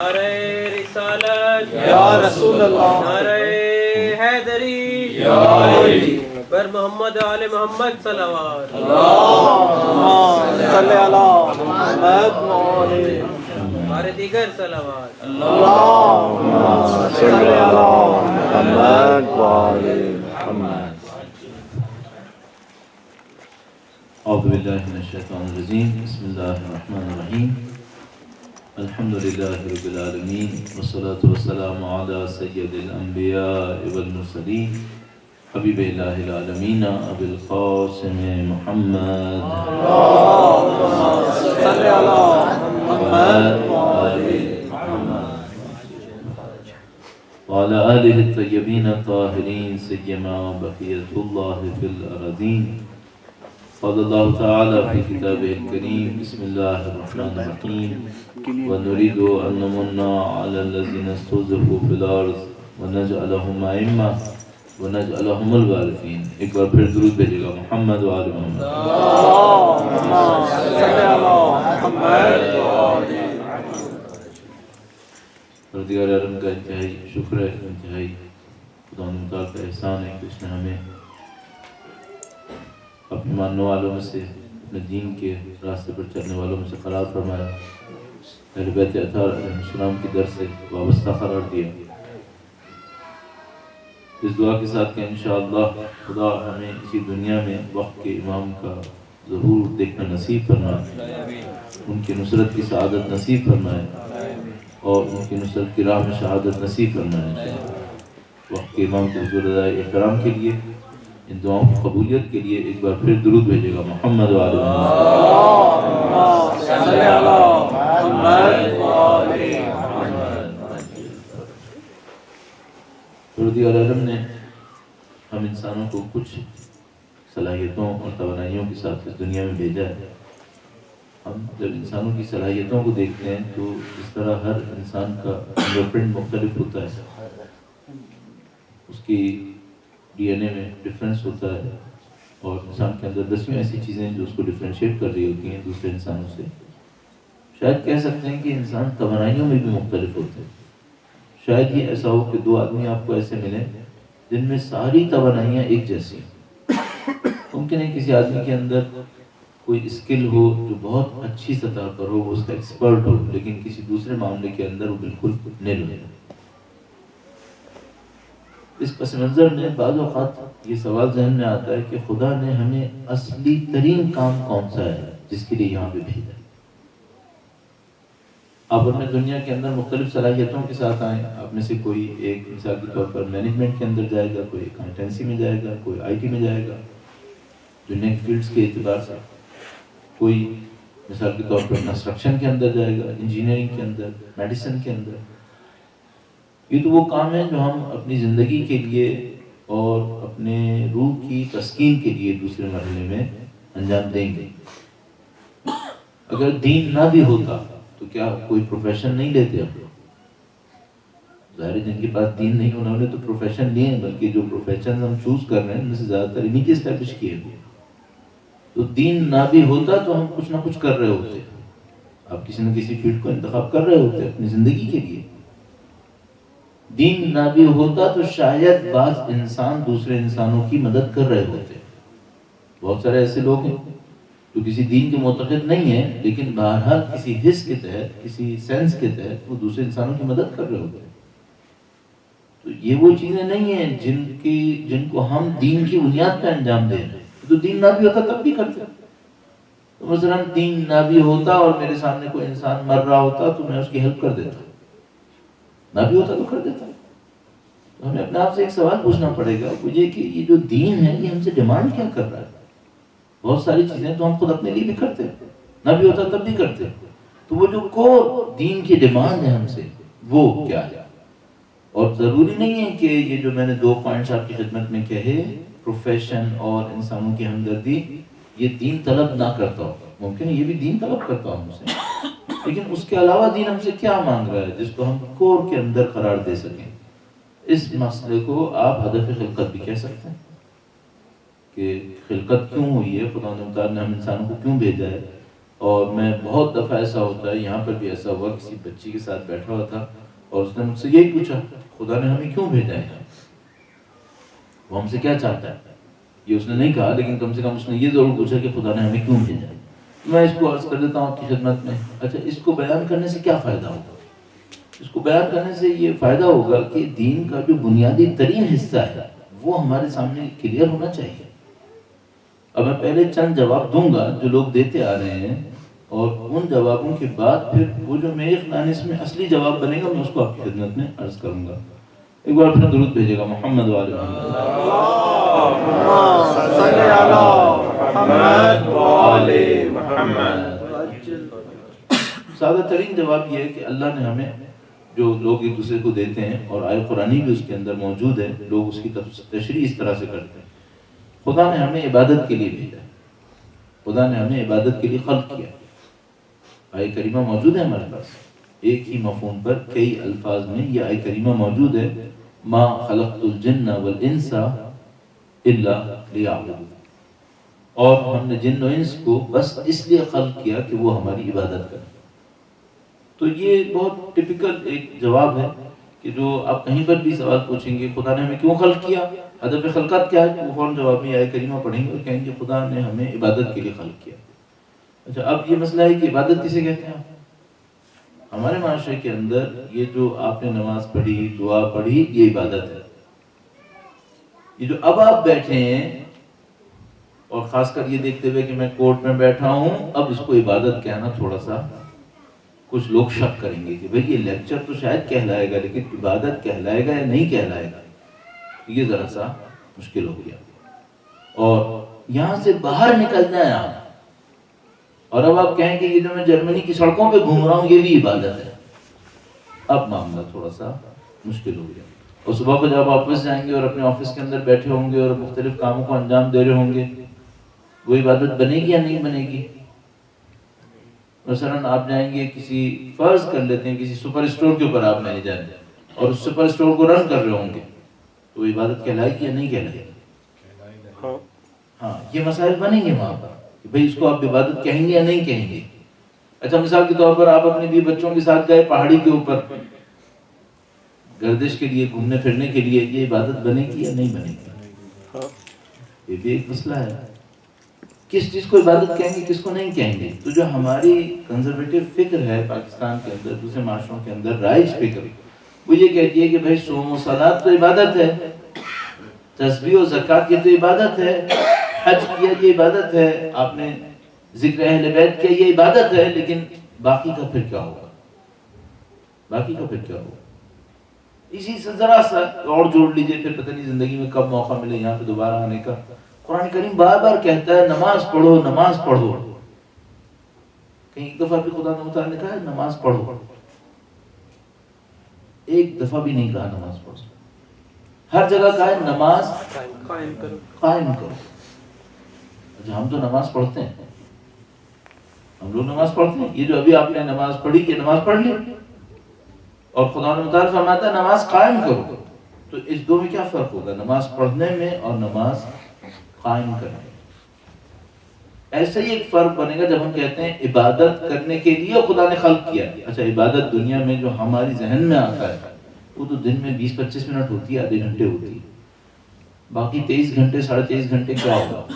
نعرہ رسالت یا رسول اللہ، نعرہ حیدری یا علی، بر محمد آل محمد صلوات اللہم صلی علی محمد وآلہ بار دیگر صلوات اللہم صلی علی محمد وآلہ محمد۔ اعوذ باللہ من الشیطان الرجیم، بسم اللہ الرحمن الرحیم، الحمدللہ رب العالمین، والصلاة والسلام علی سید الانبیاء والمرسلین، حبیب الہ العالمین ابی القاسم محمد صلی علی محمد وعلى آلہ الطیبین الطاہرین سیما بقیت اللہ فی الارضین۔ قال اللہ تعالی فی کتابہ الکریم، بسم اللہ الرحمن الرحیم، وَنُرِيدُ أَن نَّمُنَّ عَلَى الَّذِينَ اسْتُضْعِفُوا فِي الْأَرْضِ وَنَجْعَلَهُمْ أَئِمَّةً وَنَجْعَلَهُمُ الْوَارِثِينَ۔ ایک بار پھر درود بھیجے گا محمد و آل محمد۔ اللہم صلی علی محمد وآلہ پروردگار عالم کا انتہائی شکر ہے، انتہائی خدا متعال کا احسان ہے کہ اس نے ہمیں اپنے ماننے والوں میں سے، اپنے دین کے راستے پر چلنے والوں میں سے قرار فرمایا، اہل بیت اطہار علیہ السلام کی در سے وابستہ قرار دیا۔ اس دعا کے ساتھ کہ انشاءاللہ خدا ہمیں اسی دنیا میں وقت کے امام کا ظہور دیکھنا نصیب فرمائے، ان کی نصرت کی سعادت نصیب فرمائے اور ان کی نصرت کی راہ میں شہادت نصیب فرمائے۔ وقت کے امام کے حضور ادائے احترام کے لیے، ان دعاؤں کی قبولیت کے لیے ایک بار پھر درود بھیجے گا محمد و آل محمد۔ صلی علی محمد وآلہ محمد۔ پروردگار عالم نے ہم انسانوں کو کچھ صلاحیتوں اور توانائیوں کے ساتھ اس دنیا میں بھیجا ہے۔ ہم جب انسانوں کی صلاحیتوں کو دیکھتے ہیں تو اس طرح ہر انسان کا فنگر پرنٹ مختلف ہوتا ہے، اس کی ڈی این اے میں ڈفرینس ہوتا ہے، اور انسان کے اندر 10 ایسی چیزیں جو اس کو ڈفرینشیٹ کر رہی ہوتی ہیں دوسرے انسانوں سے۔ شاید کہہ سکتے ہیں کہ انسان توانائیوں میں بھی مختلف ہوتے ہیں۔ شاید یہ ایسا ہو کہ 2 آدمی آپ کو ایسے ملیں جن میں ساری توانائیاں ایک جیسی ہیں۔ ممکن ہے کسی آدمی کے اندر کوئی اسکل ہو جو بہت اچھی سطح پر ہو، وہ اس کا ایکسپرٹ ہو، لیکن کسی دوسرے معاملے کے اندر وہ بالکل نیل ہو۔ اس پس منظر میں بعض اوقات یہ سوال ذہن میں آتا ہے کہ خدا نے ہمیں اصلی ترین کام کون سا ہے جس کے لیے یہاں پہ بھیجا؟ آپ اپنے دنیا کے اندر مختلف صلاحیتوں کے ساتھ آئیں، آپ میں سے کوئی ایک مثال کے طور پر مینجمنٹ کے اندر جائے گا، کوئی اکاؤنٹنسی میں جائے گا، کوئی آئی ٹی میں جائے گا، دنیا کی فیلڈز کے اعتبار سے، کوئی مثال کے طور پر کنسٹرکشن کے اندر جائے گا، انجینئرنگ کے اندر، میڈیسن کے اندر۔ یہ تو وہ کام ہیں جو ہم اپنی زندگی کے لیے اور اپنے روح کی تسکین کے لیے دوسرے مرحلے میں انجام دیں گے۔ اگر دین نہ بھی ہوتا تو کیا کوئی پروفیشن نہیں لیتے ہم لوگ؟ ظاہر ہے جن کے پاس دین نہیں انہوں نے تو پروفیشن لیے ہیں، بلکہ جو پروفیشن ہم چوز کر رہے ہیں ان میں سے زیادہ تر انہیں کے اسٹیبلش کیے ہوئے۔ تو دین نہ بھی ہوتا تو ہم کچھ نہ کچھ کر رہے ہوتے، آپ کسی نہ کسی فیلڈ کو انتخاب کر رہے ہوتے اپنی زندگی کے لیے۔ دین نہ بھی ہوتا تو شاید بعض انسان دوسرے انسانوں کی مدد کر رہے ہوتے۔ بہت سارے ایسے لوگ ہیں جو کسی دین کے معتقد نہیں ہیں، لیکن بہرحال کسی حس کے تحت، کسی سینس کے تحت وہ دوسرے انسانوں کی مدد کر رہے ہوتے ہیں۔ تو یہ وہ چیزیں نہیں ہیں جن کو ہم دین کی بنیاد پہ انجام دے رہے ہیں۔ تو دین نہ بھی ہوتا تب بھی کرتے۔ تو مثلا دین نہ بھی ہوتا اور میرے سامنے کوئی انسان مر رہا ہوتا تو میں اس کی ہیلپ کر دیتا، نہ بھی ہوتا تو کر دیتا۔ تو ہمیں اپنے آپ سے ایک سوال پوچھنا پڑے گا، وہ یہ کہ یہ جو دین ہے یہ ہم سے ڈیمانڈ کیا کر رہا ہے؟ بہت ساری چیزیں تو ہم خود اپنے لیے بھی کرتے، نہ بھی ہوتا تب بھی کرتے۔ تو وہ جو کور دین کی ڈیمانڈ ہے ہم سے وہ کیا ہے؟ اور ضروری نہیں ہے کہ یہ جو میں نے 2 پوائنٹس آپ کی خدمت میں کہے، پروفیشن اور انسانوں کی ہمدردی، یہ دین طلب نہ کرتا ہو۔ ممکن ہے یہ بھی دین طلب کرتا ہوں ہم سے، لیکن اس کے علاوہ دین ہم سے کیا مانگ رہا ہے جس کو ہم کور کے اندر قرار دے سکیں؟ اس مسئلے کو آپ ہدف خلقت بھی کہہ سکتے ہیں کہ خلقت کیوں ہوئی ہے، خدا نے ہم انسانوں کو کیوں بھیجا ہے، اور میں بہت دفعہ ایسا ہوتا ہے، یہاں پر بھی ایسا ہوا، کسی بچی کے ساتھ بیٹھا ہوا تھا اور اس نے مجھ سے یہی پوچھا خدا نے ہمیں کیوں بھیجا ہے، وہ ہم سے کیا چاہتا ہے. یہ اس نے نہیں کہا لیکن کم سے کم اس نے یہ ضرور پوچھا کہ خدا نے ہمیں کیوں بھیجا ہے. میں اس کو عرض کر دیتا ہوں آپ کی خدمت میں. اچھا اس کو بیان کرنے سے کیا فائدہ ہوگا؟ اس کو بیان کرنے سے یہ فائدہ ہوگا کہ دین کا جو بنیادی ترین حصہ ہے وہ ہمارے سامنے کلیئر ہونا چاہیے. اب میں پہلے چند جواب دوں گا جو لوگ دیتے آ رہے ہیں، اور ان جوابوں کے بعد پھر وہ جو میرے خیال اس میں اصلی جواب بنے گا میں اس کو آپ کی خدمت میں عرض کروں گا. ایک بار پھر درود بھیجے گا محمد و آل محمد. صلی اللہ محمد و آل محمد. سادہ ترین جواب یہ ہے کہ اللہ نے ہمیں، جو لوگ ایک دوسرے کو دیتے ہیں اور آیت قرآنی بھی اس کے اندر موجود ہے، لوگ اس کی تشریح اس طرح سے کرتے ہیں. خدا نے ہمیں عبادت کے لیے بھیجا، خدا نے ہمیں عبادت کے لیے خلق کیا. آیت کریمہ موجود ہے ہمارے پاس، ایک ہی مفہوم پر کئی الفاظ میں یہ آیت کریمہ موجود ہے. ما خلقت الجن والانس الا لیعبدون. اور ہم نے جن و انس کو بس اس لیے خلق کیا کہ وہ ہماری عبادت کریں. تو یہ بہت ٹپیکل ایک جواب ہے کہ جو آپ کہیں پر بھی سوال پوچھیں گے خدا نے ہمیں کیوں خلق کیا، ہدف خلقت کیا ہے، وہ فوراً جواب میں آیت کریمہ پڑھیں گے اور کہیں گے خدا نے ہمیں عبادت کے لیے خلق کیا. اچھا اب یہ مسئلہ ہے کہ عبادت کسے کہتے ہیں؟ ہمارے معاشرے کے اندر یہ جو آپ نے نماز پڑھی، دعا پڑھی، یہ عبادت ہے. یہ جو اب آپ بیٹھے ہیں اور خاص کر یہ دیکھتے ہوئے کہ میں کورٹ میں بیٹھا ہوں، اب اس کو عبادت کہنا تھوڑا سا کچھ لوگ شک کریں گے کہ بھئی یہ لیکچر تو شاید کہلائے گا لیکن عبادت کہلائے گا یا نہیں کہلائے گا. یہ ذرا سا مشکل ہو گیا. اور یہاں سے باہر نکلنا ہے آپ، اور اب آپ کہیں کہ یہ جو میں جرمنی کی سڑکوں پہ گھوم رہا ہوں یہ بھی عبادت ہے. اب معاملہ تھوڑا سا مشکل ہو گیا. اور صبح کو جب آفس جائیں گے اور اپنے آفس کے اندر بیٹھے ہوں گے اور مختلف کاموں کو انجام دے رہے ہوں گے، وہ عبادت بنے گی یا نہیں بنے گی؟ مثلا آپ جائیں گے کسی، فرض کر لیتے ہیں کسی سپر اسٹور کے اوپر آپ مینیجر ہیں اور اس سپر اسٹور کو رن کر رہے ہوں گے، تو عبادت کہلائے گی یا نہیں کہلائے گی؟ ہاں یہ مسائل بنیں گے وہاں پر کہ بھئی اس کو آپ عبادت کہیں گے یا نہیں کہیں گے. اچھا مثال کے طور پر آپ اپنے بھی بچوں کے ساتھ گئے پہاڑی کے اوپر گردش کے لیے، گھومنے پھرنے کے لیے، یہ عبادت بنے گی یا نہیں بنے گی؟ یہ بھی ایک مسئلہ ہے. کس چیز کو عبادت کہیں گے، کس کو نہیں کہیں گے؟ تو جو ہماری کنزرویٹو فکر ہے پاکستان کے اندر، دوسرے معاشروں کے اندر رائج فکر، وہ یہ کہتی ہے کہ بھئی صوم و صلاۃ تو عبادت ہے، تسبیح و زکوٰۃ یہ تو عبادت ہے، حج کیا یہ عبادت ہے، آپ نے ذکر اہل بیت کیا یہ عبادت ہے، لیکن باقی کا پھر کیا ہوگا؟ باقی کا پھر کیا ہوگا؟ اسی سے ذرا سا اور جوڑ لیجئے، پھر پتہ نہیں زندگی میں کب موقع ملے یہاں پہ دوبارہ آنے کا. قرآن کریم بار بار کہتا ہے نماز پڑھو، نماز پڑھو. کہیں ایک دفعہ بھی خدا نے کہا ہے نماز پڑھو؟ ایک دفعہ بھی نہیں کہا نماز پڑھو. ہر جگہ کہا ہے نماز قائم کرو. اچھا ہم تو نماز پڑھتے ہیں، ہم لوگ نماز پڑھتے ہیں. یہ جو ابھی آپ نے نماز پڑھی، یہ نماز پڑھ لی، اور خدا نے متعال فرماتا ہے نماز قائم کرو. تو اس دو میں کیا فرق ہوگا، نماز پڑھنے میں اور نماز قائم کرنے میں؟ ایسا ہی ایک فرق بنے گا جب ہم کہتے ہیں عبادت کرنے کے لیے خدا نے خلق کیا. اچھا عبادت دنیا میں جو ہماری ذہن میں آتا ہے وہ تو دن میں 20-25 منٹ ہوتی ہے، آدھے گھنٹے ہوتی ہے. باقی 23 گھنٹے 23.5 گھنٹے کیا ہوگا؟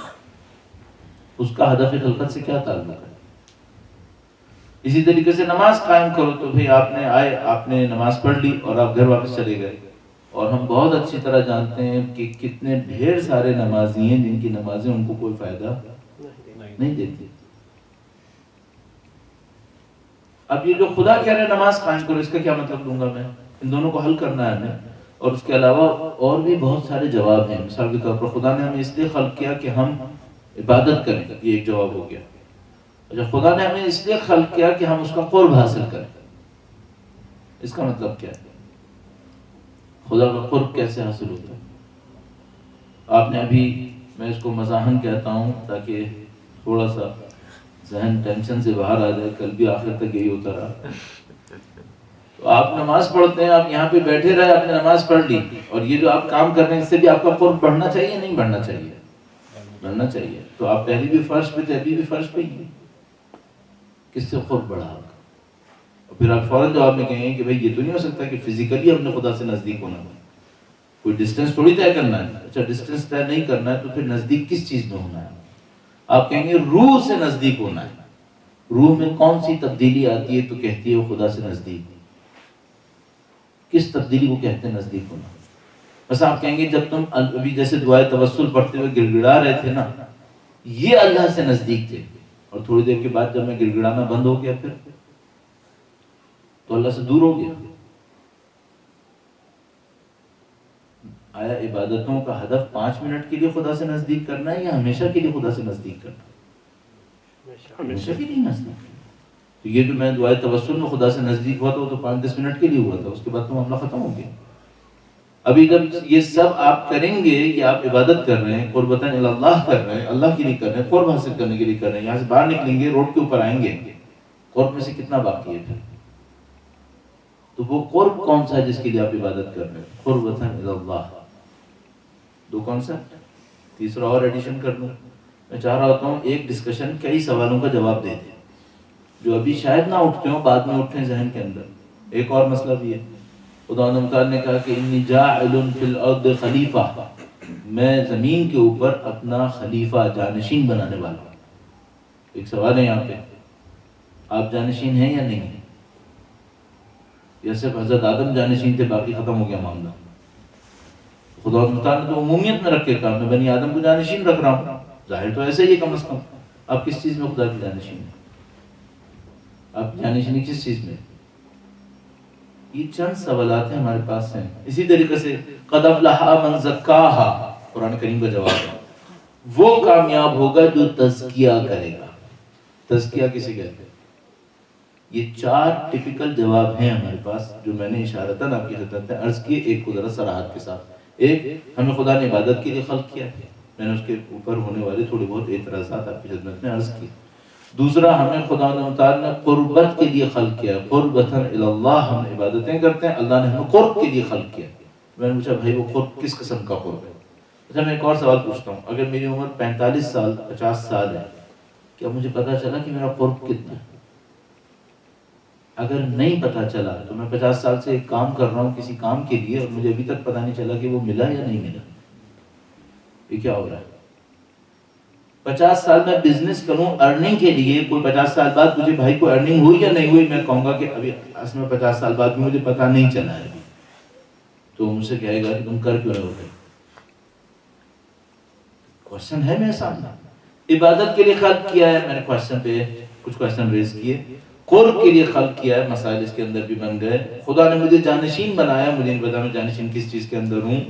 اس کا ہدف خلقت سے کیا تعلق ہے؟ اسی طریقے سے نماز قائم کرو تو بھئی آپ نے آئے، آپ نے نماز پڑھ لی اور آپ گھر واپس چلے گئے. اور ہم بہت اچھی طرح جانتے ہیں کہ کتنے ڈھیر سارے نمازی ہیں جن کی نمازیں ان کو کوئی فائدہ نہیں دیتی. اب یہ جو خدا کہہ رہے نماز قائم کرو، اس کا کیا مطلب لوں گا میں؟ ان دونوں کو حل کرنا ہے ہمیں. اور اس کے علاوہ اور بھی بہت سارے جواب ہیں. مثال کے طور پر خدا نے ہمیں اس لیے خلق کیا کہ ہم عبادت کریں، یہ ایک جواب ہو گیا. اچھا خدا نے ہمیں اس لیے خلق کیا کہ ہم اس کا قرب حاصل کریں، اس کا مطلب کیا ہے؟ خدا کا قرب کیسے حاصل ہوتا ہے؟ آپ نے ابھی، میں اس کو مزاحن کہتا ہوں تاکہ تھوڑا سا ذہن ٹینشن سے باہر آ جائے، کل بھی آخر تک یہی ہوتا رہا. تو آپ نماز پڑھتے ہیں، آپ یہاں پہ بیٹھے رہے، آپ نے نماز پڑھ لی، اور یہ جو آپ کام کر رہے ہیں اس سے بھی آپ کا قرب بڑھنا چاہیے نہیں بڑھنا چاہیے؟ بڑھنا چاہیے. تو آپ پہلی بھی فرش پہ تھے، ابھی بھی فرش پہ ہی. کس سے قرب بڑھا آپ کا؟ اور پھر آپ فوراً جواب میں کہیں کہ بھائی یہ تو نہیں ہو سکتا کہ فزیکلی ہم نے خدا سے نزدیک ہونا ہے، کوئی ڈسٹینس تھوڑی طے کرنا ہے. اچھا ڈسٹینس طے نہیں کرنا ہے تو پھر نزدیک کس چیز میں ہونا ہے؟ آپ کہیں گے روح سے نزدیک ہونا ہے. روح میں کون سی تبدیلی آتی ہے تو کہتی ہے وہ خدا سے نزدیک؟ کس تبدیلی کو کہتے ہیں نزدیک ہونا؟ بس آپ کہیں گے جب تم ابھی جیسے دعائے توسل پڑھتے ہوئے گڑ گڑا رہے تھے نا، یہ اللہ سے نزدیک تھے، اور تھوڑی دیر کے بعد جب میں گڑ گڑانا بند ہو گیا پھر تو اللہ سے دور ہو گیا. آیا عبادتوں کا ہدف 5 منٹ کے لیے خدا سے نزدیک کرنا ہے یا ہمیشہ کے لیے خدا سے نزدیک کرنا ہے؟ ہمیشہ کے لیے نزدیک. تو یہ جو میں دعائے توسل میں خدا سے نزدیک ہوا تھا وہ تو 5-10 منٹ کے لیے ہوا تھا، اس کے بعد تو معاملہ ختم ہو گیا. ابھی جب یہ سب آپ کریں گے، یہ آپ عبادت کر رہے ہیں، قربتاً اللہ کر رہے ہیں، اللہ کے لیے کر رہے ہیں، قرب حاصل کرنے کے لیے کر رہے ہیں. یہاں سے باہر نکلیں گے، روڈ کے اوپر آئیں گے، قرب میں سے کتنا باقی ہے پھر؟ تو وہ قرب کون سا ہے جس کے لیے آپ عبادت کر رہے ہیں؟ قربتاً اللہ. 2 کانسیپٹ. تیسرا اور ایڈیشن کر دوں، میں چاہ رہا ہوتا ہوں ایک ڈسکشن کئی سوالوں کا جواب دے دیں جو ابھی شاید نہ اٹھتے ہوں، بعد میں اٹھیں ذہن کے اندر. ایک اور مسئلہ بھی ہے، خدا تعالیٰ نے کہا کہ انی جاعل فی الارض خلیفہ، میں زمین کے اوپر اپنا خلیفہ جانشین بنانے والا ہوں. ایک سوال ہے یہاں پہ، آپ جانشین ہیں یا نہیں ہیں؟ یا صرف حضرت آدم جانشین تھے باقی ختم ہو گیا معاملہ؟ خدا تعالیٰ نے تو عمومیت میں رکھ کے کہا میں بنی آدم کو جانشین رکھ رہا ہوں. ظاہر تو ایسے ہی ہے کم از کم. آپ کس چیز میں خدا کی جانشین ہیں؟ آپ جانشینی کس چیز میں؟ یہ چند سوالات ہیں ہمارے پاس ہیں. اسی طریقے سے قد افلح من زکاہا، قرآن کریم کا جواب ہے، وہ کامیاب ہوگا جو تزکیہ کرے گا. تزکیہ کسے کہتے ہیں؟ یہ 4 ٹپیکل جواب ہیں ہمارے پاس جو میں نے اشارتاً آپ کی خدمت میں عرض کیے. ایک کو ذرا صراحت کے ساتھ، ایک ہمیں خدا نے عبادت کے لیے خلق کیا ہے، میں نے اس کے اوپر ہونے والے تھوڑے بہت اعتراضات آپ کی خدمت میں عرض کی. دوسرا ہمیں خدا تعالیٰ نے قربت کے لیے خلق کیا، قربتاً اللہ، ہم عبادتیں کرتے ہیں، اللہ نے ہمیں قرب کے لیے خلق کیا. میں نے پوچھا بھائی وہ قرب کس قسم کا قرب ہے؟ اچھا میں ایک اور سوال پوچھتا ہوں، اگر میری عمر 45 سال 50 سال ہے، کیا مجھے پتا چلا کہ میرا قرب کتنا ہے؟ اگر نہیں پتا چلا تو میں 50 سال سے ایک کام کر رہا ہوں کسی کام کے لیے اور مجھے ابھی تک پتا نہیں چلا کہ وہ ملا یا نہیں ملا، یہ کیا ہو رہا ہے؟ 50 سال میں بزنس کروں ارننگ کے لیے، کوئی 50 سال بعد مجھے بھائی کو ارننگ ہوئی یا نہیں ہوئی، میں کہوں گا کہ ابھی اصل میں 50 سال بعد بھی مجھے پتا نہیں چلا ہے ابھی، تو مجھ سے کہے گا کہ تم کر کیوں رہے ہو گے؟ کوشچن ہے میرے سامنے. عبادت کے لیے خلق کیا ہے، میں نے کوشچن پہ کچھ کوشچن ریز کیے. قرب کے لیے خلق کیا ہے، مسائل اس کے اندر بھی بن گئے. خدا نے مجھے جانشین بنایا، مجھے نہیں پتا میں جانشین کس چیز کے اندر ہوں،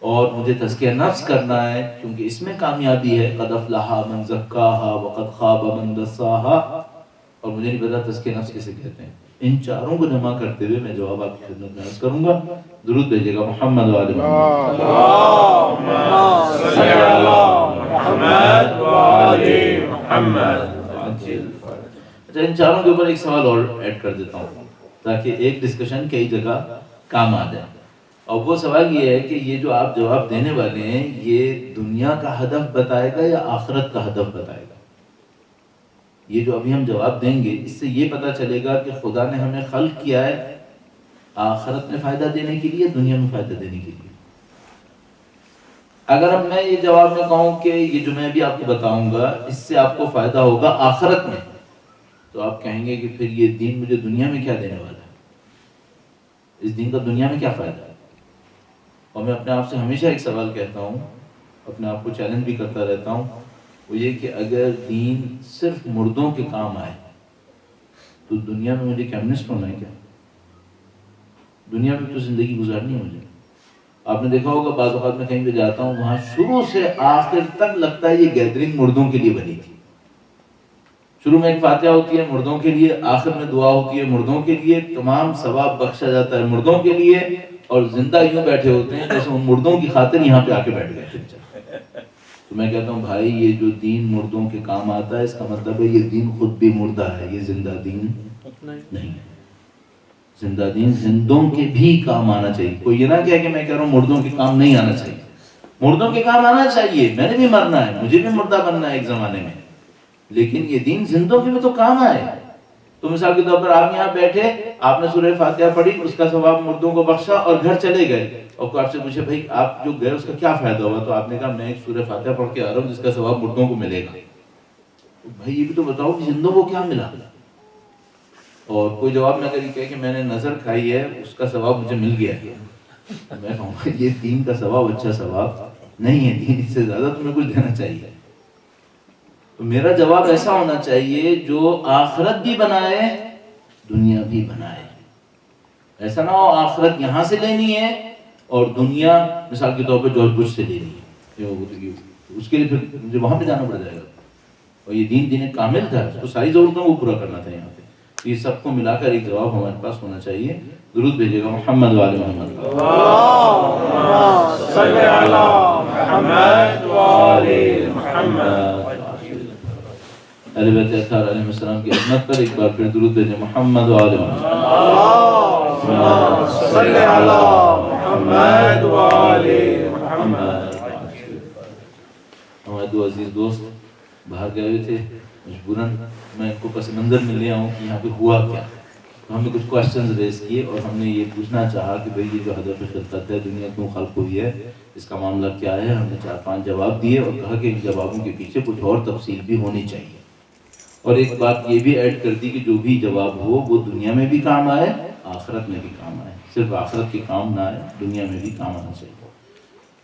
اور مجھے تزکیہ نفس کرنا ہے کیونکہ اس میں کامیابی ہے. قد افلح من زکاہا وقد خاب من دساہا، اور مجھے نہیں پتا تزکیہ نفس کسے کہتے ہیں. ان چاروں کو جمع کرتے ہوئے میں جواب آپ کی خدمت میں عرض کروں گا. درود بھیجیے گا محمد وآل محمد. اللهم صل على محمد وآل محمد. اچھا ان چاروں کے اوپر ایک سوال اور ایڈ کر دیتا ہوں تاکہ ایک ڈسکشن کئی جگہ کام آ جائے. اور وہ سوال یہ ہے کہ یہ جو آپ جواب دینے والے ہیں یہ دنیا کا ہدف بتائے گا یا آخرت کا ہدف بتائے گا؟ یہ جو ابھی ہم جواب دیں گے اس سے یہ پتہ چلے گا کہ خدا نے ہمیں خلق کیا ہے آخرت میں فائدہ دینے کے لیے، دنیا میں فائدہ دینے کے لیے. اگر اب میں یہ جواب میں کہوں کہ یہ جو میں ابھی آپ کو بتاؤں گا اس سے آپ کو فائدہ ہوگا آخرت میں، تو آپ کہیں گے کہ پھر یہ دین مجھے دنیا میں کیا دینے والا ہے؟ اس دین کا دنیا میں کیا فائدہ ہے؟ اور میں اپنے آپ سے ہمیشہ ایک سوال کہتا ہوں، اپنے آپ کو چیلنج بھی کرتا رہتا ہوں، وہ یہ کہ اگر دین صرف مردوں کے کام آئے تو دنیا میں مجھے کمیونسٹ ہونا ہے کیا؟ دنیا میں تو زندگی گزارنی ہے مجھے. آپ نے دیکھا ہوگا بعض اوقات میں کہیں پہ جاتا ہوں وہاں شروع سے آخر تک لگتا ہے یہ گیدرنگ مردوں کے لیے بنی تھی. شروع میں ایک فاتحہ ہوتی ہے مردوں کے لیے، آخر میں دعا ہوتی ہے مردوں کے لیے، تمام ثواب بخشا جاتا ہے مردوں کے لیے، اور زندہ یوں بیٹھے ہوتے ہیں جیسے ان مردوں کی خاطر یہاں پہ آ کے بیٹھ گئے. تو میں کہتا ہوں بھائی یہ جو دین مردوں کے کام آتا ہے اس کا مطلب ہے یہ دین خود بھی مردہ ہے، یہ زندہ دین نہیں ہے. زندہ دین زندوں کے بھی کام آنا چاہیے. کوئی یہ نہ کہے کہ میں کہہ رہا ہوں مردوں کے کام نہیں آنا چاہیے، مردوں کے کام آنا چاہیے. میں نے بھی مرنا ہے، مجھے بھی مردہ بننا ہے ایک زمانے میں، لیکن یہ دین زندوں کے بھی تو کام آئے. تو مثال کے طور پر آپ یہاں بیٹھے، آپ نے سورہ فاتحہ پڑھی، اس کا ثواب مردوں کو بخشا اور گھر چلے گئے، اور کوئی آپ سے پوچھے بھائی آپ جو گئے اس کا کیا فائدہ ہوا، تو آپ نے کہا میں ایک سورہ فاتحہ پڑھ کے آ رہا ہوں جس کا ثواب مردوں کو ملے گا. بھائی یہ بھی تو بتاؤ کہ زندوں کو کیا ملا. اور کوئی جواب نہ کری کہ میں نے نظر کھائی ہے اس کا ثواب مجھے مل گیا ہے. میں کہوں گا یہ دین کا ثواب اچھا ثواب نہیں ہے، دین اس سے زیادہ تمہیں کچھ دینا چاہیے. تو میرا جواب ایسا ہونا چاہیے جو آخرت بھی بنائے دنیا بھی بنائے. ایسا نہ ہو آخرت یہاں سے لینی ہے اور دنیا مثال کے طور پہ جارج بش سے لینی ہے، اس کے لیے پھر مجھے وہاں پہ جانا پڑ جائے گا. اور یہ دین کامل تھا، اس کو ساری ضرورتوں کو پورا کرنا تھا. یہاں پہ یہ سب کو ملا کر ایک جواب ہمارے پاس ہونا چاہیے. درود بھیجیے گا محمد وآل محمد. اللهم صل على محمد وآل محمد. اہل بیت اطہار علیہ السلام کی عظمت پر ایک بار پھر درود بھیجیں محمد وآل محمد. اللهم صل على محمد وآل محمد. ہمارے دو عزیز دوست باہر گئے ہوئے تھے، مجبوراً میں ان کو پس منظر میں لے آؤں کہ یہاں پہ ہوا کیا. تو ہم نے کچھ کوشچنز ریز کیے اور ہم نے یہ پوچھنا چاہا کہ بھئی یہ جو ہدف خلقت ہے، دنیا کیوں خلق ہوئی ہے، اس کا معاملہ کیا ہے. ہم نے 4-5 جواب دیے اور کہا کہ ان جوابوں کے پیچھے کچھ اور تفصیل بھی ہونی چاہیے. اور ایک بات یہ بھی ایڈ کر دی کہ جو بھی جواب ہو وہ دنیا میں بھی کام آئے، آخرت میں بھی کام آئے. صرف آخرت کے کام نہ آئے، دنیا میں بھی کام آنا چاہیے.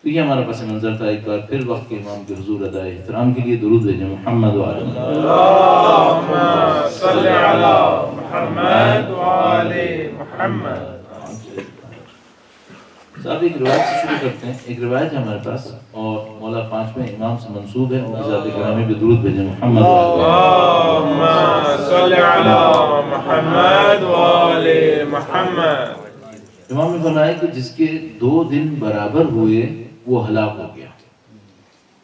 تو یہ ہمارا پس منظر تھا. ایک بار پھر وقت کے امام کے حضور ادائے احترام کے لیے درود بھیجیں محمد وآل محمد. اللهم صل على محمد وآل محمد. صاحب ایک روایت سے شروع کرتے ہیں. ایک روایت ہے ہمارے پاس اور مولا 5ویں امام سے منسوب ہے، ان کی ذات گرامی پہ درود بھیجیں محمد. اللهم صل على محمد وآل محمد. امام نے فرمایا کہ جس کے 2 دن برابر ہوئے وہ ہلاک ہو گیا.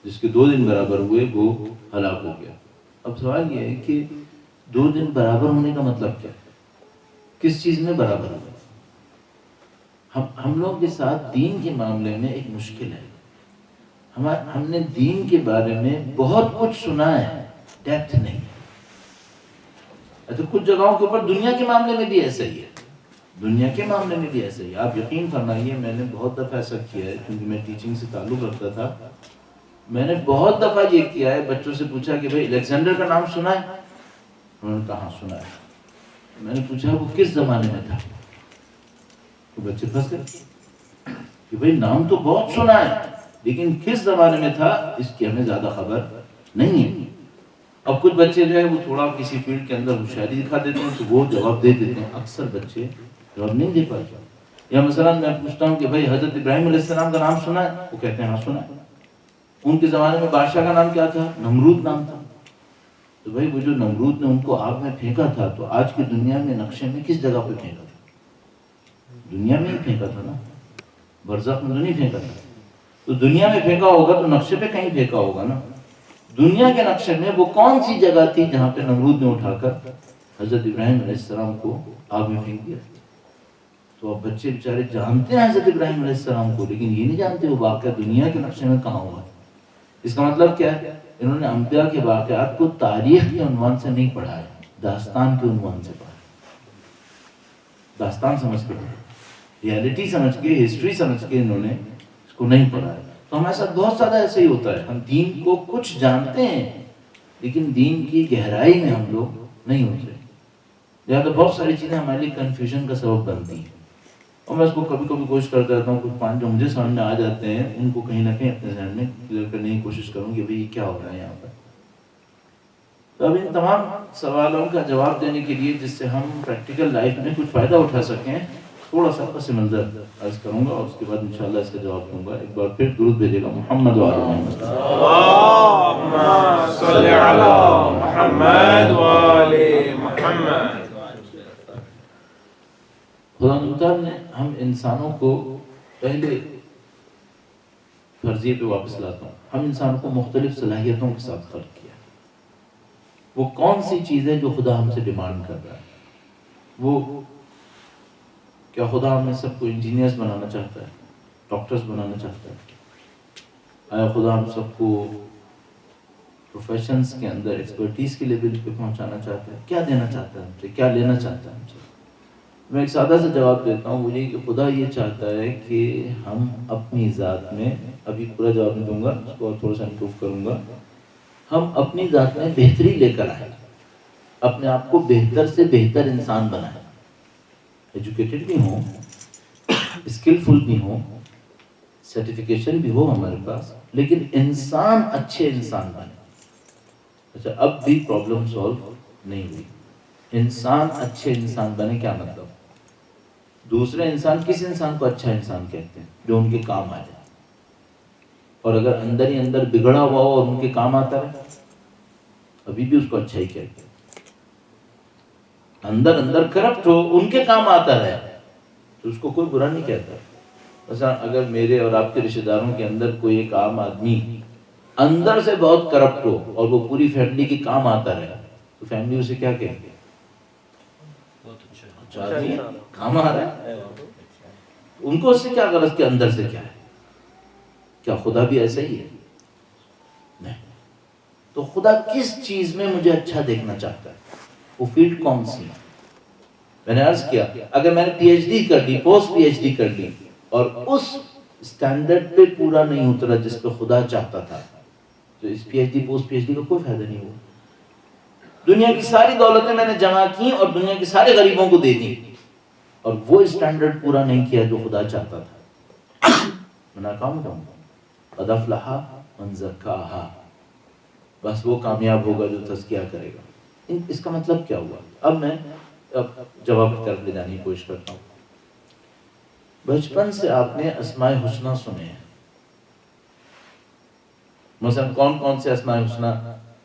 جس کے 2 دن برابر ہوئے وہ ہلاک ہو گیا. اب سوال یہ ہے کہ 2 دن برابر ہونے کا مطلب کیا ہے؟ کس چیز میں برابر ہوئے؟ ہم لوگ کے ساتھ دین کے معاملے میں ایک مشکل ہے. ہم نے دین کے بارے میں بہت کچھ سنا ہے، ڈیپتھ نہیں. اچھا کچھ جگہوں کے اوپر دنیا کے معاملے میں بھی ایسا ہی ہے، دنیا کے معاملے میں بھی ایسا ہی ہے. آپ یقین فرمائیے میں نے بہت دفعہ ایسا کیا ہے، کیونکہ میں ٹیچنگ سے تعلق رکھتا تھا. میں نے بہت دفعہ یہ کیا ہے، بچوں سے پوچھا کہ بھئی الیگزینڈر کا نام سنا ہے؟ انہوں نے کہا سنا ہے. میں نے پوچھا وہ کس زمانے میں تھا؟ تو بچے پھنس گئے کہ بھئی نام تو بہت سنا ہے لیکن کس زمانے میں تھا اس کی ہمیں زیادہ خبر نہیں ہے. اب کچھ بچے جو ہے وہ تھوڑا کسی فیلڈ کے اندر ہوشیاری دکھا دیتے ہیں تو وہ جواب دے دیتے ہیں. اکثر بچے جواب نہیں دے پاتے. یا مثلا میں پوچھتا ہوں کہ بھئی حضرت ابراہیم علیہ السلام کا نام سنا ہے؟ وہ کہتے ہیں ہاں سنا ہے. ان کے زمانے میں بادشاہ کا نام کیا تھا؟ نمرود نام تھا. تو بھئی وہ جو نمرود نے ان کو آگ میں پھینکا تھا تو آج کی دنیا میں نقشے میں کس جگہ پہ پھینکا تھا؟ دنیا میں ہی پھینکا تھا نا، برزخ میں تو نہیں پھینکا تھا. تو دنیا میں پھینکا ہوگا تو نقشے پہ کہیں پھینکا ہوگا نا. دنیا کے نقشے میں وہ کون سی جگہ تھی جہاں پہ نمرود نے اٹھا کر حضرت ابراہیم علیہ السلام کو آگ میں پھینک دیا؟ تو اب بچے بیچارے جانتے ہیں حضرت ابراہیم علیہ السلام کو لیکن یہ نہیں جانتے وہ واقعہ دنیا کے نقشے میں کہاں ہوا. اس کا مطلب کیا ہے؟ انہوں نے انبیاء کے واقعات کو تاریخ کے عنوان سے نہیں پڑھا ہے، داستان کے عنوان سے پڑھا. داستان سمجھ کے، ریالٹی سمجھ کے، ہسٹری سمجھ کے انہوں نے اس کو نہیں پڑھا ہے. تو ہمارے ساتھ بہت زیادہ ایسے ہی ہوتا ہے. ہم دین کو کچھ جانتے ہیں لیکن دین کی گہرائی میں ہم لوگ نہیں ہوتے. لہٰذا بہت ساری چیزیں ہمارے لیے کنفیوژن کا سبب بنتی ہیں. اور میں اس کو کبھی کبھی کوشش کرتا رہتا ہوں کچھ 5 جو مجھے سامنے آ جاتے ہیں ان کو کہیں نہ کہیں اپنے ذہن میں کلیئر کرنے کی کوشش کروں کہ بھئی یہ کیا ہو رہا ہے یہاں پر. تو اب ان تمام سوالوں کا جواب دینے کے لیے جس سے ہم پریکٹیکل لائف میں کچھ فائدہ اٹھا سکیں تھوڑا سا پس منظر عرض کروں گا اور اس کے بعد انشاءاللہ اس کا جواب دوں گا. ایک بار پھر درود بھیجے گا محمد وآل محمد. اللهم صل على محمد وآل محمد. خدا تعالیٰ نے ہم انسانوں کو پہلے فرضیے پہ واپس لاتا ہوں. ہم انسانوں کو مختلف صلاحیتوں کے ساتھ خلق کیا. وہ کون سی چیز ہے جو خدا ہم سے ڈیمانڈ کر رہا ہے؟ وہ کیا خدا ہمیں سب کو انجینئرز بنانا چاہتا ہے، ڈاکٹرز بنانا چاہتا ہے؟ آیا خدا ہم سب کو پروفیشنز کے اندر ایکسپرٹیز کے لیول پہ پہنچانا چاہتا ہے؟ کیا دینا چاہتا ہے ہم سے؟ کیا لینا چاہتا ہے ہم سے؟ میں ایک سادہ سا جواب دیتا ہوں، وہ یہ کہ خدا یہ چاہتا ہے کہ ہم اپنی ذات میں، ابھی پورا جواب نہیں دوں گا، اس کو اور تھوڑا سا امپروو کروں گا، ہم اپنی ذات میں بہتری لے کر آئیں، اپنے آپ کو بہتر سے بہتر انسان بنائیں، ایجوکیٹڈ بھی ہوں، اسکلفل بھی ہوں، سرٹیفکیشن بھی ہو ہمارے پاس، لیکن انسان اچھے انسان بنے۔ اچھا، اب بھی پرابلم سولو نہیں ہوئی۔ انسان اچھے انسان بنے کیا مطلب؟ دوسرے انسان کس انسان کو اچھا انسان کہتے ہیں؟ جو ان کے کام آ جائے، اور اگر اندر ہی اندر بگڑا ہوا ہو اور ان کے کام آتا رہے، ابھی بھی اس کو اچھا ہی کہتے ہیں۔ اندر اندر کرپٹ ہو، ان کے کام آتا رہے، تو اس کو کوئی برا نہیں کہتا۔ مثلا اگر میرے اور آپ کے رشتہ داروں کے اندر کوئی ایک عام آدمی اندر سے بہت کرپٹ ہو اور وہ پوری فیملی کے کام آتا رہے، تو فیملی اسے کیا کہے گی؟ اچھا آدمی کام آ رہا ہے۔ ان کو اس سے کیا غرض کہ اندر سے کیا ہے؟ کیا خدا بھی ایسا ہی ہے؟ نہیں۔ تو خدا کس چیز میں مجھے اچھا دیکھنا چاہتا ہے؟ وہ فیلڈ کون سی ہے؟ میں نے عرض کیا، اگر میں نے پی ایچ ڈی کر لی، پوسٹ پی ایچ ڈی کر لی، اور اس سٹینڈرڈ پہ پورا نہیں اترا جس پہ خدا چاہتا تھا، تو اس P H D post P H D کا کوئی فائدہ نہیں ہوا۔ دنیا کی ساری دولتیں میں نے جمع کی اور دنیا کے سارے غریبوں کو دے دی، اور وہ اسٹینڈرڈ پورا نہیں کیا جو خدا چاہتا تھا، میں ناکام ہو جاؤں گا۔ قد افلح من زکاہا، بس وہ کامیاب ہوگا جو تزکیہ کرے گا۔ اس کا مطلب کیا ہوا؟ اب میں جواب کی طرف لے جانے کی کوشش کرتا ہوں۔ بچپن سے آپ نے اسماء حسنی سنے ہیں، مثلا کون کون سے اسماء حسنی؟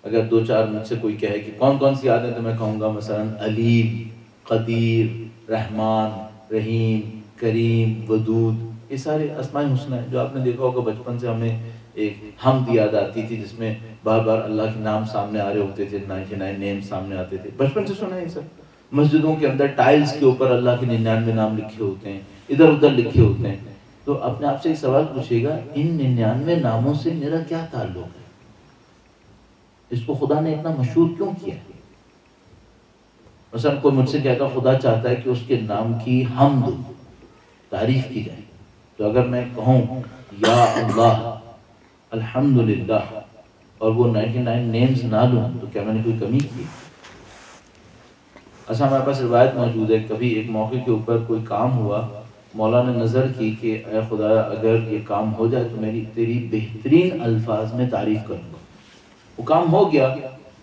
اگر دو چار مجھ سے کوئی کہے کہ کون کون سی یاد ہے، تو میں کہوں گا مثلا علیم، قدیر، رحمان، رحیم، کریم، ودود، یہ سارے اسماء حسنی ہیں جو آپ نے دیکھا ہوگا۔ بچپن سے ہمیں ایک حمد یاد آتی تھی جس میں بار بار اللہ کے نام سامنے آ رہے ہوتے تھے، 99 نیم سامنے آتے تھے، بچپن سے سنا ہے سب۔ مسجدوں کے اندر ٹائلز کے اوپر اللہ کے 99 نام لکھے ہوتے ہیں، ادھر ادھر لکھے ہوتے ہیں۔ تو اپنے آپ سے ایک سوال پوچھے گا، ان 99 ناموں سے میرا کیا تعلق ہے؟ اس کو خدا نے اتنا مشہور کیوں کیا ہے؟ مثلا کوئی مجھ سے کہتا خدا چاہتا ہے کہ اس کے نام کی حمد، تعریف کی جائے، تو اگر میں کہوں یا اللہ الحمدللہ اور وہ 99 نیمز نہ لوں، تو کیا میں نے کوئی کمی کی؟ اچھا، ہمارے پاس روایت موجود ہے، کبھی ایک موقع کے اوپر کوئی کام ہوا، مولا نے نظر کی کہ اے خدا اگر یہ کام ہو جائے تو میری تیری بہترین الفاظ میں تعریف کروں گا۔ وہ کام ہو گیا،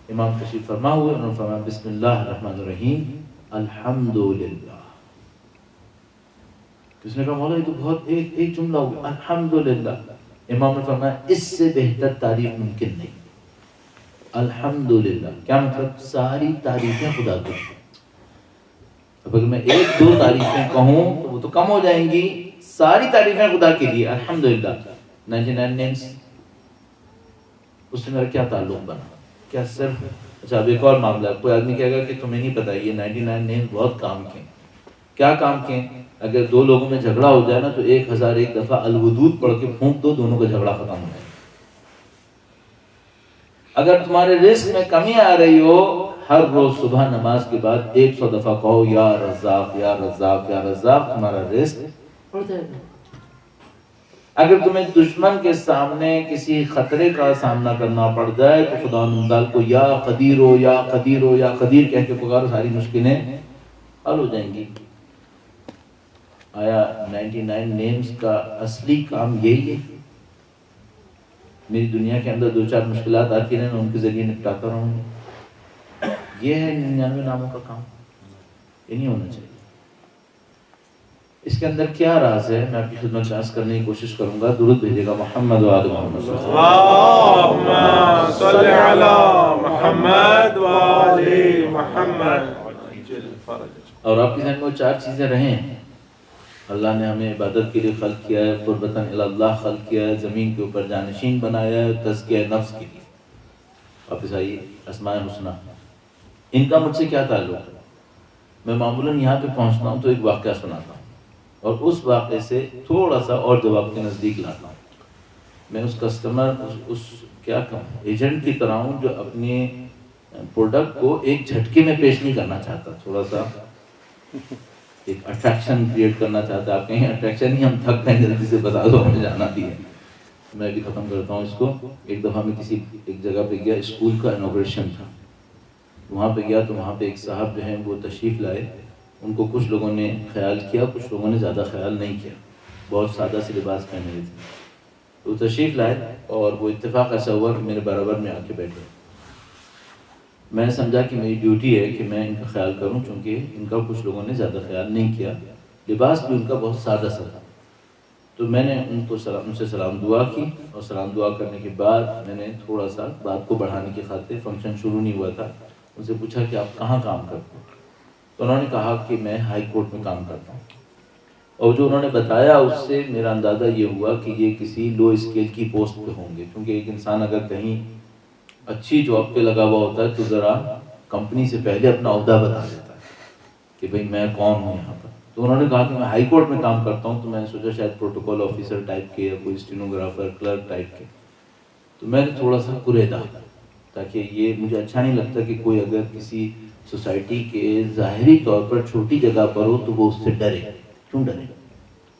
امام تشریف فرما ہوئے، انہوں نے فرمایا بسم اللہ الرحمن الرحیم الحمدللہ۔ کس نے کہا مولا یہ تو بہت ایک جملہ ہو گیا، الحمدللہ۔ امام نے فرمایا اس سے بہتر تعریف ممکن نہیں۔ الحمدللہ کیا مطلب؟ ساری تعریفیں خدا کی۔ اب اگر میں ایک دو تعریفیں کہوں تو وہ تو کم ہو جائیں گی، ساری تعریفیں خدا کے لیے، الحمدللہ۔ 99 نیمز، اس سے میرا کیا تعلق بنا؟ کیا صرف اچھا اب ایک اور معاملہ، کوئی آدمی کہے گا کہ تمہیں نہیں پتا یہ 99 نیمز بہت کام کے ہیں۔ کیا کام کے ہیں؟ اگر دو لوگوں میں جھگڑا ہو جائے نا تو 1001 دفعہ الودود پڑھ کے پھونک دو، دونوں کا جھگڑا ختم ہو جائے۔ اگر تمہارے رزق میں کمی آ رہی ہو، ہر روز صبح نماز کے بعد 100 دفعہ کہو یا رزاق یا رزاق یا رزاق، تمہارا رزق بڑھ جائے گا۔ اگر تمہیں دشمن کے سامنے کسی خطرے کا سامنا کرنا پڑ جائے تو خدا تعالیٰ کو یا قدیر ہو یا قدیر ہو یا قدیر کہہ کے پکارو، ساری مشکلیں حل ہو جائیں گی۔ آیا 99 نیمز کا اصلی کام یہی ہے؟ میری دنیا کے اندر دو چار مشکلات آتی رہیں، میں ان کے ذریعے نپٹاتا رہوں گا، یہ ہے 99 ناموں کا کام؟ یہ نہیں ہونا چاہیے۔ اس کے اندر کیا راز ہے میں آپ کی خدمت میں عرض کرنے کی کوشش کروں گا۔ درود بھیجے گا محمد و آل محمد۔ اللہم صلی علی محمد و آل محمد۔ اور آپ کے ذہن میں وہ چار چیزیں رہیں، اللہ نے ہمیں عبادت کے لیے خلق کیا ہے، قربتاً الی اللہ خلق کیا ہے، زمین کے اوپر جانشین بنایا ہے، تزکیہ نفس کے لیے۔ واپس آئیے، اسماء حسنی، ان کا مجھ سے کیا تعلق ہے؟ میں معمولاً یہاں پہ پہنچتا ہوں تو ایک واقعہ سناتا ہوں اور اس واقعے سے تھوڑا سا اور جواب کے نزدیک لاتا ہوں۔ میں اس کسٹمر اس کیا کہوں ایجنٹ کی طرح ہوں جو اپنے پروڈکٹ کو ایک جھٹکے میں پیش نہیں کرنا چاہتا، تھوڑا سا ایک اٹریکشن کریٹ کرنا چاہتا ہے. آپ کہیں اٹریکشن ہی ہم تھک گئے جلدی سے بتا دو ہمیں جانا بھی ہے. میں بھی ختم کرتا ہوں اس کو. ایک دفعہ میں کسی ایک جگہ پہ گیا، اسکول کا انوگریشن تھا، وہاں پہ گیا تو وہاں پہ ایک صاحب جو ہیں وہ تشریف لائے. ان کو کچھ لوگوں نے خیال کیا، کچھ لوگوں نے زیادہ خیال نہیں کیا، بہت سادہ سے لباس پہنے ہوئے تھے. تو تشریف لائے اور وہ اتفاق ایسا ہوا کہ میرے برابر میں آ کے بیٹھے. میں نے سمجھا کہ میری ڈیوٹی ہے کہ میں ان کا خیال کروں، چونکہ ان کا کچھ لوگوں نے زیادہ خیال نہیں کیا، لباس بھی ان کا بہت سادہ سا تھا. تو میں نے ان سے سلام دعا کی، اور سلام دعا کرنے کے بعد میں نے تھوڑا سا بات کو بڑھانے کی خاطر، فنکشن شروع نہیں ہوا تھا، ان سے پوچھا کہ آپ کہاں کام کرتے ہیں؟ تو انہوں نے کہا کہ میں ہائی کورٹ میں کام کرتا ہوں. اور جو انہوں نے بتایا اس سے میرا اندازہ یہ ہوا کہ یہ کسی لو اسکیل کی پوسٹ پہ ہوں گے، کیونکہ ایک انسان اگر کہیں اچھی جاب پہ لگا ہوا ہوتا ہے تو ذرا کمپنی سے پہلے اپنا عہدہ بتا دیتا ہے کہ بھئی میں کون ہوں یہاں پر. تو انہوں نے کہا کہ میں ہائی کورٹ میں کام کرتا ہوں. تو میں نے سوچا شاید پروٹوکول آفیسر ٹائپ کے یا کوئی اسٹینوگرافر کلرک ٹائپ کے. تو میں نے تھوڑا سا کریدا، تاکہ یہ مجھے اچھا نہیں لگتا کہ کوئی اگر کسی سوسائٹی کے ظاہری طور پر چھوٹی جگہ پر ہو تو وہ اس سے ڈرے. کیوں ڈرے؟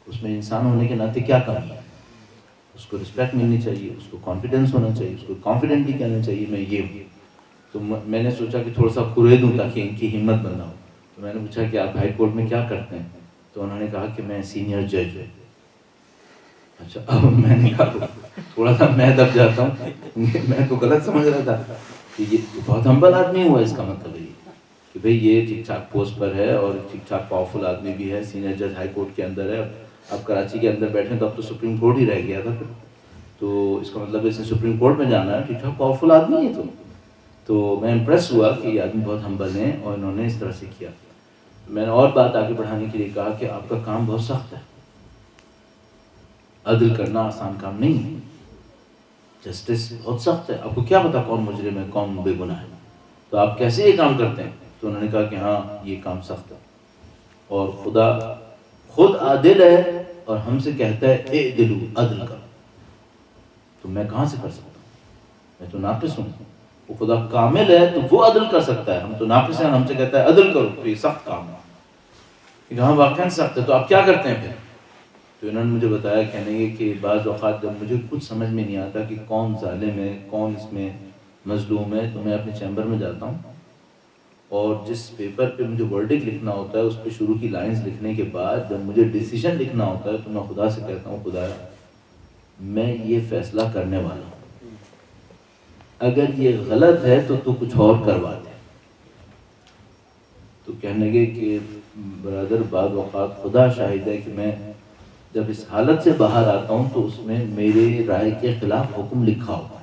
اس میں انسان ہونے کے ناطے کیا کمی ہے؟ اس کو رسپیکٹ ملنی چاہیے، اس کو کانفیڈنس ہونا چاہیے، اس کو کانفیڈنٹلی کہنا چاہیے میں یہ ہوں. تو میں نے سوچا کہ تھوڑا سا کرے دوں تاکہ ان کی ہمت بنا ہو. تو میں نے پوچھا کہ آپ ہائی کورٹ میں کیا کرتے ہیں؟ تو انہوں نے کہا کہ میں سینئر جج ہوں. اچھا، اب میں نے کہا تھوڑا سا میں دب جاتا ہوں، میں تو غلط سمجھ رہا تھا کہ یہ بہت ہمبل آدمی ہوا. اس کا مطلب ہے کہ بھئی یہ ٹھیک ٹھاک پوسٹ پر ہے اور ٹھیک ٹھاک پاورفل آدمی بھی ہے، سینئر جج ہائی کورٹ کے اندر ہے. اب کراچی کے اندر بیٹھے تو اب تو سپریم کورٹ ہی رہ گیا تھا پھر. تو اس کا مطلب اس نے سپریم کورٹ میں جانا ہے، ٹھیک ٹھاک پاورفل آدمی ہے. تو میں امپریس ہوا کہ یہ آدمی بہت ہمبل ہیں اور انہوں نے اس طرح سے کیا. میں نے اور بات آگے بڑھانے کے لیے کہا کہ آپ کا کام بہت سخت ہے، عدل کرنا آسان کام نہیں ہے، جسٹس بہت سخت ہے. آپ کو کیا پتا کون مجرم ہے کون بے گناہ ہے، تو آپ کیسے یہ کام کرتے ہیں؟ تو انہوں نے کہا کہ ہاں یہ کام سخت ہے، اور خدا خود عادل ہے اور ہم سے کہتا ہے اعدلو، عدل کرو. تو میں کہاں سے کر سکتا ہوں؟ میں تو ناقص ہوں. وہ خدا کامل ہے تو وہ عدل کر سکتا ہے، ہم تو ناقص ہیں، ہم سے کہتا ہے عدل کرو. تو یہ سخت کام ہے کہ ہاں واقعاً سخت ہے. تو آپ کیا کرتے ہیں پھر؟ تو انہوں نے مجھے بتایا، کہنے لگے کہ بعض اوقات جب مجھے کچھ سمجھ میں نہیں آتا کہ کون ظالم ہے کون اس میں مظلوم ہے، تو میں اپنے چیمبر میں جاتا ہوں اور جس پیپر پہ مجھے ورڈکٹ لکھنا ہوتا ہے اس پہ شروع کی لائنز لکھنے کے بعد جب مجھے ڈیسیژن لکھنا ہوتا ہے تو میں خدا سے کہتا ہوں خدا میں یہ فیصلہ کرنے والا ہوں، اگر یہ غلط ہے تو کچھ اور کروا دے. تو کہنے لگے کہ برادر بعض اوقات خدا شاہد ہے کہ میں جب اس حالت سے باہر آتا ہوں تو اس میں میرے رائے کے خلاف حکم لکھا ہوتا ہے،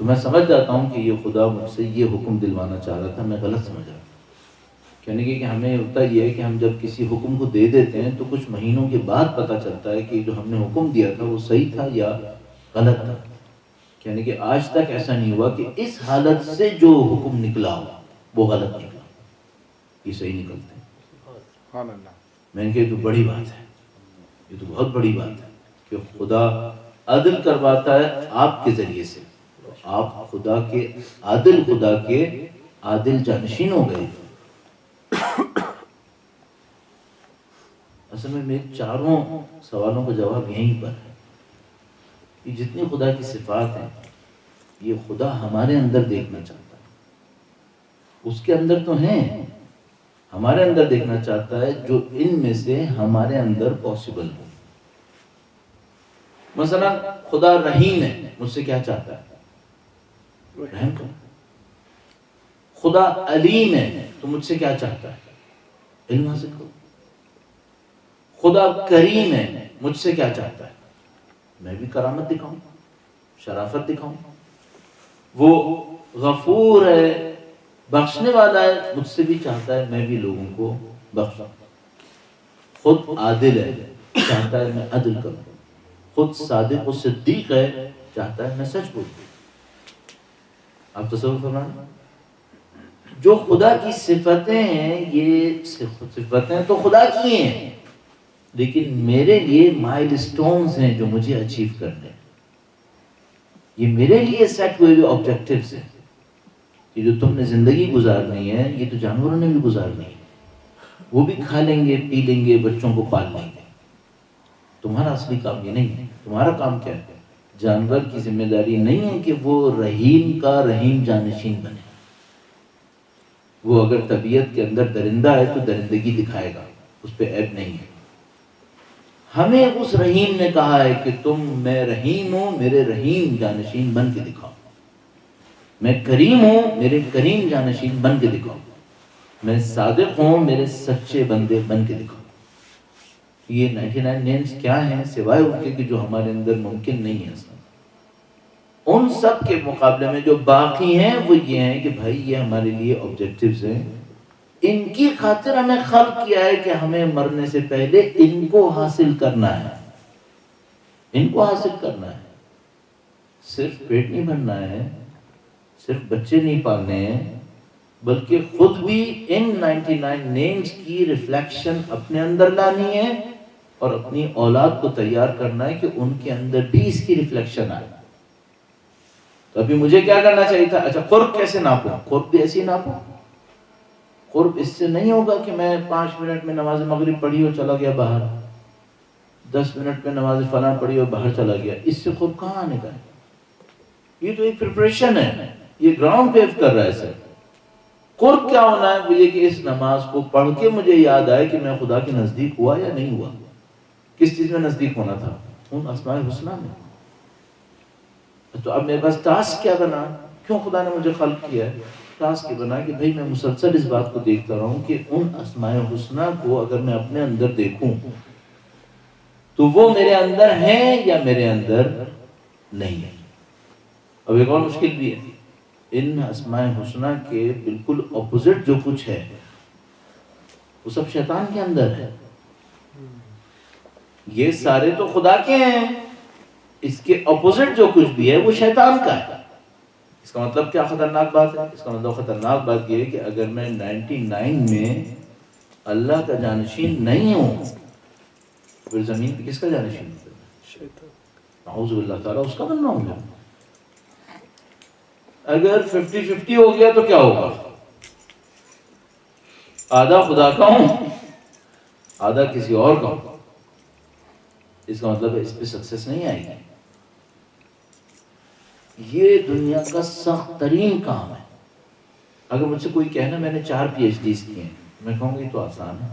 تو میں سمجھ جاتا ہوں کہ یہ خدا مجھ سے یہ حکم دلوانا چاہ رہا تھا، میں غلط سمجھ رہا تھا. کہنے کہ ہمیں ہوتا یہ ہے کہ ہم جب کسی حکم کو دے دیتے ہیں تو کچھ مہینوں کے بعد پتہ چلتا ہے کہ جو ہم نے حکم دیا تھا وہ صحیح تھا یا غلط تھا. کہنے کہ آج تک ایسا نہیں ہوا کہ اس حالت سے جو حکم نکلا وہ غلط نکلا، یہ صحیح نکلتے ہیں. میں نے کہا یہ تو بڑی بات ہے، یہ تو بہت بڑی بات ہے کہ خدا عدل کرواتا ہے آپ کے ذریعے سے. آپ خدا کے عادل جانشین ہو گئے. اصل میں میرے چاروں سوالوں کا جواب یہیں پر ہے کہ جتنی خدا کی صفات ہیں یہ خدا ہمارے اندر دیکھنا چاہتا ہے. اس کے اندر تو ہیں، ہمارے اندر دیکھنا چاہتا ہے جو ان میں سے ہمارے اندر پاسبل ہو. مثلا خدا رحیم ہے، مجھ سے کیا چاہتا ہے؟ رحم کرو. خدا علیم ہے تو مجھ سے کیا چاہتا ہے؟ علم حاصل کرو. خدا کریم ہے، مجھ سے کیا چاہتا ہے؟ میں بھی کرامت دکھاؤں، شرافت دکھاؤں. وہ غفور ہے، بخشنے والا ہے، مجھ سے بھی چاہتا ہے میں بھی لوگوں کو بخشوں. خود عادل ہے، چاہتا ہے میں عدل کروں. خود صادق و صدیق ہے، چاہتا ہے میں سچ بولوں. آپ تصور فرمائیں، جو خدا کی صفتیں ہیں یہ صفتیں تو خدا کی ہیں، لیکن میرے لیے مائل سٹونز ہیں جو مجھے اچیو کرنے ہیں. یہ میرے لیے سیٹ ہوئے ہوئے آبجیکٹیوز ہیں کہ جو تم نے زندگی گزارنی ہے یہ تو جانوروں نے بھی گزارنی ہے. وہ بھی کھا لیں گے، پی لیں گے، بچوں کو پال لیں گے. تمہارا اصلی کام یہ نہیں ہے. تمہارا کام کیا ہے؟ جانور کی ذمہ داری نہیں ہے کہ وہ رحیم کا رحیم جانشین بنے. وہ اگر طبیعت کے اندر درندہ ہے تو درندگی دکھائے گا، اس پہ عیب نہیں ہے. ہمیں اس رحیم نے کہا ہے کہ تم، میں رحیم ہوں، میرے رحیم جانشین بن کے دکھاؤ. میں کریم ہوں، میرے کریم جانشین بن کے دکھاؤ. میں صادق ہوں، میرے سچے بندے بن کے دکھاؤ. یہ 99 نیمز کیا ہیں سوائے ان کے کہ جو ہمارے اندر ممکن نہیں ہے. ان سب کے مقابلے میں جو باقی ہیں وہ یہ ہیں کہ بھائی یہ ہمارے لیے آبجیکٹیوز ہیں. ان کی خاطر ہمیں خلق کیا ہے کہ ہمیں مرنے سے پہلے ان کو حاصل کرنا ہے. ان کو حاصل کرنا ہے. صرف پیٹ نہیں بھرنا ہے، صرف بچے نہیں پالنے ہیں، بلکہ خود بھی ان 99 نیمز کی ریفلیکشن اپنے اندر لانی ہے اور اپنی اولاد کو تیار کرنا ہے کہ ان کے اندر بھی اس کی ریفلیکشن آئے. تو ابھی مجھے کیا کرنا چاہیے تھا؟ اچھا قرب کیسے ناپوں؟ قرب بھی ایسے ہی ناپوں. قرب اس سے نہیں ہوگا کہ میں 5 منٹ میں نماز مغرب پڑھی اور چلا گیا باہر، 10 منٹ میں نماز فلاں پڑھی اور باہر چلا گیا. اس سے قرب کہاں آنے کا ہے؟ یہ تو ایک پریپریشن ہے، یہ گراؤنڈ پیو کر رہا ہے. سر قرب کیا ہونا ہے؟ وہ یہ کہ اس نماز کو پڑھ کے مجھے یاد آئے کہ میں خدا کے نزدیک ہوا یا نہیں ہوا. کس چیز میں نزدیک ہونا تھا؟ ان اسماء الحسنی میں. تو اب میرے پاس ٹاسک کیا بنا؟ کیوں خدا نے مجھے خلق کیا ہے؟ ٹاسک یہ بنا کہ بھئی میں مسلسل اس بات کو دیکھتا رہا ہوں کہ ان اسماء الحسنی کو اگر میں اپنے اندر دیکھوں تو وہ میرے اندر ہیں یا میرے اندر نہیں ہیں. اب ایک اور مشکل بھی ہے، ان اسماء الحسنی کے بالکل اپوزٹ جو کچھ ہے وہ سب شیطان کے اندر ہے. یہ سارے تو خدا کے ہیں، اس کے اپوزٹ جو کچھ بھی ہے وہ شیطان کا ہے. اس کا مطلب کیا خطرناک بات ہے؟ اس کا مطلب خطرناک بات یہ ہے کہ اگر میں 99 میں اللہ کا جانشین نہیں ہوں پھر زمین پہ کس کا جانشین ہوں؟ شیطان. اعوذ باللہ تعالیٰ اس کا بننا ہوں گا. اگر 50-50 ہو گیا تو کیا ہوگا؟ آدھا خدا کا ہوں، آدھا کسی اور کا ہوں. اس کا مطلب ہے اس پہ سکسیس نہیں آئے گی. یہ دنیا کا سخت ترین کام ہے. اگر مجھ سے کوئی کہنا میں نے 4 PhDs کیے ہیں، میں کہوں گی تو آسان ہے.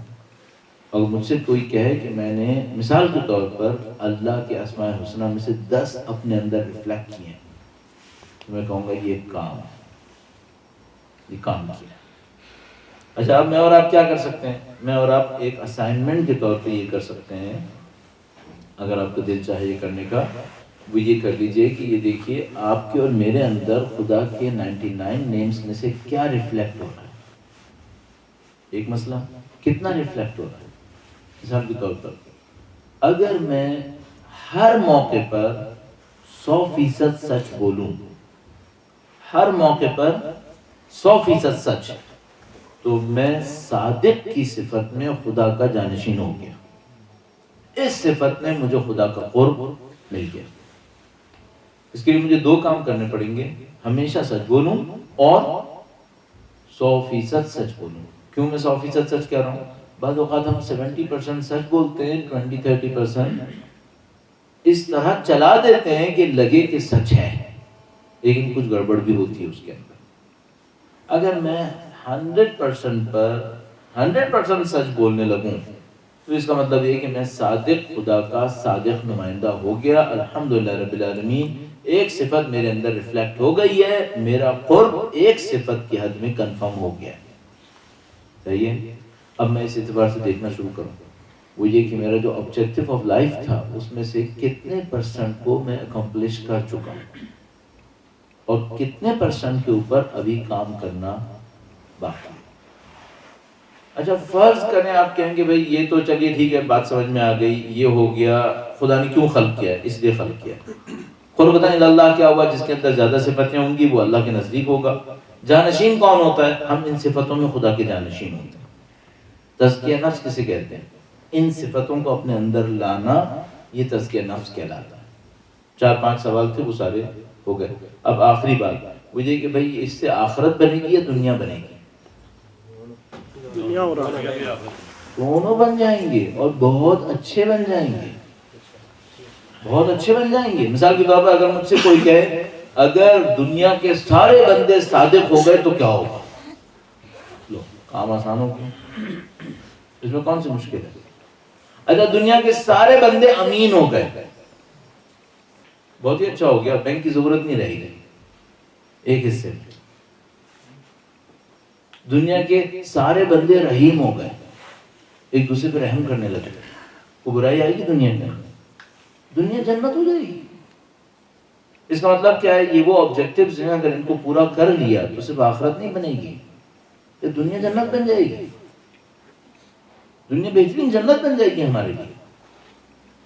اگر مجھ سے کوئی کہے کہ میں نے مثال کے طور پر اللہ کے اسماء الحسنی میں سے 10 اپنے اندر ریفلیکٹ کیے ہیں تو میں کہوں گا یہ ایک کام ہے، یہ کام کیا. اچھا اب میں اور آپ کیا کر سکتے ہیں؟ میں اور آپ ایک اسائنمنٹ کے طور پہ یہ کر سکتے ہیں، اگر آپ کو دل چاہے یہ کرنے کا، وہ یہ کر لیجئے کہ یہ دیکھیے آپ کے اور میرے اندر خدا کے 99 نیمز میں سے کیا ریفلیکٹ ہو رہا ہے. ایک مسئلہ کتنا ریفلیکٹ ہو رہا ہے. مثال کے طور پر اگر میں ہر موقع پر 100% سچ بولوں، ہر موقع پر 100% سچ، تو میں صادق کی صفت میں خدا کا جانشین ہو گیا. اس صفت میں مجھے خدا کا قرب مل گیا. اس کے لیے مجھے 2 کام کرنے پڑیں گے، ہمیشہ سچ بولوں اور 100% سچ بولوں. کیوں میں 100% سچ کہہ رہا ہوں؟ بعض اوقات ہم 70% سچ بولتے ہیں، 20-30% اس طرح چلا دیتے ہیں کہ لگے کہ سچ ہے، لیکن کچھ گڑبڑ بھی ہوتی ہے اس کے اندر. اگر میں 100% پر 100% سچ بولنے لگوں تو اس کا مطلب یہ کہ میں صادق خدا کا صادق نمائندہ ہو گیا. الحمدللہ رب العالمین، ایک صفت میرے اندر ریفلیکٹ ہو گئی ہے، میرا قرب ایک صفت کی حد میں کنفرم ہو گیا. صحیح ہے. اب میں اس اعتبار سے دیکھنا شروع کروں، وہ یہ کہ میرا جو آبجیکٹیو آف لائف تھا اس میں سے کتنے % کو میں اکمپلش کر چکا ہوں اور کتنے % کے اوپر ابھی کام کرنا باقی. اچھا فرض کریں آپ کہیں گے بھائی یہ تو چلیے ٹھیک ہے، بات سمجھ میں آ گئی، یہ ہو گیا، خدا نے کیوں خلق کیا ہے؟ اس لیے خلق کیا. قربتاً اللہ کیا ہوا؟ جس کے اندر زیادہ صفتیں ہوں گی وہ اللہ کے نزدیک ہوگا. جانشین کون ہوتا ہے؟ ہم ان صفتوں میں خدا کے جانشین ہوتے ہیں. تزکیہ نفس کسے کہتے ہیں؟ ان صفتوں کو اپنے اندر لانا یہ تزکیہ نفس کہلاتا ہے۔ 4-5 سوال تھے، وہ سارے ہو گئے۔ اب آخری بات وہ یہ کہ بھائی اس سے آخرت بنے گی یا دنیا بنے گی؟ دنیا اور آخرت دونوں بن جائیں گے، اور بہت اچھے بن جائیں گے، بہت اچھے بن جائیں گے۔ مثال کے طور پر اگر مجھ سے کوئی کہے اگر دنیا کے سارے بندے صادق ہو گئے تو کیا ہوگا؟ لو کام آسان ہو گیا، اس میں کون سی مشکل ہے؟ اگر دنیا کے سارے بندے امین ہو گئے بہت ہی اچھا ہو گیا، بینک کی ضرورت نہیں رہے گی ایک حصے میں۔ دنیا کے سارے بندے رحیم ہو گئے، ایک دوسرے پہ رحم کرنے لگے، وہ برائی آئے گی دنیا میں؟ دنیا جنت ہو جائے گی۔ اس کا مطلب کیا ہے؟ یہ وہ آبجیکٹیوز ہیں، اگر ان کو پورا کر لیا تو صرف آخرت نہیں بنے گی، یہ دنیا جنت بن جائے گی، دنیا بہترین جنت بن جائے گی ہمارے لیے۔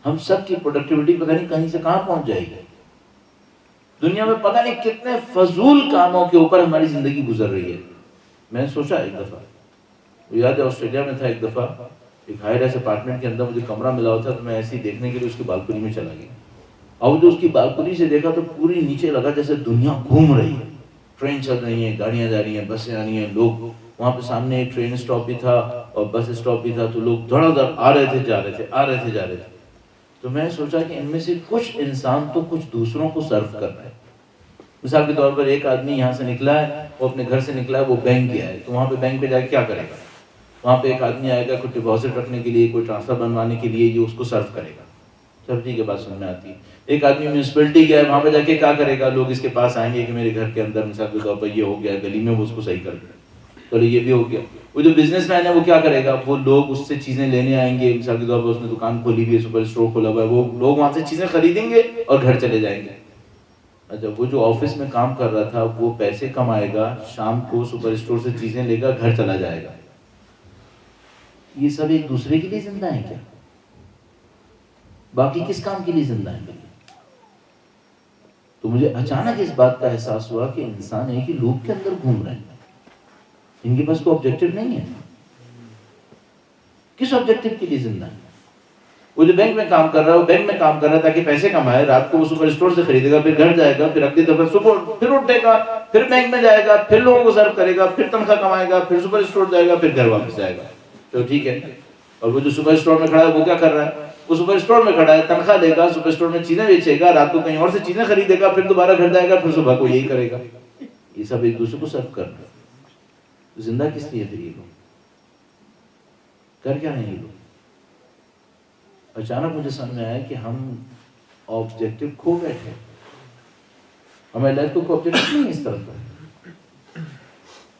ہم سب کی پروڈکٹیوٹی پتہ نہیں کہیں سے کہاں پہنچ جائے گی۔ دنیا میں پتہ نہیں کتنے فضول کاموں کے اوپر ہماری زندگی گزر رہی ہے۔ میں نے سوچا ایک دفعہ، وہ یاد ہے آسٹریلیا میں تھا، ایک دفعہ ایک ہائی رائز اپارٹمنٹ کے اندر مجھے کمرہ ملا ہوا تھا، تو میں ایسے ہی دیکھنے کے لیے اس کی بالکنی میں چلا گیا، اور جو اس کی بالکنی سے دیکھا تو پوری نیچے لگا جیسے دنیا گھوم رہی ہے، ٹرین چل رہی ہیں، گاڑیاں جا رہی ہیں، بسیں آ رہی ہیں، لوگ وہاں پہ سامنے ایک ٹرین اسٹاپ بھی تھا اور بس اسٹاپ بھی تھا، تو لوگ دھڑا دھڑ آ رہے تھے جا رہے تھے، آ رہے تھے جا رہے تھے۔ تو میں نے سوچا کہ ان میں سے کچھ انسان تو کچھ دوسروں کو سرو کر رہے ہیں۔ مثال کے طور پر ایک آدمی یہاں سے نکلا ہے، وہ اپنے گھر سے نکلا ہے، وہ بینک گیا ہے، تو وہاں پہ بینک پہ جا کے کیا کرے گا؟ وہاں پہ ایک آدمی آئے گا کوئی ڈپازٹ رکھنے کے لیے، کوئی ٹرانسفر بنوانے کے لیے، یہ اس کو سرو کرے گا۔ سب ٹھیک ہے، بات سمجھ میں آتی ہے۔ ایک آدمی میونسپلٹی گیا ہے، وہاں پہ جا کے کیا کرے گا؟ لوگ اس کے پاس آئیں گے کہ میرے گھر کے اندر مثال کے طور پر یہ ہو گیا گلی میں، وہ اس کو صحیح کر دے، چلو یہ بھی ہو گیا۔ وہ جو بزنس مین ہے وہ کیا کرے گا؟ وہ لوگ اس سے چیزیں لینے آئیں گے، مثال کے طور پر اس نے دکان کھولی ہوئی ہے، سپر اسٹور کھولا ہوا ہے، وہ لوگ وہاں سے چیزیں خریدیں گے اور گھر چلے جائیں گے۔ اچھا، وہ جو آفس میں کام کر رہا تھا وہ پیسے کمائے گا، شام کو سپر اسٹور سے چیزیں لے گا، گھر چلا جائے گا۔ یہ سب ایک دوسرے کے لیے زندہ ہیں کیا؟ باقی کس کام کے لیے زندہ ہیں؟ تو مجھے اچانک اس بات کا احساس ہوا کہ انسان ایک ہی لوپ کے اندر گھوم رہے ہیں، ان کے پاس کوئی آبجیکٹو نہیں ہے۔ کس آبجیکٹو کے لیے زندہ ہے؟ وہ جو بینک میں کام کر رہا ہے، وہ بینک میں کام کر رہا ہے تاکہ پیسے کمائے، رات کو وہ سپر اسٹور سے خریدے گا، پھر گھر جائے گا، پھر اگلی دفعہ صبح پھر اٹھے گا، پھر بینک میں جائے گا، پھر لوگوں کو سرو کرے گا، پھر تنخواہ کمائے گا، پھر سپر اسٹور جائے گا، پھر گھر واپس جائے گا۔ تو ٹھیک ہے، اور وہ جو سپر اسٹور میں کھڑا ہے وہ کیا کر رہا ہے؟ وہ سپر اسٹور میں کھڑا ہے، تنخواہ لے گا، سپر اسٹور میں چیزیں بیچے گا، رات کو کہیں اور سے چیزیں خریدے گا، پھر دوبارہ گھر جائے گا، پھر صبح کو یہی کرے گا۔ یہ سب ایک دوسرے کو سرو کر رہا ہے۔ زندہ کس لیے پھر یہ لوگ؟ کر کیا رہے ہیں یہ لوگ؟ اچانک مجھے سمجھ میں آیا کہ ہم آبجیکٹو کھو بیٹھے، ہماری لائف کو کوئی آبجیکٹو نہیں اس طرح کا۔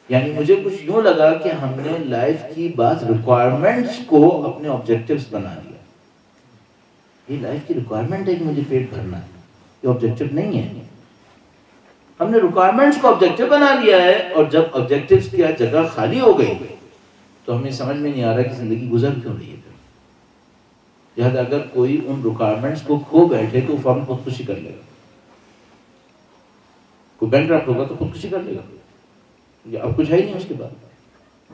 یعنی مجھے کچھ یوں لگا کہ ہم نے لائف کی بعض ریکوائرمنٹس کو اپنے آبجیکٹیوز بنا لیا۔ یہ لائف کی ریکوائرمنٹ ہے کہ مجھے پیٹ بھرنا ہے، یہ آبجیکٹیو نہیں ہے۔ ہم نے ریکوائرمنٹس کو آبجیکٹیو بنا لیا ہے، اور جب آبجیکٹیوز کی جگہ خالی ہو گئی تو ہمیں سمجھ میں نہیں آ رہا کہ زندگی گزر کیوں رہی ہے۔ لہٰذا اگر کوئی ان ریکوائرمنٹس کو کھو بیٹھے تو فوراً خودکشی کر لے گا۔ کوئی بینکرپٹ ہوگا تو خودکشی کر لے گا، اب کچھ ہے ہی نہیں اس کے بعد۔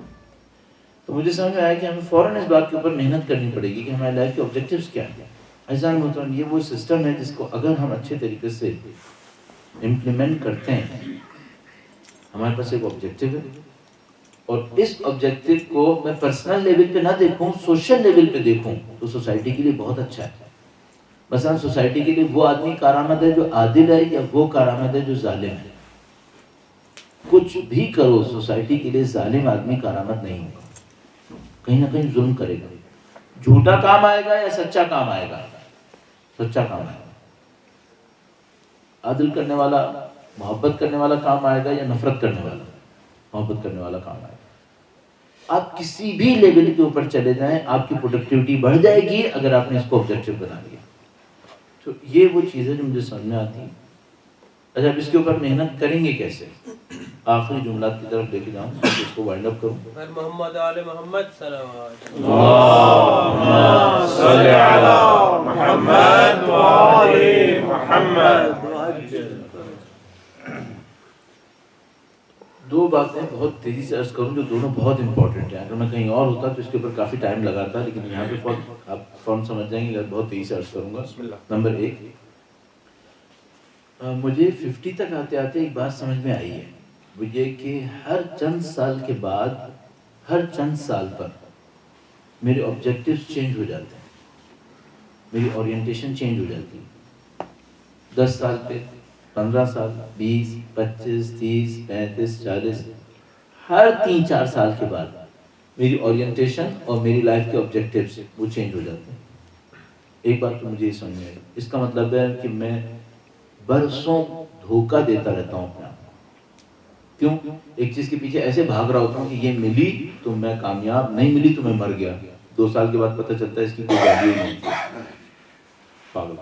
تو مجھے سمجھ میں آیا کہ ہمیں فوراً اس بات کے اوپر محنت کرنی پڑے گی کہ ہماری لائف کے آبجیکٹیوز کیا ہیں۔ عزیزان محترم، یہ وہ سسٹم ہے جس کو اگر ہم اچھے طریقے سے امپلیمنٹ کرتے ہیں، ہمارے پاس ایک آبجیکٹیو ہے، اور اس آبجیکٹیو کو میں پرسنل لیول پہ نہ دیکھوں، سوشل لیول پہ دیکھوں تو سوسائٹی کے لیے بہت اچھا ہے۔ مثلا سوسائٹی کے لیے وہ آدمی کارآمد ہے جو عادل ہے، یا وہ کارآمد ہے جو ظالم ہے؟ کچھ بھی کرو، سوسائٹی کے لیے ظالم آدمی کارآمد نہیں ہوگا، کہیں نہ کہیں ظلم کرے گا۔ جھوٹا کام آئے گا یا سچا کام آئے گا؟ سچا کام آئے گا۔ عادل کرنے والا، محبت کرنے والا کام آئے گا یا نفرت کرنے والا؟ محبت کرنے والا کام آئے گا۔ آپ کسی بھی لیول کے اوپر چلے جائیں، آپ کی پروڈکٹیوٹی بڑھ جائے گی اگر آپ نے اس کو آبجیکٹیو بنا لیا۔ تو یہ وہ چیزیں جو مجھے سمجھ میں آتی ہیں۔ اچھا، اب اس کے اوپر محنت کریں گے کیسے؟ آخری جملات کی طرف لے کے جاؤں، اس کو وائنڈ اپ کروں۔ محمد آل محمد صلوات۔ اللهم صل على محمد وآل محمد۔ دو باتیں بہت بہت تیزی سے عرض کروں جو دونوں بہت امپورٹنٹ ہیں. اگر میں کہیں اور ہوتا تو اس کے اوپر کافی ٹائم لگاتا, لیکن یہاں پہ آپ فوراً سمجھ جائیں گے, بہت تیزی سے عرض کروں گا. نمبر 1, مجھے 50 تک آتے آتے ایک بات سمجھ میں آئی ہے, وہ یہ کہ ہر چند سال کے بعد, ہر چند سال پر میرے آبجیکٹیوز چینج ہو جاتے ہیں, میری اورینٹیشن چینج ہو جاتی ہے. 10 سال پہ, 15 سال, 20, 25, 30, 35, 40, ہر 3-4 سال کے بعد میری اورینٹیشن اور میری لائف کے آبجیکٹیوز وہ چینج ہو جاتے ہیں. ایک بات تو مجھے یہ سمجھ میں آئی, اس کا مطلب ہے کہ میں برسوں دھوکہ دیتا رہتا ہوں اپنے آپ کو. کیوں؟ ایک چیز کے پیچھے ایسے بھاگ رہا ہوتا ہوں کہ یہ ملی تو میں کامیاب, نہیں ملی تو میں مر گیا. 2 سال کے بعد پتہ چلتا ہے اس کی کوئی ویلیو نہیں ہوتی. پاگل.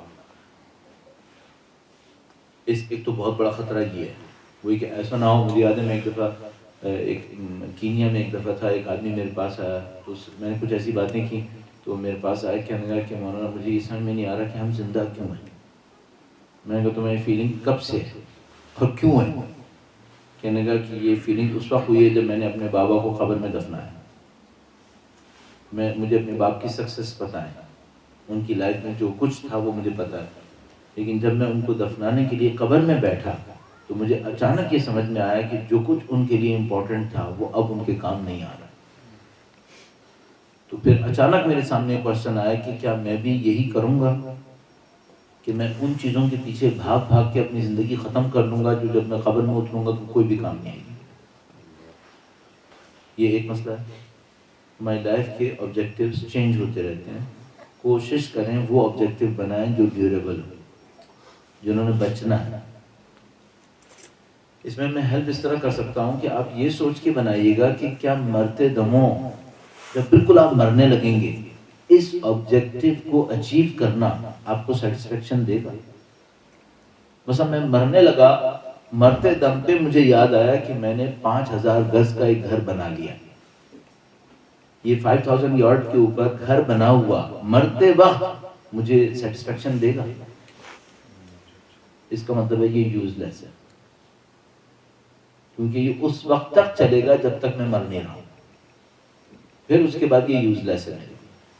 ایک تو بہت بڑا خطرہ یہ ہے, وہی کہ ایسا نہ ہو. مجھے یاد ہے میں ایک دفعہ ایک کینیا میں ایک دفعہ تھا, ایک آدمی میرے پاس آیا, تو میں نے کچھ ایسی باتیں کی تو میرے پاس آیا, کہنے لگا کہ مولانا مجھے یہ سمجھ میں نہیں آ رہا کہ ہم زندہ کیوں ہیں. میں نے کہا تمہیں فیلنگ کب سے ہے اور کیوں ہے؟ کہنے لگا کہ یہ فیلنگ اس وقت ہوئی ہے جب میں نے اپنے بابا کو قبر میں دفنایا. مجھے اپنے باپ کی سکسیس پتہ ہے, ان کی لائف میں جو کچھ تھا وہ مجھے پتہ ہے, لیکن جب میں ان کو دفنانے کے لیے قبر میں بیٹھا تو مجھے اچانک یہ سمجھ میں آیا کہ جو کچھ ان کے لیے امپورٹنٹ تھا وہ اب ان کے کام نہیں آ رہا. تو پھر اچانک میرے سامنے کوشچن آیا کہ کیا میں بھی یہی کروں گا کہ میں ان چیزوں کے پیچھے بھاگ بھاگ کے اپنی زندگی ختم کر لوں گا جو جب میں قبر میں اتروں گا تو کوئی بھی کام نہیں آئے گی. یہ ایک مسئلہ ہے. ہماری لائف کے آبجیکٹیوز چینج ہوتے رہتے ہیں. کوشش کریں وہ آبجیکٹیو بنائیں جو ڈیوریبل ہو, جنہوں نے بچنا ہے. اس میں ہیلپ اس طرح کر سکتا ہوں کہ آپ یہ سوچ کے بنائیے گا کہ کیا مرتے دموں جب بالکل آپ مرنے لگیں گے اس آبجیکٹیو کو اچیو کرنا آپ کو سیٹسفیکشن دے گا. مثلا میں مرنے لگا, مرتے دم پہ مجھے یاد آیا کہ میں نے 5000 گز کا ایک گھر بنا لیا. یہ 5000 یارڈ کے اوپر گھر بنا ہوا مرتے وقت مجھے سیٹسفیکشن دے گا. اس کا مطلب ہے یہ یوز لیس ہے, کیونکہ یہ اس وقت تک چلے گا جب تک میں مر نہیں رہا ہوں, پھر اس کے بعد یہ یوز لیس ہے.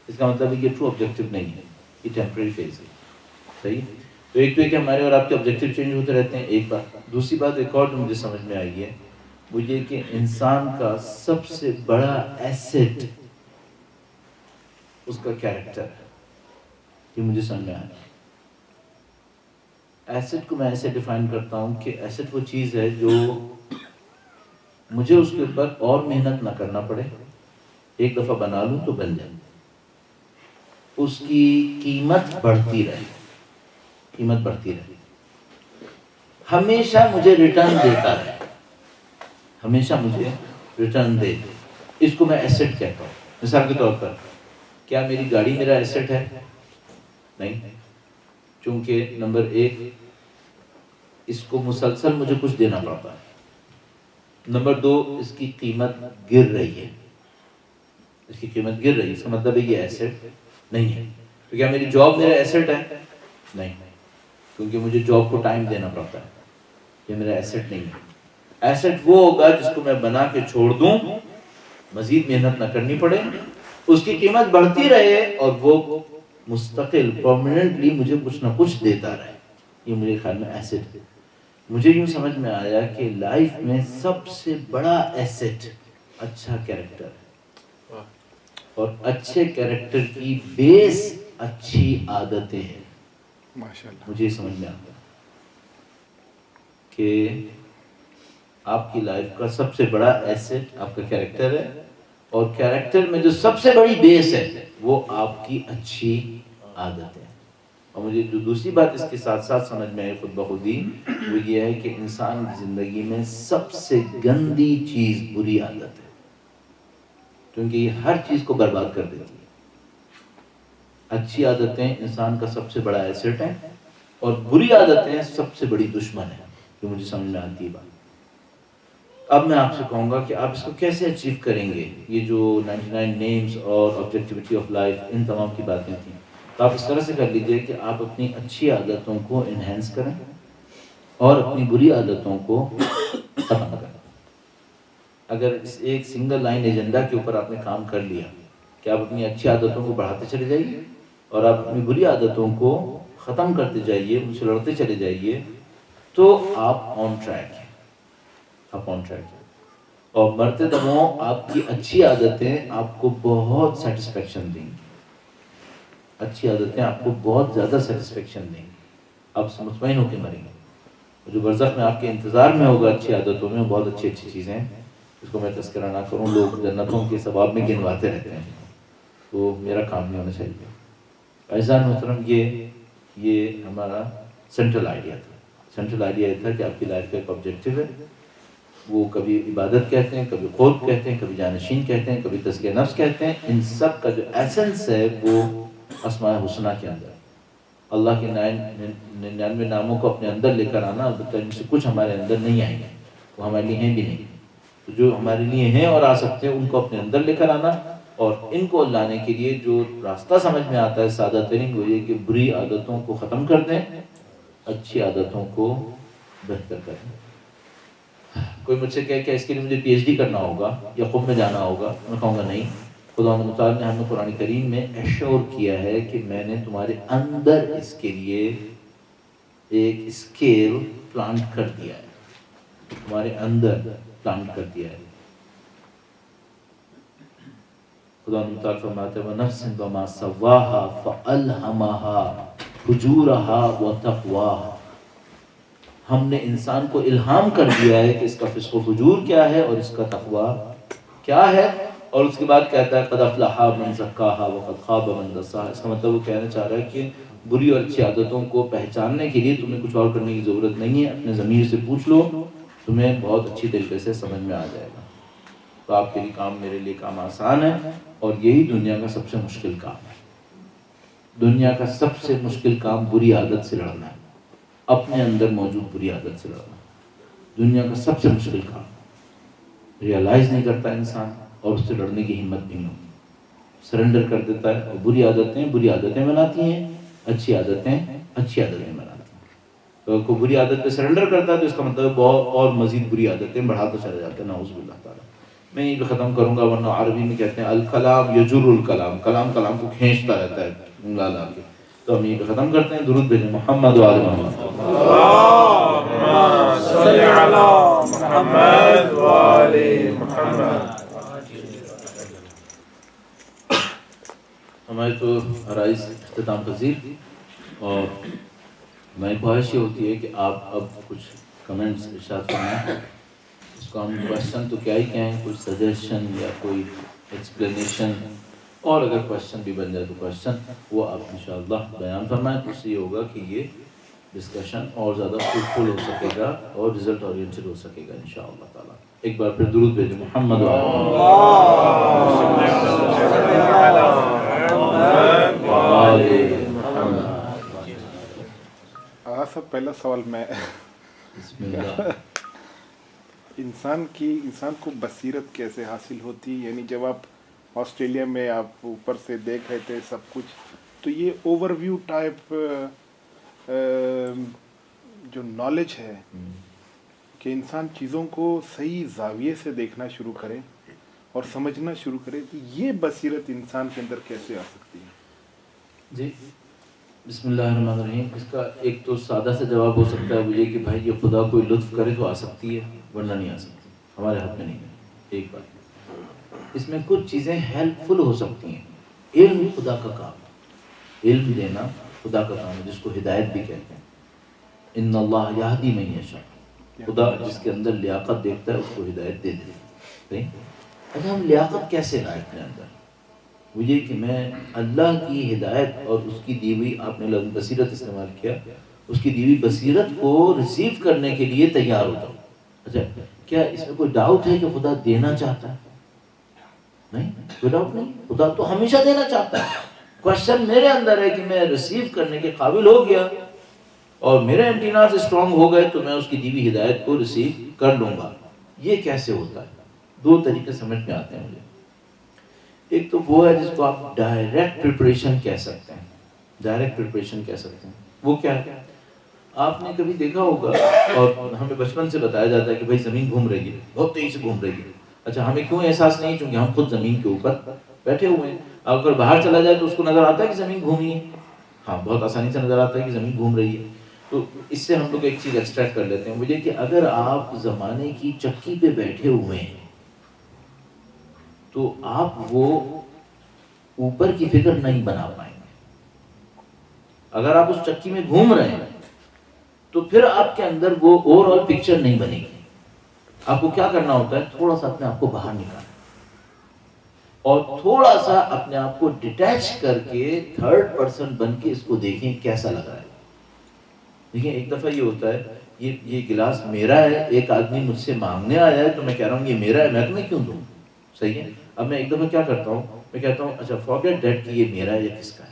اس کا مطلب ہے یہ ٹرو آبجیکٹیو نہیں ہے, یہ ٹیمپریری فیز ہے. صحیح. تو ایک تو یہ کہ ہمارے اور آپ کے آبجیکٹیو چینج ہوتے رہتے ہیں, ایک بات. دوسری بات ایک اور جو مجھے سمجھ میں آئی ہے وہ یہ کہ انسان کا سب سے بڑا ایسٹ اس کا کیریکٹر ہے. یہ مجھے سمجھ میں آیا. ایسٹ کو میں ایسے ڈیفائن کرتا ہوں کہ ایسٹ وہ چیز ہے جو مجھے اس کے اوپر اور محنت نہ کرنا پڑے, ایک دفعہ بنا لوں تو بن جائے. اس کی قیمت بڑھتی رہے, قیمت بڑھتی رہے, ہمیشہ مجھے ریٹرن دیتا رہے, ہمیشہ مجھے ریٹرن دے. اس کو میں ایسٹ کہتا ہوں. مثال کے طور پر کیا میری گاڑی میرا ایسٹ ہے؟ نہیں, چونکہ نمبر 1 اس کو مسلسل مجھے کچھ دینا پڑتا ہے. نمبر 2 اس کی قیمت گر رہی ہے, اس کی قیمت گر رہی ہے, اس کا مطلب ہے یہ ایسٹ نہیں ہے. تو کیا میری جاب میرا ایسٹ ہے؟ نہیں, کیونکہ مجھے جاب کو ٹائم دینا پڑتا ہے, یہ میرا ایسٹ نہیں ہے. ایسٹ وہ ہوگا جس کو میں بنا کے چھوڑ دوں, مزید محنت نہ کرنی پڑے, اس کی قیمت بڑھتی رہے اور وہ مستقل پرماننٹلی مجھے کچھ نہ کچھ دیتا رہے. یہ میرے خیال میں ایسٹ ہے. مجھے یوں سمجھ میں آیا کہ لائف میں سب سے بڑا ایسٹ اچھا کیریکٹر ہے, اور اچھے کیریکٹر کی بیس اچھی عادتیں ہیں. مجھے سمجھ میں آتا کہ آپ کی لائف کا سب سے بڑا ایسٹ آپ کا کیریکٹر ہے, اور کیریکٹر میں جو سب سے بڑی بیس ہے وہ آپ کی اچھی عادتیں. اور مجھے جو دوسری بات اس کے ساتھ ساتھ سمجھ میں آئی خود بخود ہی, وہ یہ ہے کہ انسان کی زندگی میں سب سے گندی چیز بری عادت ہے, کیونکہ یہ ہر چیز کو برباد کر دیتی ہے. اچھی عادتیں انسان کا سب سے بڑا ایسٹ ہیں, اور بری عادتیں سب سے بڑی دشمن ہیں, جو مجھے سمجھ میں آتی ہے بات. اب میں آپ سے کہوں گا کہ آپ اس کو کیسے اچیو کریں گے. یہ جو 99 نیمز اور آبجیکٹیوٹی آف لائف, ان تمام کی باتیں تھیں, تو آپ اس طرح سے کر لیجئے کہ آپ اپنی اچھی عادتوں کو انہینس کریں اور اپنی بری عادتوں کو ختم کریں. اگر اس ایک سنگل لائن ایجنڈا کے اوپر آپ نے کام کر لیا کہ آپ اپنی اچھی عادتوں کو بڑھاتے چلے جائیے اور آپ اپنی بری عادتوں کو ختم کرتے جائیے، ان سے لڑتے چلے جائیے، تو آپ آن ٹریک ہیں، آپ آن ٹریک ہیں۔ اور مرتے دموں آپ کی اچھی عادتیں آپ کو بہت سیٹسفیکشن دیں گی، اچھی عادتیں آپ کو بہت زیادہ سیٹسفیکشن دیں گی، آپ سے مطمئن ہو کے مریں گے۔ جو برزخ میں آپ کے انتظار میں ہوگا اچھی عادتوں میں، بہت اچھی اچھی چیزیں، اس کو میں تذکرہ نہ کروں، لوگ جنتوں کے ثواب میں گنواتے رہتے ہیں، تو میرا کام نہیں ہونا چاہیے۔ عزیزان محترم، یہ ہمارا سینٹرل آئیڈیا تھا۔ سینٹرل آئیڈیا یہ تھا کہ آپ کی لائف کا ایک آبجیکٹو ہے، وہ کبھی عبادت کہتے ہیں، کبھی قرب کہتے ہیں، کبھی جانشین کہتے ہیں، کبھی تزکیہ نفس کہتے ہیں، ان سب کا جو ایسنس ہے وہ اسماء الحسنیٰ کے اندر، اللہ کے 99 ناموں کو اپنے اندر لے کر آنا۔ البتہ ان سے کچھ ہمارے اندر نہیں آئیں گے، وہ ہمارے لیے ہیں بھی نہیں، تو جو ہمارے لیے ہیں اور آ سکتے ہیں ان کو اپنے اندر لے کر آنا، اور ان کو لانے کے لیے جو راستہ سمجھ میں آتا ہے سادہ ترین، وہ یہ کہ بری عادتوں کو ختم کر دیں، اچھی عادتوں کو بہتر کر دیں۔ کوئی مجھ سے کہے کہ اس کے لیے مجھے پی ایچ ڈی کرنا ہوگا یا خود میں جانا ہوگا، میں کہوں گا نہیں، خدا متعال نے ہمیں قرآن کریم میں ایشور کیا ہے کہ میں نے تمہارے اندر اس کے لیے ایک اسکیل پلانٹ کر دیا ہے، تمہارے اندر پلانٹ کر دیا ہے۔ خدا متعال فرماتے ہیں وَنَفْسٍ وَمَا سَوَّاهَا فَأَلْهَمَهَا فُجُورَهَا وَتَقْوَاهَا، ہم نے انسان کو الہام کر دیا ہے کہ اس کا فسق و فجور کیا ہے اور اس کا تقویٰ کیا ہے، اور اس کے بعد کہتا ہے قَدْ أَفْلَحَ مَنْ زَكَّاهَا وَقَدْ خَابَ مَنْ دَسَّاهَا۔ اس کا مطلب وہ کہنا چاہ رہا ہے کہ بری اور اچھی عادتوں کو پہچاننے کے لیے تمہیں کچھ اور کرنے کی ضرورت نہیں ہے، اپنے ضمیر سے پوچھ لو، تمہیں بہت اچھی طریقے سے سمجھ میں آ جائے گا۔ تو آپ کے لیے کام، میرے لیے کام آسان ہے، اور یہی دنیا کا سب سے مشکل کام ہے۔ دنیا کا سب سے مشکل کام بری عادت سے لڑنا ہے، اپنے اندر موجود بری عادت سے لڑنا، دنیا کا سب سے مشکل کام۔ ریئلائز نہیں کرتا انسان اور اس سے لڑنے کی ہمت نہیں ہوتی، سرنڈر کر دیتا ہے، اور بری عادتیں بناتی ہیں، اچھی عادتیں بناتی ہیں۔ تو کوئی بری عادت پہ سرنڈر کرتا ہے تو اس کا مطلب اور مزید بری عادتیں بڑھاتا چلا جاتا ہے، نعوذ باللہ تعالیٰ۔ میں یہ ختم کروں گا، ورنہ عربی میں کہتے ہیں الکلام یجر الکلام، کلام کو کھینچتا رہتا ہے لا لا کے۔ تو ہم یہ ختم کرتے ہیں، درود بھیجیں محمد و آل محمد۔ اللهم صل على محمد وآل محمد۔ ہمارے تو عرائض اختتام پذیر، اور ہماری خواہش یہ ہوتی ہے کہ آپ اب کچھ کمنٹس ارشاد فرمائیں۔ اس کو ہم کوشچن تو کیا ہی کہیں، کوئی سجیشن یا کوئی ایکسپلینیشن، اور اگر کوشچن بھی بن جائے تو کوشچن وہ آپ انشاءاللہ بیان فرمائیں، تو اس سے یہ ہوگا کہ یہ ڈسکشن اور زیادہ فروٹفل ہو سکے گا اور رزلٹ اورینٹڈ ہو سکے گا انشاءاللہ تعالیٰ۔ ایک بار پھر درود بھیجیں محمد و سب پہلا سوال میں، بسم اللہ۔ انسان کو بصیرت کیسے حاصل ہوتی؟ یعنی جب آپ آسٹریلیا میں آپ اوپر سے دیکھ رہے تھے سب کچھ، تو یہ اوور ویو ٹائپ جو نالج ہے کہ انسان چیزوں کو صحیح زاویے سے دیکھنا شروع کرے اور سمجھنا شروع کرے، تو یہ بصیرت انسان کے اندر کیسے آ سکتی ہے؟ جی بسم اللہ الرحمن الرحیم۔ اس کا ایک تو سادہ سا جواب ہو سکتا ہے وہ یہ کہ بھائی یہ خدا کوئی لطف کرے تو آ سکتی ہے، ورنہ نہیں آ سکتی، ہمارے ہاتھ میں نہیں ہے۔ ایک بات، اس میں کچھ چیزیں ہیلپ فل ہو سکتی ہیں۔ علم خدا کا کام ہے، علم دینا خدا کا کام ہے، جس کو ہدایت بھی کہتے ہیں۔ ان اللہ یہدی من یشاء، خدا جس کے اندر لیاقت دیکھتا ہے اس کو ہدایت دے دیتا ہے۔ اچھا ہم لیاقت کیسے لائیں اپنے اندر؟ وہ یہ کہ میں اللہ کی ہدایت اور اس کی دی ہوئی، آپ نے لفظ بصیرت استعمال کیا، اس کی دی ہوئی بصیرت کو ریسیو کرنے کے لیے تیار ہو جاؤں۔ اچھا کیا اس میں کوئی ڈاؤٹ ہے کہ خدا دینا چاہتا ہے؟ نہیں، کوئی ڈاؤٹ نہیں، خدا تو ہمیشہ دینا چاہتا ہے۔ کوشچن میرے اندر ہے کہ میں ریسیو کرنے کے قابل ہو گیا اور میرے اینٹیناز اسٹرانگ ہو گئے تو میں اس کی دی ہوئی ہدایت کو ریسیو کر لوں گا۔ یہ کیسے ہوتا ہے؟ دو طریقے سمجھ میں آتے ہیں مجھے۔ ایک تو وہ ہے جس کو آپ ڈائریکٹ پریپریشن کہہ سکتے ہیں، ڈائریکٹ پریپریشن کہہ سکتے ہیں۔ وہ کیا ہے؟ آپ نے کبھی دیکھا ہوگا، اور ہمیں بچپن سے بتایا جاتا ہے کہ بھائی زمین گھوم رہی ہے، بہت تیزی سے گھوم رہی ہے، اچھا ہمیں کیوں احساس نہیں؟ چونکہ ہم خود زمین کے اوپر بیٹھے ہوئے ہیں. اگر باہر چلا جائے تو اس کو نظر آتا ہے کہ زمین گھومی ہے؟ ہاں بہت آسانی سے نظر آتا ہے کہ زمین گھوم رہی ہے. تو اس سے ہم لوگ ایک چیز ایکسٹریکٹ کر لیتے ہیں، مجھے کہ اگر آپ زمانے کی چکی پہ بیٹھے ہوئے ہیں تو آپ وہ اوپر کی فکر نہیں بنا پائیں گے. اگر آپ اس چکی میں گھوم رہے ہیں تو پھر آپ کے اندر وہ اوور آل پکچر نہیں بنے گی. آپ کو کیا کرنا ہوتا ہے؟ تھوڑا سا اپنے آپ کو باہر نکالنا اور تھوڑا سا اپنے آپ کو ڈیٹیچ کر کے تھرڈ پرسن بن کے اس کو دیکھیں کیسا لگ رہا ہے. دیکھیں ایک دفعہ یہ ہوتا ہے، یہ گلاس میرا ہے، ایک آدمی مجھ سے مانگنے آیا ہے تو میں کہہ رہا ہوں یہ میرا ہے، میں تمہیں کیوں دوں؟ صحیح ہے. اب میں ایک دفعہ کیا کرتا ہوں، میں کہتا ہوں اچھا فارگیٹ دیٹ کہ یہ میرا ہے یا کس کا ہے.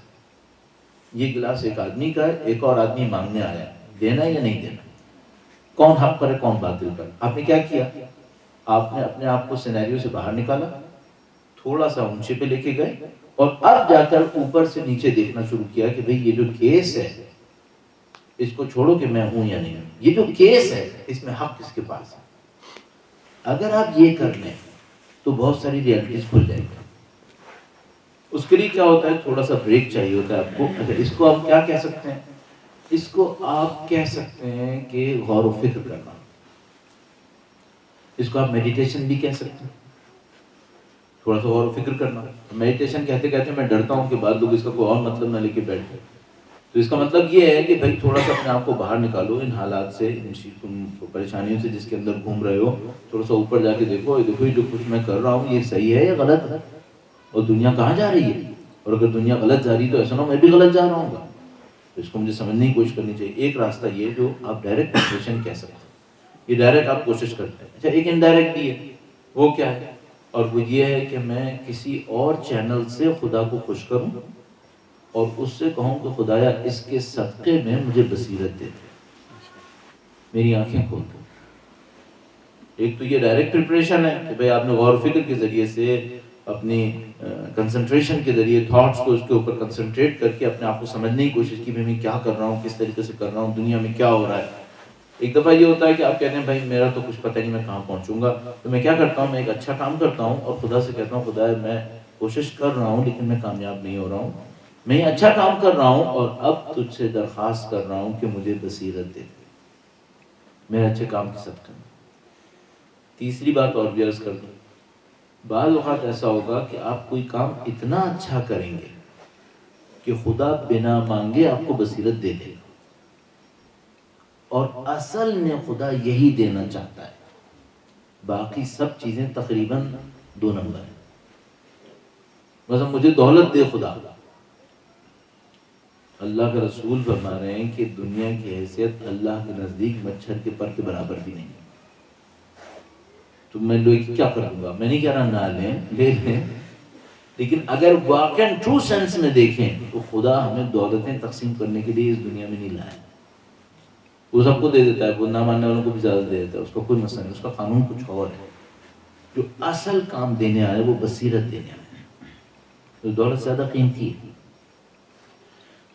یہ گلاس ایک آدمی کا ہے، ایک اور آدمی مانگنے آیا ہے، دینا ہے یا نہیں دینا؟ کون حق پر ہے کون باطل پر؟ آپ نے کیا کیا؟ آپ نے اپنے آپ کو سینیریو سے باہر نکالا، تھوڑا سا اونچے پہ لے کے گئے اور اب جا کر اوپر سے نیچے دیکھنا شروع کیا کہ بھئی یہ جو کیس ہے اس کو چھوڑو کہ میں ہوں یا نہیں ہوں. یہ جو کیس ہے اس میں حق کس کے پاس ہے؟ اگر آپ یہ کر لیں تو بہت ساری ریئلٹیز کھل جائیں گی. اس کے لیے کیا ہوتا ہے؟ تھوڑا سا بریک چاہیے ہوتا ہے آپ کو. اگر اس کو آپ کیا کہہ سکتے ہیں؟ اس کو آپ کہہ سکتے ہیں کہ غور و فکر کرنا. اس کو آپ میڈیٹیشن بھی کہہ سکتے ہیں، تھوڑا سا غور و فکر کرنا. میڈیٹیشن کہتے کہتے میں ڈرتا ہوں کہ بعد لوگ اس کا کوئی اور مطلب نہ لے کے بیٹھ جائیں. تو اس کا مطلب یہ ہے کہ بھائی تھوڑا سا اپنے آپ کو باہر نکالو ان حالات سے، ان پریشانیوں سے جس کے اندر گھوم رہے ہو. تھوڑا سا اوپر جا کے دیکھو، دیکھو یہ جو کچھ میں کر رہا ہوں یہ صحیح ہے یا غلط ہے، اور دنیا کہاں جا رہی ہے، اور اگر دنیا غلط جا رہی ہے تو ایسا نہ میں بھی غلط جا رہا ہوں گا. تو اس کو مجھے سمجھنے کی کوشش کرنی چاہیے. ایک راستہ یہ جو آپ ڈائریکٹ پریپریشن کہہ سکتے ہیں، یہ ڈائریکٹ آپ کوشش کرتے ہیں. اچھا ایک انڈائریکٹ بھی ہے، وہ کیا ہے؟ اور وہ یہ ہے کہ میں کسی اور چینل سے خدا کو خوش کروں اور اس سے کہوں کہ خدایا اس کے صدقے میں مجھے بصیرت دے دے، میری آنکھیں کھول دو. ایک تو یہ ڈائریکٹ پریپریشن ہے کہ بھئی آپ نے غور و فکر کے ذریعے سے اپنی کنسنٹریشن کے ذریعے تھاٹس کو اس کے اوپر کنسنٹریٹ کر کے اپنے آپ کو سمجھنے کی کوشش کی میں کیا کر رہا ہوں، کس طریقے سے کر رہا ہوں، دنیا میں کیا ہو رہا ہے. ایک دفعہ یہ ہوتا ہے کہ آپ کہتے ہیں بھائی میرا تو کچھ پتہ نہیں میں کہاں پہنچوں گا، تو میں کیا کرتا ہوں، میں ایک اچھا کام کرتا ہوں اور خدا سے کہتا ہوں خدا میں کوشش کر رہا ہوں لیکن میں کامیاب نہیں ہو رہا ہوں، میں یہ اچھا کام کر رہا ہوں اور اب تجھ سے درخواست کر رہا ہوں کہ مجھے بصیرت دے دے میرے اچھے کام کی صدقے میں. تیسری بات اور بھی عرض کر دوں، بعض اوقات ایسا ہوگا کہ آپ کوئی کام اتنا اچھا کریں گے کہ خدا بنا مانگے آپ کو بصیرت دے دے گا، اور اصل میں خدا یہی دینا چاہتا ہے، باقی سب چیزیں تقریباً 2 نمبر ہیں. مثلا مجھے دولت دے خدا، اللہ کا رسول فرما رہے ہیں کہ دنیا کی حیثیت اللہ کے نزدیک مچھر کے پر کے برابر بھی نہیں. تو میں لوگ کیا کروں گا؟ میں نہیں کہہ رہا نہ لیں، لے لیں، لیکن اگر واقعاً ٹرو سینس میں دیکھیں تو خدا ہمیں دولتیں تقسیم کرنے کے لیے اس دنیا میں نہیں لایا. وہ سب کو دے دیتا ہے، وہ نہ ماننے والوں کو بھی زیادہ دے دیتا ہے، اس کا کوئی مسئلہ نہیں، اس کا قانون کچھ اور ہے. جو اصل کام دینے آئے وہ بصیرت دینے آئے، تو دولت زیادہ قیمتی ہے.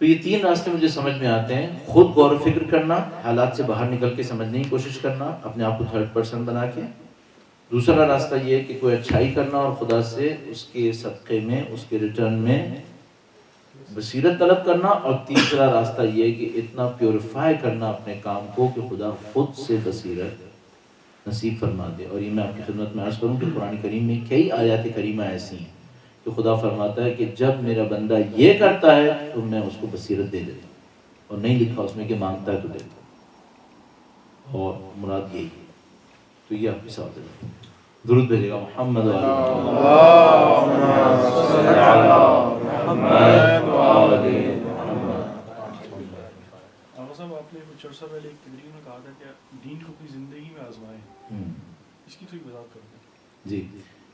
تو یہ 3 راستے مجھے سمجھ میں آتے ہیں. خود غور و فکر کرنا، حالات سے باہر نکل کے سمجھنے کی کوشش کرنا اپنے آپ کو تھرڈ پرسن بنا کے. دوسرا راستہ یہ ہے کہ کوئی اچھائی کرنا اور خدا سے اس کے صدقے میں، اس کے ریٹرن میں بصیرت طلب کرنا. اور تیسرا راستہ یہ ہے کہ اتنا پیوریفائی کرنا اپنے کام کو کہ خدا خود سے بصیرت نصیب فرما دے. اور یہ میں آپ کی خدمت میں عرض کروں کہ قرآن کریم میں کئی آیات کریمہ ایسی ہیں کہ خدا فرماتا ہے کہ جب میرا بندہ یہ کرتا ہے تو میں اس کو بصیرت دے دیتا ہوں، اور نہیں لکھا اس میں کہ مانگتا ہے تو دیتا ہوں، اور مراد یہی ہے. تو یہ آپ کے ساتھ ہے. درود بھیجے گا محمد صاحب. آپ نے کچھ عرصہ پہلے ایک تقریر میں کہا تھا کہ دین کو اپنی زندگی میں آزمائیں، اس کی تھوڑی وضاحت کر دیں. جی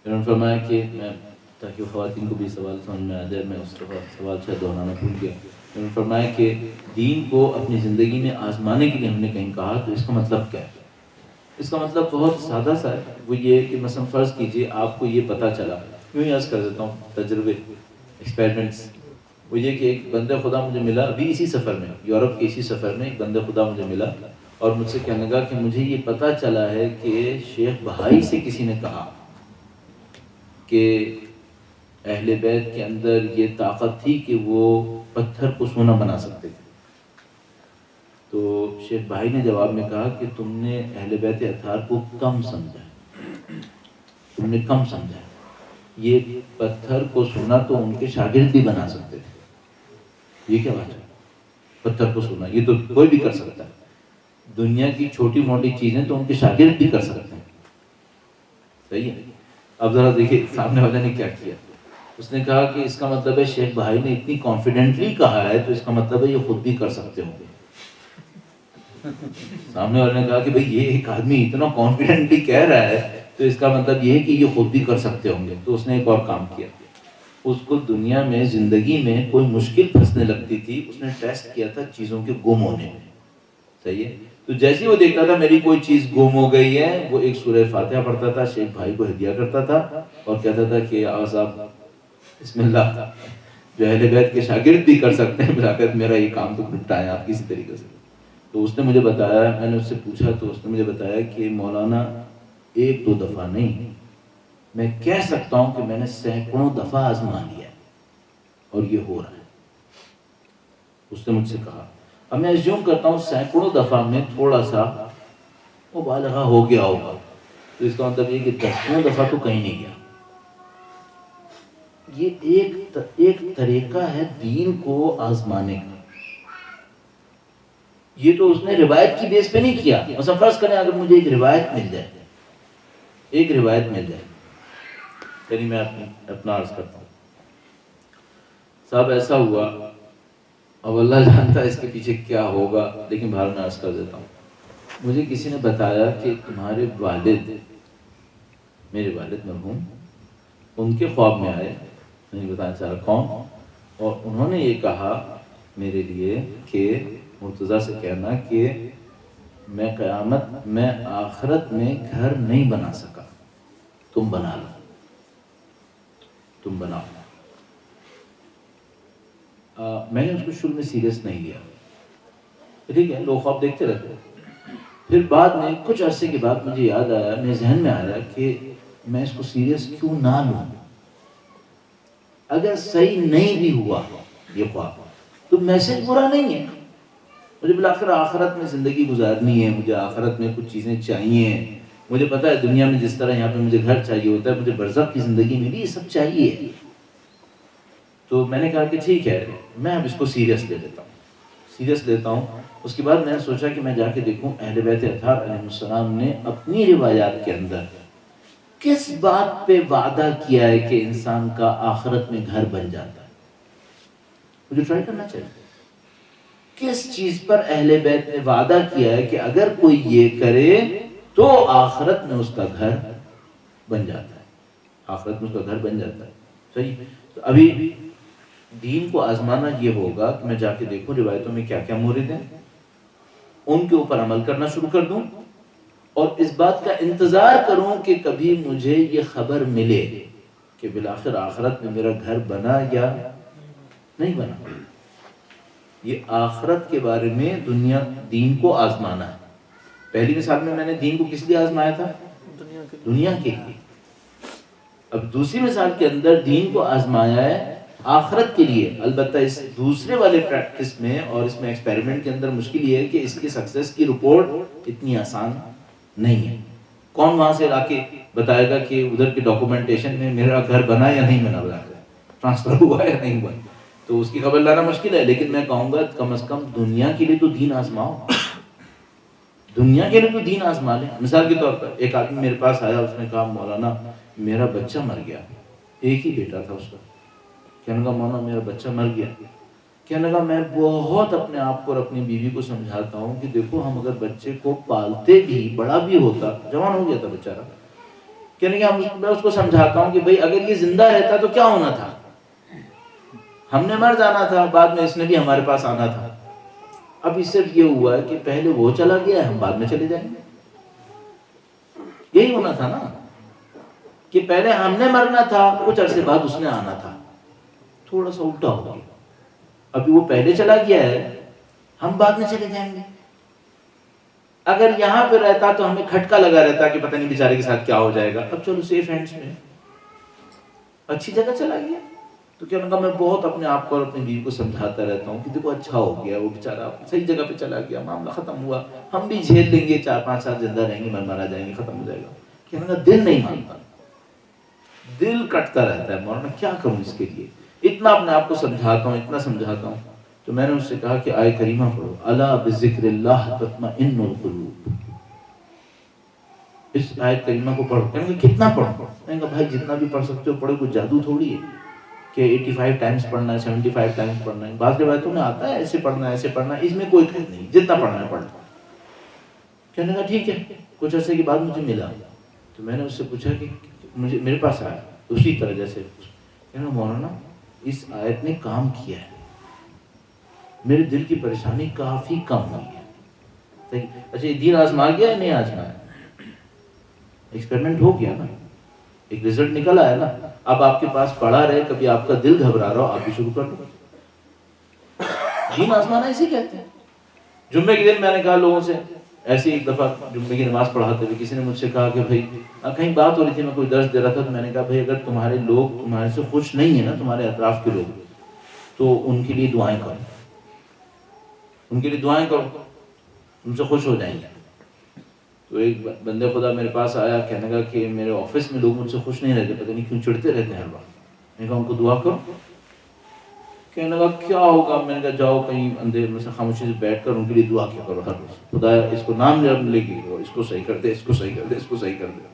انہوں نے فرمایا کہ میں تاکہ خواتین کو بھی سوال سمجھ میں آ جائے، میں اس کا سوال شاید دہرانا بھول گیا. انہوں نے فرمایا کہ دین کو اپنی زندگی میں آزمانے کے لیے ہم نے کہیں کہا تو اس کا مطلب کیا ہے؟ اس کا مطلب بہت سادہ سا ہے. وہ یہ کہ مثلا فرض کیجئے آپ کو یہ پتہ چلا، یوں ہی عرض کر دیتا ہوں تجربے ایکسپیریمنٹس. وہ یہ کہ ایک بندہ خدا مجھے ملا ابھی اسی سفر میں، یورپ کے اسی سفر میں ایک بندہ خدا مجھے ملا اور مجھ سے کہنے لگا کہ مجھے یہ پتہ چلا ہے کہ شیخ بہائی سے کسی نے کہا کہ اہل بیت کے اندر یہ طاقت تھی کہ وہ پتھر کو سونا بنا سکتے تھے. تو شیخ بھائی نے جواب میں کہا کہ تم نے اہل بیت اطہار کو کم سمجھا، تم نے کم سمجھا. یہ پتھر کو سونا تو ان کے شاگرد بھی بنا سکتے تھے. یہ کیا بات ہے؟ پتھر کو سونا یہ تو کوئی بھی کر سکتا ہے. دنیا کی چھوٹی موٹی چیزیں تو ان کے شاگرد بھی کر سکتے ہیں. صحیح ہے. اب ذرا دیکھیے سامنے والے نے کیا کیا. اس نے کہا کہ اس کا مطلب ہے شیخ بھائی نے اتنی کانفیڈنٹلی کہا ہے تو اس کا مطلب ہے یہ خود بھی کر سکتے ہوں گے. سامنے والے نے کہا کہ بھئی یہ ایک آدمی اتنا کانفیڈنٹلی کہہ رہا ہے تو اس کا مطلب یہ ہے کہ یہ خود بھی کر سکتے ہوں گے. تو اس نے ایک اور کام کیا. اس کو دنیا میں زندگی میں کوئی مشکل پھنسنے لگتی تھی، اس نے ٹیسٹ کیا تھا چیزوں کے گم ہونے میں. صحیح ہے. تو جیسے ہی وہ دیکھتا تھا میری کوئی چیز گم ہو گئی ہے، وہ ایک سورہ فاتحہ پڑھتا تھا، شیخ بھائی کو ہدیہ کرتا تھا اور کہتا تھا کہ آؤ صاحب بسم اللہ. جو اہل بیت کے شاگرد بھی کر سکتے ہیں، ملا کر میرا یہ کام تو نپٹائیں آپ کسی طریقے سے. تو اس نے مجھے بتایا، میں نے اس سے پوچھا تو اس نے مجھے بتایا کہ مولانا ایک دو دفعہ نہیں، میں کہہ سکتا ہوں کہ میں نے سینکڑوں دفعہ آزما لیا اور یہ ہو رہا ہے. اس نے مجھ سے کہا. اب میں اسیوم کرتا ہوں سینکڑوں دفعہ میں تھوڑا سا مبالغہ ہو گیا ہوگا، تو اس کا مطلب یہ کہ دسویں دفعہ تو کہیں نہیں گیا. یہ ایک طریقہ ہے دین کو آزمانے کا. یہ تو اس نے روایت کی بیس پہ نہیں کیا. مثلا فرض کریں اگر مجھے ایک روایت مل جائے، یعنی میں اپنا عرض کرتا ہوں صاحب ایسا ہوا، اب اللہ جانتا ہے اس کے پیچھے کیا ہوگا، لیکن بہرحال میں عرض کر دیتا ہوں. مجھے کسی نے بتایا کہ تمہارے والد، میرے والد مرحوم، ان کے خواب میں آئے، نہیں بتانا چاہ رہا کون، اور انہوں نے یہ کہا میرے لیے کہ مرتضیٰ سے کہنا کہ میں آخرت میں گھر نہیں بنا سکا، تم بنا لو، تم بناؤ. میں نے اس کو شروع میں سیریس نہیں لیا. ٹھیک ہے، لوگ خواب دیکھتے رہتے. پھر بعد میں کچھ عرصے کے بعد مجھے یاد آیا، میرے ذہن میں آیا کہ میں اس کو سیریس کیوں نہ لوں. اگر صحیح نہیں بھی ہوا یہ خواب تو میسج برا نہیں ہے. مجھے بالآخر آخرت میں زندگی گزارنی ہے، مجھے آخرت میں کچھ چیزیں چاہیے. مجھے پتا ہے دنیا میں جس طرح یہاں پہ مجھے گھر چاہیے ہوتا ہے، مجھے برزخ کی زندگی میں بھی یہ سب چاہیے. تو میں نے کہا کہ ٹھیک ہے، میں اب اس کو سیریس لیتا ہوں. اس کے بعد میں نے سوچا کہ میں جا کے دیکھوں اہل بیت اطہار علیہ السلام نے اپنی روایات کے اندر کس بات پہ وعدہ کیا ہے کہ انسان کا آخرت میں گھر بن جاتا ہے. مجھے ٹرائی کرنا چاہیے کس چیز پر اہل بیت نے وعدہ کیا ہے کہ اگر کوئی یہ کرے تو آخرت میں اس کا گھر بن جاتا ہے، آخرت میں اس کا گھر بن جاتا ہے. صحیح. تو ابھی دین کو آزمانا یہ ہوگا کہ میں جا کے دیکھوں روایتوں میں کیا کیا مورد ہیں، ان کے اوپر عمل کرنا شروع کر دوں اور اس بات کا انتظار کروں کہ کبھی مجھے یہ خبر ملے کہ بالآخر آخرت میں میرا گھر بنا یا نہیں بنا. یہ آخرت کے بارے میں دین کو آزمانا ہے. پہلی مثال میں نے دین کو کس لیے آزمایا تھا؟ دنیا کے لیے. اب دوسری مثال کے اندر دین کو آزمایا ہے آخرت کے لیے. البتہ اس دوسرے والے پریکٹس میں اور اس میں ایکسپیریمنٹ کے اندر مشکل یہ ہے کہ اس کی سکسیس کی رپورٹ اتنی آسان نہیں ہے. کون وہاں سے لا کے بتائے گا کہ ادھر کے ڈاکومنٹیشن میں میرا گھر بنا یا نہیں بنا، ٹرانسفر ہوا یا نہیں ہوا، تو اس کی خبر لانا مشکل ہے. لیکن میں کہوں گا کم از کم دنیا کے لیے تو دین آزماؤ، دنیا کے لیے تو دین آزما لیں. مثال کے طور پر ایک آدمی میرے پاس آیا، اس نے کہا مولانا میرا بچہ مر گیا، ایک ہی بیٹا تھا اس کا. کہنے لگا مولانا میرا بچہ مر گیا. کہنے لگا میں بہت اپنے آپ کو اور اپنی بیوی کو سمجھاتا ہوں کہ دیکھو ہم اگر بچے کو پالتے بھی، بڑا بھی ہوتا، جوان ہو گیا تھا بیچارہ، کہنے لگا میں اس کو سمجھاتا ہوں کہ بھئی اگر یہ زندہ رہتا تو کیا ہونا تھا، ہم نے مر جانا تھا، بعد میں اس نے بھی ہمارے پاس آنا تھا. اب اس سے یہ ہوا ہے کہ پہلے وہ چلا گیا ہے، ہم بعد میں چلے جائیں گے. یہی ہونا تھا نا کہ پہلے ہم نے مرنا تھا، کچھ عرصے بعد اس نے آنا تھا. تھوڑا سا الٹا ہو گیا. ابھی وہ پہلے چلا گیا ہے، ہم بعد میں چلے جائیں گے. اگر یہاں پہ رہتا تو ہمیں کھٹکا لگا رہتا کہ پتہ نہیں بیچارے کے ساتھ کیا ہو جائے گا. اب چلو سیف ہینڈز میں. اچھی جگہ چلا گیا. تو کہنے لگا میں بہت اپنے آپ کو اور اپنی بیوی کو سمجھاتا رہتا ہوں کہ دیکھو اچھا ہو گیا, وہ بیچارہ صحیح جگہ پہ چلا گیا, معاملہ ختم ہوا, ہم بھی جھیل لیں گے, 4-5 سال زندہ رہیں گے, مارا جائیں گے, ختم ہو جائے گا. کہنے لگا دل نہیں مانتا, دل کٹتا رہتا ہے, مولانا کیا کروں اس کے لیے, اتنا اپنے آپ کو سمجھاتا ہوں, اتنا سمجھاتا ہوں. تو میں نے اس سے کہا کہ آیہ کریمہ پڑھو, الا بذکر اللہ تطمئن القلوب, اس آیت کریمہ کو پڑھو. کہنے کہ کتنا پڑھو؟ میں نے کہا بھائی جتنا بھی پڑھ سکتے ہو پڑھو, کوئی جادو تھوڑی ہے کہ 85 ٹائمز پڑھنا ہے, 75 ٹائمز پڑھنا ہے. بعض روایتوں میں آتا ہے ایسے پڑھنا ہے ایسے پڑھنا ہے, اس میں کوئی قید نہیں, جتنا پڑھنا ہے پڑھ. کہنے لگا ٹھیک ہے. کچھ عرصے کے بعد مجھے ملا, تو میں نے اس سے پوچھا کہ مجھے میرے پاس آیا اسی طرح جیسے. کہنا مولانا اس آیت نے کام کیا ہے, میرے دل کی پریشانی کافی کم ہوئی ہے. اچھا یہ دین آزما گیا ہے نہیں آزمایا؟ ایکسپیریمنٹ ہو گیا نا, ایک رزلٹ نکل آیا نا. اب آپ کے پاس پڑا رہے, کبھی آپ کا دل گھبرا رہا ہو, آپ بھی شروع کر دو. دین آزمانا ایسے کہتے ہیں. جمعے کے دن میں نے کہا لوگوں سے, ایسی ایک دفعہ جمعے کی نماز پڑھاتے ہوئے کسی نے مجھ سے کہا کہ بھائی کہیں بات ہو رہی تھی, میں کوئی درس دے رہا تھا, تو میں نے کہا بھائی اگر تمہارے لوگ تمہارے سے خوش نہیں ہیں نا, تمہارے اطراف کے لوگ, تو ان کے لیے دعائیں کرو, ان کے لیے دعائیں کرو, ان سے خوش ہو جائیں گے. تو ایک بندے خدا میرے پاس آیا, کہنے لگا کہ میرے آفس میں لوگ مجھ سے خوش نہیں رہتے, پتہ نہیں کیوں چڑھتے رہتے ہیں ہر بار. میں نے کہا ان کو دعا کرو. کہنے لگا کیا ہوگا؟ میں نے کہا جاؤ کہیں اندھیرے میں سے خاموشی سے بیٹھ کر ان کے لیے دعا کیا کرو ہر روز, خدا اس کو نام لے کے کرو, اس کو صحیح کر دے, اس کو صحیح کر دے, اس کو صحیح کر دے.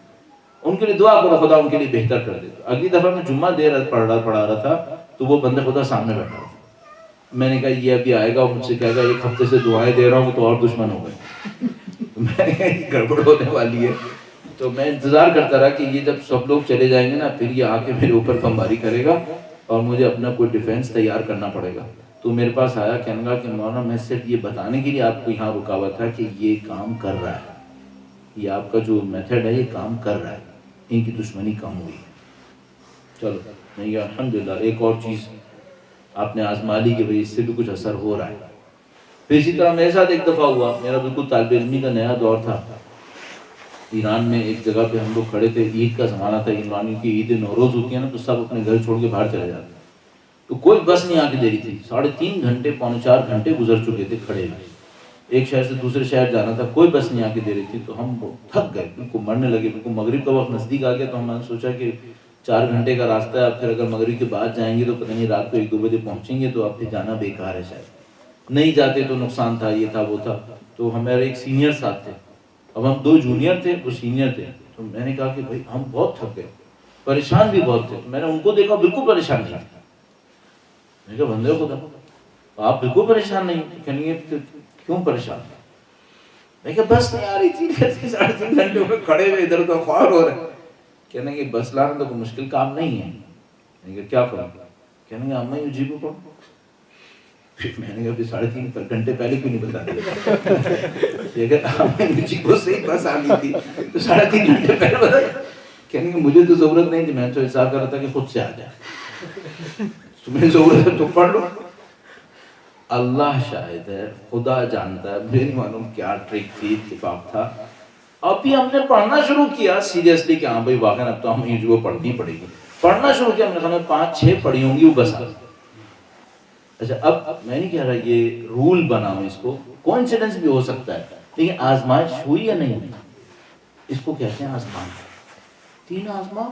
ان کے لیے دعا کرو, خدا ان کے لیے بہتر کر دے. اگلی دفعہ میں جمعہ پڑھا رہا تھا, تو وہ بندے خدا سامنے بیٹھا تھا. میں نے کہا یہ ابھی آئے گا اور مجھ سے کہے گا ایک ہفتے سے دعائیں دے رہا ہوں, تو اور دشمن ہو گئے. میں نے کہا یہ گڑبڑ ہونے والی ہے. تو میں انتظار کرتا رہا کہ یہ جب سب لوگ چلے جائیں گے نا, پھر یہ آ کے میرے اوپر بمباری کرے گا اور مجھے اپنا کوئی ڈیفینس تیار کرنا پڑے گا. تو میرے پاس آیا, کہنے لگا کہ مولانا میں صرف یہ بتانے کے لیے آپ کو یہاں رکا ہوا تھا کہ یہ کام کر رہا ہے, یہ آپ کا جو میتھڈ ہے یہ کام کر رہا ہے, ان کی دشمنی کم ہوئی. چلو نہیں الحمدللہ. ایک اور چیز آپ نے آزما لی کہ بھائی اس سے بھی کچھ اثر ہو رہا ہے. پھر اسی طرح میرے ساتھ ایک دفعہ ہوا, میرا بالکل طالب علمی کا نیا دور تھا. ایران میں ایک جگہ پہ ہم لوگ کھڑے تھے, عید کا زمانہ تھا, ایرانی کی عید نوروز ہوتی ہے نا, تو سب اپنے گھر چھوڑ کے باہر چلے جاتے ہیں. تو کوئی بس نہیں آ کے دے رہی تھی. 3.5 گھنٹے 4.5 گھنٹے گزر چکے تھے کھڑے ہوئے, ایک شہر سے دوسرے شہر جانا تھا, کوئی بس نہیں آ کے دے رہی تھی. تو ہم تھک گئے, بالکل مرنے لگے. بالکل مغرب کا وقت نزدیک آ گیا, تو ہم نے سوچا کہ 4 گھنٹے کا راستہ ہے, اب پھر اگر مغرب کے بعد جائیں گے تو پتہ نہیں رات کو 1-2 بجے پہنچیں گے, تو اب پھر جانا بیکار ہے, شاید نہیں جاتے تو نقصان تھا, یہ تھا وہ تھا. تو ہمارے ایک سینئر ساتھ تھے, اب ہم 2 جونیئر تھے, وہ سینئر تھے. تو میں نے کہا کہ بھائی ہم بہت تھک گئے, پریشان بھی بہت تھے. تو میں نے ان کو دیکھا بالکل پریشان نہیں تھے. میں نے کہا بندے خدا آپ بالکل پریشان نہیں. کہنے گے کیوں پریشان؟ میں کہا بس نہیں آ رہی تھی, 3.5 گھنٹے میں کھڑے ہوئے ادھر ادھر خوار ہو رہے. کہنے کہ بس لانا تو کوئی مشکل کام نہیں ہے. میں نے کہا کیا کروں؟ کہنے گے اما یوجیبو پڑھو. میں نے کہا 3.5 گھنٹے پہلے کیوں نہیں بتا دیا؟ سے ہی بس آ گئی تھی تو 3.5 گھنٹے پہلے بتا. کہنے کہ مجھے تو ضرورت نہیں تھی, میں تو حساب کر رہا تھا کہ خود سے آ جائے, تمہیں ضرورت ہے تو پڑھ لو. اللہ شاہد ہے, خدا جانتا ہے, مجھے نہیں معلوم کیا ٹرک تھی, اتفاق تھا. ابھی ہم نے پڑھنا شروع کیا سیریسلی کہ ہاں بھائی واقعا اب تو ہمیں جو پڑھنی پڑے گی. پڑھنا شروع کیا, ہم نے 5-6 پڑھی ہوں گی وہ بس. اچھا اب میں نہیں کہہ رہا یہ رول بناؤ, اس کو کوئنسیڈنس بھی ہو سکتا ہے, لیکن آزمائش ہوئی یا نہیں, اس کو کہتے ہیں آزمائش. 3 آزماؤ.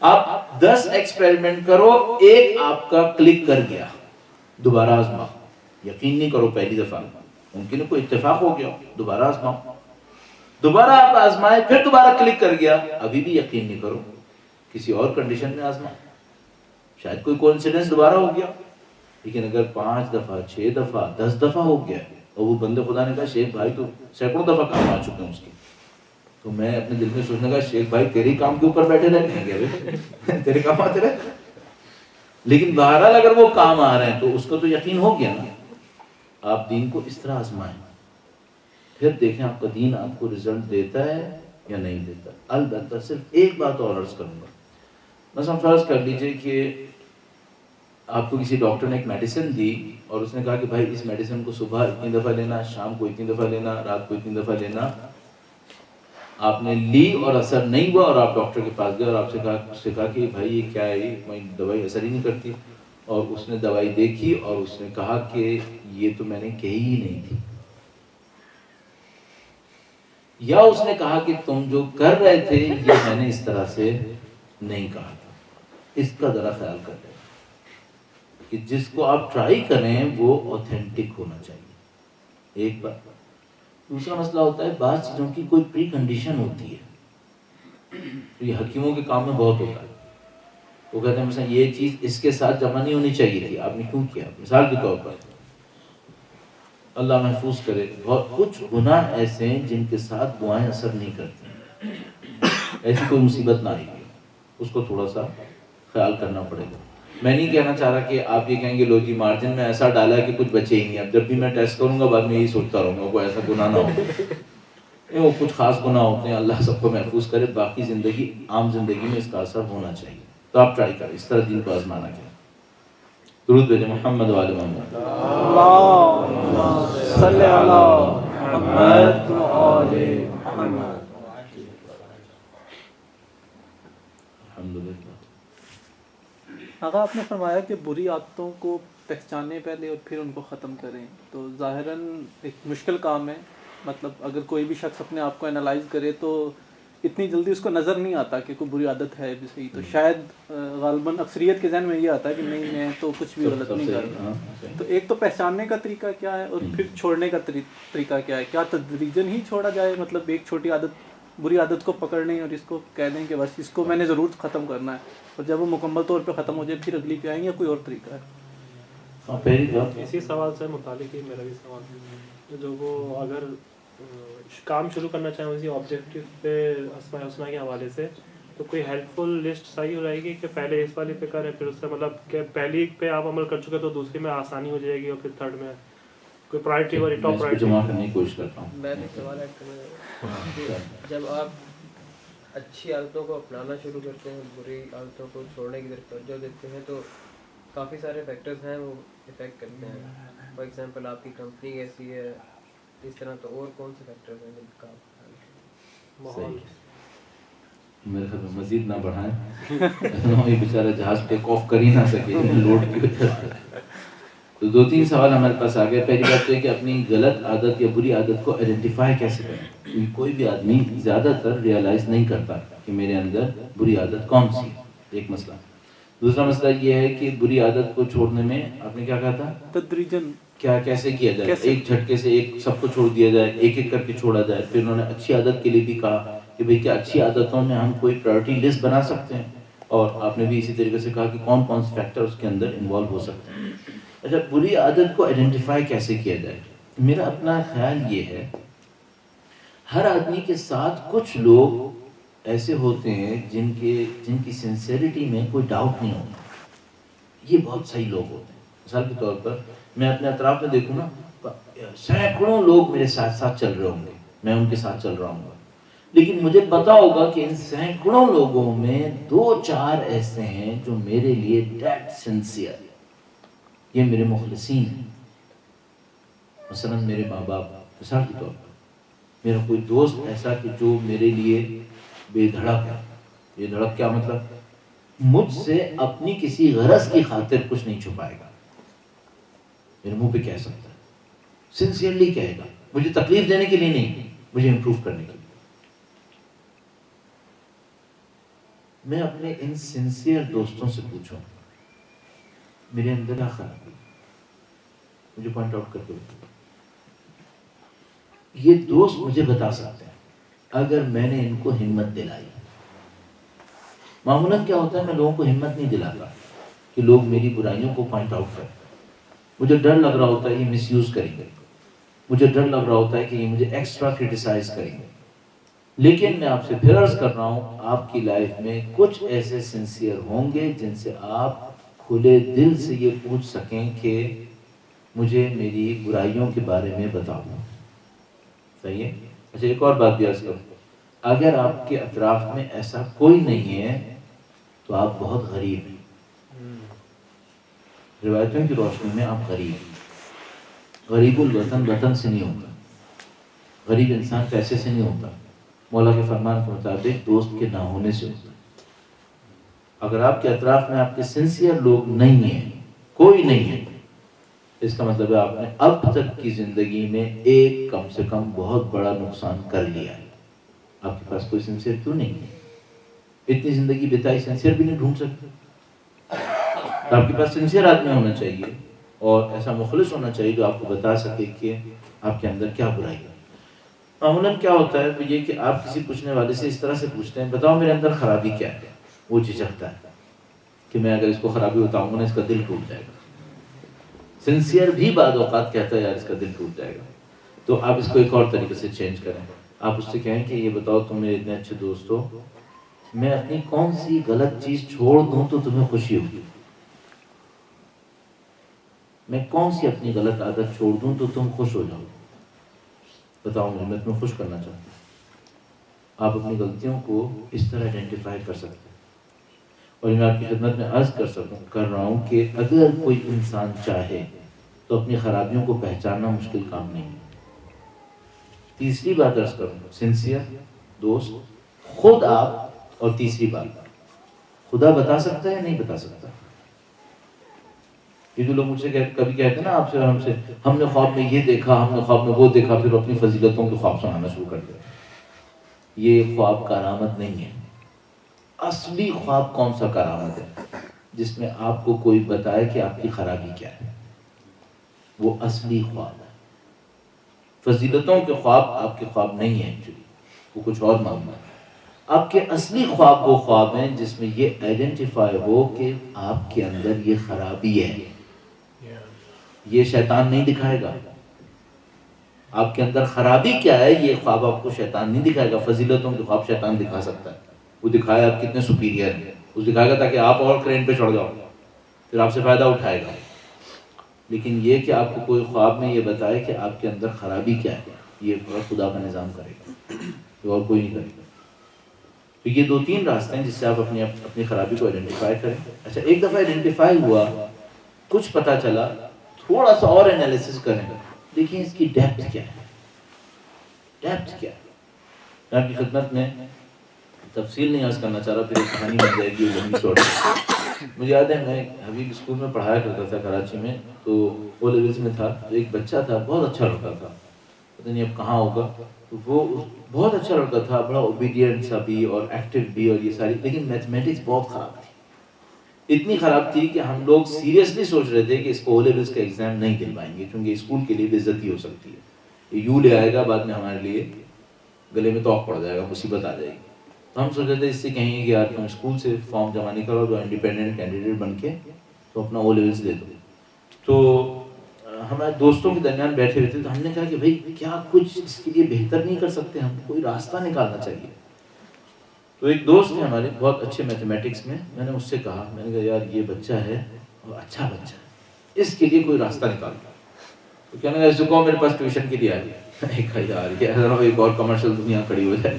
آپ 10 ایکسپیریمنٹ کرو, ایک آپ کا کلک کر گیا, دوبارہ آزماؤ. یقین نہیں کرو پہلی دفعہ, ممکن ہے کوئی اتفاق ہو گیا, دوبارہ آزماؤ. دوبارہ آپ آزمائے, پھر دوبارہ کلک کر گیا, ابھی بھی یقین نہیں کرو, کسی اور کنڈیشن میں آزماؤ, شاید کوئی کوئنسیڈنس دوبارہ ہو گیا. لیکن اگر 5 دفعہ 6 دفعہ 10 دفعہ ہو گیا, اور وہ بندے خدا نے کہا شیخ بھائی تو سینکڑوں دفعہ کام آ چکے ہیں اس کے, تو میں اپنے دل میں سوچنے کا شیخ بھائی تیرے کام کے اوپر بیٹھے رہتے ہیں, تیرے کام آتے رہتے. لیکن بہرحال اگر وہ کام آ رہے ہیں تو اس کو تو یقین ہو گیا نا. آپ دین کو اس طرح آزمائیں, پھر دیکھیں آپ کا دین آپ کو رزلٹ دیتا ہے یا نہیں دیتا. البتہ صرف ایک بات اور عرض کروں گا. مثلا فرض کر لیجئے کہ آپ کو کسی ڈاکٹر نے ایک میڈیسن دی, اور اس نے کہا کہ بھائی اس میڈیسن کو صبح اتنی دفعہ لینا, شام کو اتنی دفعہ لینا, رات کو اتنی دفعہ لینا. آپ نے لی اور اثر نہیں ہوا اور آپ ڈاکٹر کے پاس گئے اور آپ سے کہا کہ بھائی یہ کیا ہے، میں دوائی اثر ہی نہیں کرتی، اور اس نے دوائی دیکھی اور اس نے کہا کہ یہ تو میں نے کہی ہی نہیں تھی، یا اس نے کہا کہ تم جو کر رہے تھے یہ میں نے اس طرح سے نہیں کہا تھا. اس کا ذرا خیال کر لیں کہ جس کو آپ ٹرائی کریں وہ اوتھینٹک ہونا چاہیے، ایک بات. دوسرا مسئلہ ہوتا ہے بعض چیزوں کی کوئی پری کنڈیشن ہوتی ہے، تو یہ حکیموں کے کام میں بہت ہوتا ہے. وہ کہتے ہیں مثلا یہ چیز اس کے ساتھ جمع نہیں ہونی چاہیے تھی، آپ نے کیوں کیا؟ مثال کے طور پر اللہ محفوظ کرے، بہت کچھ گناہ ایسے ہیں جن کے ساتھ دعائیں اثر نہیں کرتی، ایسی کوئی مصیبت نہ آئے گی، اس کو تھوڑا سا خیال کرنا پڑے گا. میں نہیں کہنا چاہ رہا کہ آپ یہ کہیں گے لو جی مارجن میں ایسا ڈالا ہے کہ کچھ بچے ہی نہیں، اب جب بھی میں ٹیسٹ کروں گا بعد میں یہی سوچتا رہوں گا کوئی ایسا گناہ نہ ہو. وہ کچھ خاص گناہ ہوتے ہیں، اللہ سب کو محفوظ کرے، باقی زندگی عام زندگی میں اس کا اثر ہونا چاہیے. تو آپ ٹرائی کریں اس طرح دین کو آزمانا کیا. درود بھیجیں محمد و آل محمد. اللہم صلی علی محمد و آل محمد. الحمدللہ. آقا آپ نے فرمایا کہ بری عادتوں کو پہچانے پہلے اور پھر ان کو ختم کریں، تو ظاہراً ایک مشکل کام ہے. مطلب اگر کوئی بھی شخص اپنے آپ کو انالائز کرے تو اتنی جلدی اس کو نظر نہیں آتا کہ کوئی بری عادت ہے بھی صحیح، تو شاید غالباً اکثریت کے ذہن میں یہ آتا ہے کہ نہیں میں تو کچھ بھی غلط نہیں کر رہا. تو ایک تو پہچاننے کا طریقہ کیا ہے اور پھر چھوڑنے کا طریقہ کیا ہے؟ کیا تدریجاً ہی چھوڑا جائے؟ مطلب ایک چھوٹی عادت بری عادت کو پکڑنے اور اس کو کہہ دیں کہ بس اس کو میں نے ضرور ختم کرنا ہے، اور جب وہ مکمل طور پہ ختم ہو جائے پھر اگلی پہ آئیں، یا کوئی اور طریقہ ہے؟ پہلی بات اسی سوال سے متعلق ہی میرا بھی سوال ہے، جو وہ اگر کام شروع کرنا چاہیں اسی آبجیکٹیو پہ اسماء حسنہ کے حوالے سے، تو کوئی ہیلپ فل لسٹ صحیح ہو جائے گی کہ پہلے اس والی پہ کریں، پھر اس سے مطلب کہ پہلی پہ آپ عمل کر چکے تو دوسری میں آسانی ہو جائے گی، اور پھر تھرڈ میں کوئی پرائرٹی والی ٹاپ پرائرٹی جمع کرنے کی کوشش کرتا ہوں. میں بھی سوال ایڈ کرنا، جب آپ اچھی عادتوں کو اپنانا شروع کرتے ہیں، بری عادتوں کو چھوڑنے کی طرف توجہ دیتے ہیں، تو کافی سارے فیکٹرز ہیں وہ افیکٹ کرتے ہیں. فار ایگزامپل آپ کی کمپنی کیسی ہے، اس طرح تو اور کون سے فیکٹرز ہیں جن کا ماحول. میرے خیال میں مزید نہ بڑھائیں، یہ بیچارہ جہاز ٹیک آف کر ہی نہ سکے لوڈ کی وجہ سے. تو دو تین سوال ہمارے پاس آ گئے. پہلی بات تو ہے کہ اپنی غلط عادت یا بری عادت کو آئیڈینٹیفائی کیسے کریں. کیونکہ کوئی بھی آدمی زیادہ تر ریئلائز نہیں کرتا کہ میرے اندر بری عادت کون سی ہے، ایک مسئلہ. دوسرا مسئلہ یہ ہے کہ بری عادت کو چھوڑنے میں آپ نے کیا کہا تھا، تدریجاً کیا کیسے کیا جائے. ایک جھٹکے سے ایک سب کو چھوڑ دیا جائے، ایک ایک کر کے چھوڑا جائے. پھر انہوں نے اچھی عادت کے لیے بھی کہا کہ بھئی کیا اچھی عادتوں میں ہم کوئی پرائرٹی لسٹ بنا سکتے ہیں، اور آپ نے بھی اسی طریقے سے کہا کہ کون کون سے فیکٹر اس کے اندر انوالو ہو سکتے ہیں. اچھا، بری عادت کو آئیڈینٹیفائی کیسے کیا جائے. میرا اپنا خیال یہ ہے، ہر آدمی کے ساتھ کچھ لوگ ایسے ہوتے ہیں جن کی سنسیئرٹی میں کوئی ڈاؤٹ نہیں ہوتا. یہ بہت صحیح لوگ ہوتے ہیں. مثال کے طور پر میں اپنے اطراف میں دیکھوں نا، سینکڑوں لوگ میرے ساتھ ساتھ چل رہے ہوں گے، میں ان کے ساتھ چل رہا ہوں گا، لیکن مجھے پتا ہوگا کہ ان سینکڑوں لوگوں میں 2-4 ایسے ہیں جو میرے لیے ڈیڈ سنسیئر، یہ میرے مخلصین ہیں. مثلا میرے ماں باپ، مثال کے طور پر میرا کوئی دوست ایسا کہ جو میرے لیے بے دھڑک ہے. بے دھڑک کیا مطلب، مجھ سے اپنی کسی غرض کی خاطر کچھ نہیں چھپائے گا، میرے منہ پہ کہہ سکتا ہے، سنسیئرلی کہے گا، مجھے تکلیف دینے کے لیے نہیں، مجھے امپروو کرنے کے لیے. میں اپنے ان سنسیئر دوستوں سے پوچھوں میرے اندر کیا خرابی، مجھے پوائنٹ آؤٹ کر کے بتاؤ. یہ دوست مجھے بتا سکتے ہیں اگر میں نے ان کو ہمت دلائی. معمولاً کیا ہوتا ہے، میں لوگوں کو ہمت نہیں دلاتا کہ لوگ میری برائیوں کو پوائنٹ آؤٹ کریں. مجھے ڈر لگ رہا ہوتا ہے یہ مس یوز کریں گے، مجھے ڈر لگ رہا ہوتا ہے کہ یہ مجھے ایکسٹرا کرٹیسائز کریں گے. لیکن میں آپ سے پھر عرض کر رہا ہوں، آپ کی لائف میں کچھ ایسے سنسیئر ہوں گے جن سے آپ کھلے دل سے یہ پوچھ سکیں کہ مجھے میری برائیوں کے بارے میں بتاؤ. صحیح ہے. اچھا، ایک اور بات بھی عرض کروں، اگر آپ کے اطراف میں ایسا کوئی نہیں ہے تو آپ بہت غریب ہیں. روایتوں کی روشنی میں آپ غریب ہیں. غریب الوطن وطن سے نہیں ہوتا، غریب انسان پیسے سے نہیں ہوتا. مولا کے فرمان کے مطابق دوست کے نہ ہونے سے ہوتا ہے۔ اگر آپ کے اطراف میں آپ کے سنسیئر لوگ نہیں ہیں، کوئی نہیں ہے، اس کا مطلب ہے آپ نے اب تک کی زندگی میں ایک کم سے کم بہت بڑا نقصان کر لیا ہے۔ آپ کے پاس کوئی سنسیئر کیوں نہیں ہے؟ اتنی زندگی بتائی، سنسیئر بھی نہیں ڈھونڈ سکتے، تو آپ کے پاس سنسیئر آدمی ہونا چاہیے اور ایسا مخلص ہونا چاہیے جو آپ کو بتا سکے کہ آپ کے اندر کیا برائی ہے۔ معمولاً کیا ہوتا ہے تو یہ کہ آپ کسی پوچھنے والے سے اس طرح سے پوچھتے ہیں بتاؤ میرے اندر خرابی کیا ہے، وہ جھجکتا ہے کہ میں اگر اس کو خرابی بتاؤں گا نا اس کا دل ٹوٹ جائے گا۔ سنسیئر بھی بعض اوقات کہتا ہے یار اس کا دل ٹوٹ جائے گا، تو آپ اس کو ایک اور طریقے سے چینج کریں۔ آپ اس سے کہیں کہ یہ بتاؤ تم میرے اتنے اچھے دوست ہو، میں اپنی کون سی غلط چیز چھوڑ دوں تو تمہیں خوشی ہوگی؟ میں کون سی اپنbe غلط عادت چھوڑ دوں تو تم خوش ہو جاؤ؟ بتاؤ مجھے، میں تمہیں خوش کرنا چاہتا ہوں۔ آپ اپنی غلطیوں کو اس طرح آئیڈینٹیفائی کر سکتے ہیں۔ اور میں آپ کی خدمت میں عرض کر رہا ہوں کہ اگر کوئی انسان چاہے تو اپنی خرابیوں کو پہچاننا مشکل کام نہیں ہے۔ تیسری بات عرض کروں، سنسیئر دوست خود آپ، اور تیسری بات خدا بتا سکتا ہے یا نہیں بتا سکتا؟ یہ جو لوگ مجھ سے کبھی کہتے ہیں نا آپ سے اور ہم سے، ہم نے خواب میں یہ دیکھا، ہم نے خواب میں وہ دیکھا، پھر اپنی فضیلتوں کے خواب سنانا شروع کر دیا۔ یہ خواب کرامت نہیں ہے۔ اصلی خواب کون سا کرامت ہے؟ جس میں آپ کو کوئی بتائے کہ آپ کی خرابی کیا ہے، وہ اصلی خواب ہے۔ فضیلتوں کے خواب آپ کے خواب نہیں ہیں، ایکچولی وہ کچھ اور معاملہ ہے۔ آپ کے اصلی خواب وہ خواب ہیں جس میں یہ آئیڈینٹیفائی ہو کہ آپ کے اندر یہ خرابی ہے۔ یہ شیطان نہیں دکھائے گا آپ کے اندر خرابی کیا ہے، یہ خواب آپ کو شیطان نہیں دکھائے گا۔ فضیلتوں کے خواب شیطان دکھا سکتا ہے، وہ دکھائے آپ کتنے سپیریئر ہیں، اس دکھائے گا تاکہ آپ اور کرین پہ چڑھ جاؤ، پھر آپ سے فائدہ اٹھائے گا۔ لیکن یہ کہ آپ کو کوئی خواب میں یہ بتائے کہ آپ کے اندر خرابی کیا ہے، یہ خدا کا نظام کرے گا، یہ اور کوئی نہیں کرے گا۔ تو یہ دو تین راستے ہیں جس سے آپ اپنی خرابی کو آئیڈینٹیفائی کریں۔ اچھا، ایک دفعہ آئیڈینٹیفائی ہوا، کچھ پتہ چلا، تھوڑا سا اور انالیسس کریں، دیکھیں اس کی ڈیپتھ کیا ہے، ڈیپتھ کیا ہے۔ میں آپ کی خدمت میں تفصیل نہیں عرض کرنا چاہ رہا، پھر ایک کہانی بن جائے گی وہ لمبی چوڑی۔ مجھے یاد ہے میں حبیب اسکول میں پڑھایا کرتا تھا کراچی میں، تو او لیولز میں تھا، تو ایک بچہ تھا بہت اچھا لڑکا تھا، پتہ نہیں اب کہاں ہوگا، تو وہ بہت اچھا لڑکا تھا، بڑا اوبیڈینٹ سا بھی اور ایکٹیو بھی اور یہ ساری، لیکن میتھمیٹکس بہت خراب تھی، اتنی خراب تھی کہ ہم لوگ سیریسلی سوچ رہے تھے کہ اس کو او لیولز کا ایگزام نہیں دلوائیں گے، کیونکہ اسکول کے لیے بے عزتی ہو سکتی ہے، یہ یوں لے آئے گا بعد میں ہمارے لیے گلے میں توق پڑ جائے گا، مصیبت آ جائے گی۔ تو ہم سوچ رہے تھے اس سے کہیں گے کہ یار تم اسکول سے فارم جمع نہیں کرو تو انڈیپینڈنٹ کینڈیڈیٹ بن کے تو اپنا او لیولز دے دو۔ تو ہمارے دوستوں کے درمیان بیٹھے ہوئے تھے، تو ہم نے کہا کہ بھائی کیا کچھ اس کے لیے بہتر نہیں کر سکتے، ہم کوئی راستہ نکالنا چاہیے۔ تو ایک دوست ہے ہمارے بہت اچھے میتھمیٹکس میں نے اس سے کہا، میں نے کہا یار یہ بچہ ہے اور اچھا بچہ ہے، اس کے لیے کوئی راستہ نکالو۔ تو کہنے لگا اس کو میرے پاس ٹیوشن کے لیے آ گیا۔ میں نے کہا یار یہ ایک اور کمرشل دنیا کھڑی ہو جائے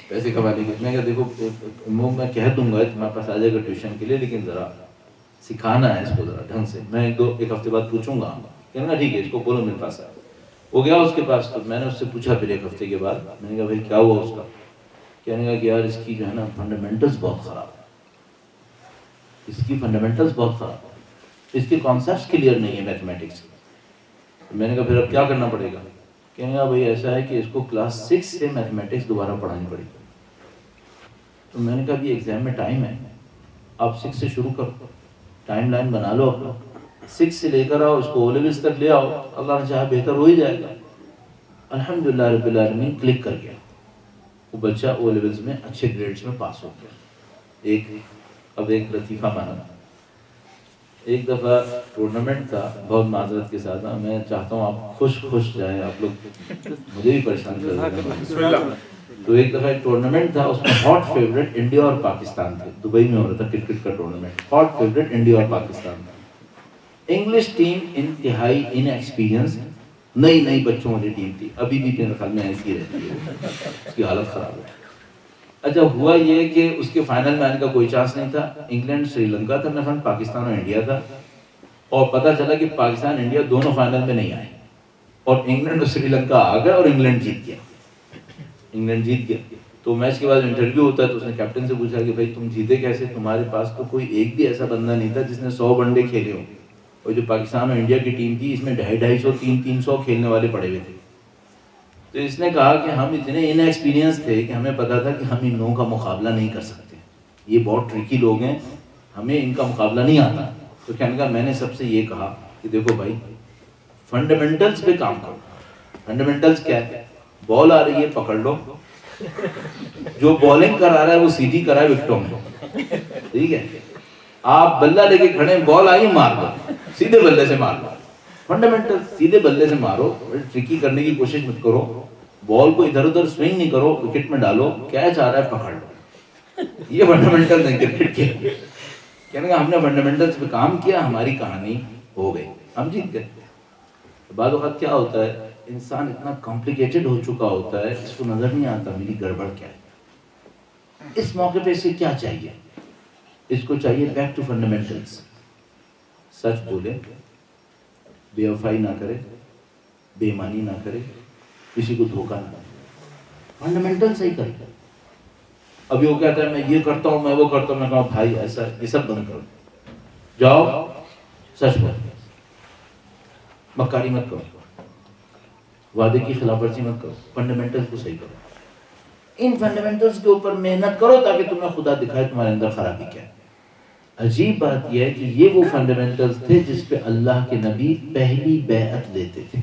پیسے کمانے کی۔ میں کہا دیکھو میں کہہ دوں گا تمہارے پاس آ جائے گا ٹیوشن کے لیے، لیکن ذرا سکھانا ہے اس کو ذرا ڈھنگ سے، میں ایک ہفتے بعد پوچھوں گا۔ کہنے لگا ٹھیک ہے، اس کو بولو میرے پاس آ۔ وہ گیا اس کے پاس، تو میں نے اس سے پوچھا پھر ایک ہفتے کے بعد، میں نے کہا بھائی کیا ہوا اس کا؟ کہنے لگا کہ یار اس کی جو ہے نا فنڈامنٹلز بہت خراب ہے، اس کی فنڈامنٹلز بہت خراب ہے، اس کے کانسیپٹس کلیئر نہیں ہے میتھمیٹکس۔ میں نے کہا پھر اب کیا کرنا پڑے گا؟ کہنے لگا بھائی ایسا ہے کہ اس کو کلاس 6 سے میتھمیٹکس دوبارہ پڑھانی پڑے گی۔ تو میں نے کہا ابھی ایگزام میں ٹائم ہے، آپ 6 سے شروع کرو، ٹائم لائن بنا لو اپنا، 6 سے لے کر آؤ، اس کو او لیولز تک لے آؤ، اللہ نے چاہا بہتر ہو ہی جائے گا۔ الحمدللہ رب العالمین کلک کر گیا، وہ بچہ او لیولز میں اچھے گریڈز میں پاس ہو گیا۔ اب ایک لطیفہ مانا، ایک دفعہ ٹورنامنٹ تھا، بہت معذرت کے ساتھ، میں چاہتا ہوں آپ خوش جائیں، آپ لوگ مجھے بھی پریشان کر رہے ہیں۔ تو ایک دفعہ ایک ٹورنامنٹ تھا، اس میں ہاٹ فیوریٹ انڈیا اور پاکستان تھے، دبئی میں ہو رہا تھا کرکٹ کا ٹورنامنٹ، ہاٹ فیوریٹ انڈیا اور پاکستان تھا۔ انگلش ٹیم انتہائی ان ایکسپیرینس، نئی بچوں والی ٹیم تھی، ابھی بھی میرے خیال میں ایسی رہتی ہے، اس کی حالت خراب ہے۔ اچھا ہوا یہ کہ اس کے فائنل میں آنے کا کوئی چانس نہیں تھا، انگلینڈ سری لنکا تھا، میرے خیال پاکستان اور انڈیا تھا، اور پتہ چلا کہ پاکستان انڈیا دونوں فائنل میں نہیں آئے، اور انگلینڈ اور سری لنکا آ گئے اور انگلینڈ جیت گیا۔ تو میچ کے بعد انٹرویو ہوتا ہے تو اس نے کیپٹن سے پوچھا کہ بھائی تم جیتے کیسے، تمہارے پاس تو کوئی ایک بھی ایسا بندہ نہیں تھا جس نے 100 ون ڈے کھیلے ہوں، اور جو پاکستان اور انڈیا کی ٹیم تھی اس میں 250 300 کھیلنے والے پڑے ہوئے تھے. تو اس نے کہا کہ ہم اتنے ان ایکسپیرینس تھے کہ ہمیں پتا تھا کہ ہم ان لوگوں کا مقابلہ نہیں کر سکتے، یہ بہت ٹرکی لوگ ہیں، ہمیں ان کا مقابلہ نہیں آتا. تو کہنے کا میں نے سب سے یہ کہا کہ دیکھو بھائی فنڈامنٹلز پہ کام کرو. فنڈامنٹلز کیا ہے؟ بال آ رہی ہے پکڑ لو، جو بالنگ کرا رہا ہے وہ سیدھی کرا ہے وکٹوں میں، ٹھیک ہے. آپ بلہ لے کے کھڑے ہیں، بال آئی مار دو، سیدھے بلے سے مار لو. فنڈامنٹل سیدھے بلے سے مارو، ٹرکی کرنے کی کوشش مت کرو، بال کو ادھر ادھر سوئنگ نہیں کرو، وکٹ میں ڈالو، کیچ آ رہا ہے پکڑ لو. یہ فنڈامنٹل ہے کرکٹ کے. کہنے کا ہم نے فنڈامنٹلز پہ کام کیا، ہماری کہانی ہو گئی، ہم جیت گئے. بعض اوقات کیا ہوتا ہے انسان اتنا کمپلیکیٹڈ ہو چکا ہوتا ہے اس کو نظر نہیں آتا میری گڑبڑ کیا ہے. اس موقع پہ اسے کیا چاہیے؟ اس کو چاہیے بیک ٹو فنڈامنٹلز. سچ بولے، بے وفائی نہ کرے، بے ایمانی نہ کرے، کسی کو دھوکہ نہ دے، فنڈامنٹل صحیح کرے. ابھی وہ کہتا ہے میں یہ کرتا ہوں، میں وہ کرتا ہوں. میں کہا بھائی ایسا یہ سب بند کرو، جاؤ سچ بولو، مکاری مت کرو، وعدے کی خلاف ورزی مت کرو، فنڈامنٹل کو صحیح کرو. ان فنڈامنٹلز کے اوپر محنت کرو تاکہ تمہیں خدا دکھائے تمہارے اندر خرابی کیا ہے. عجیب بات یہ ہے کہ یہ وہ فنڈامنٹلز تھے جس پہ اللہ کے نبی پہلی بیعت لیتے تھے.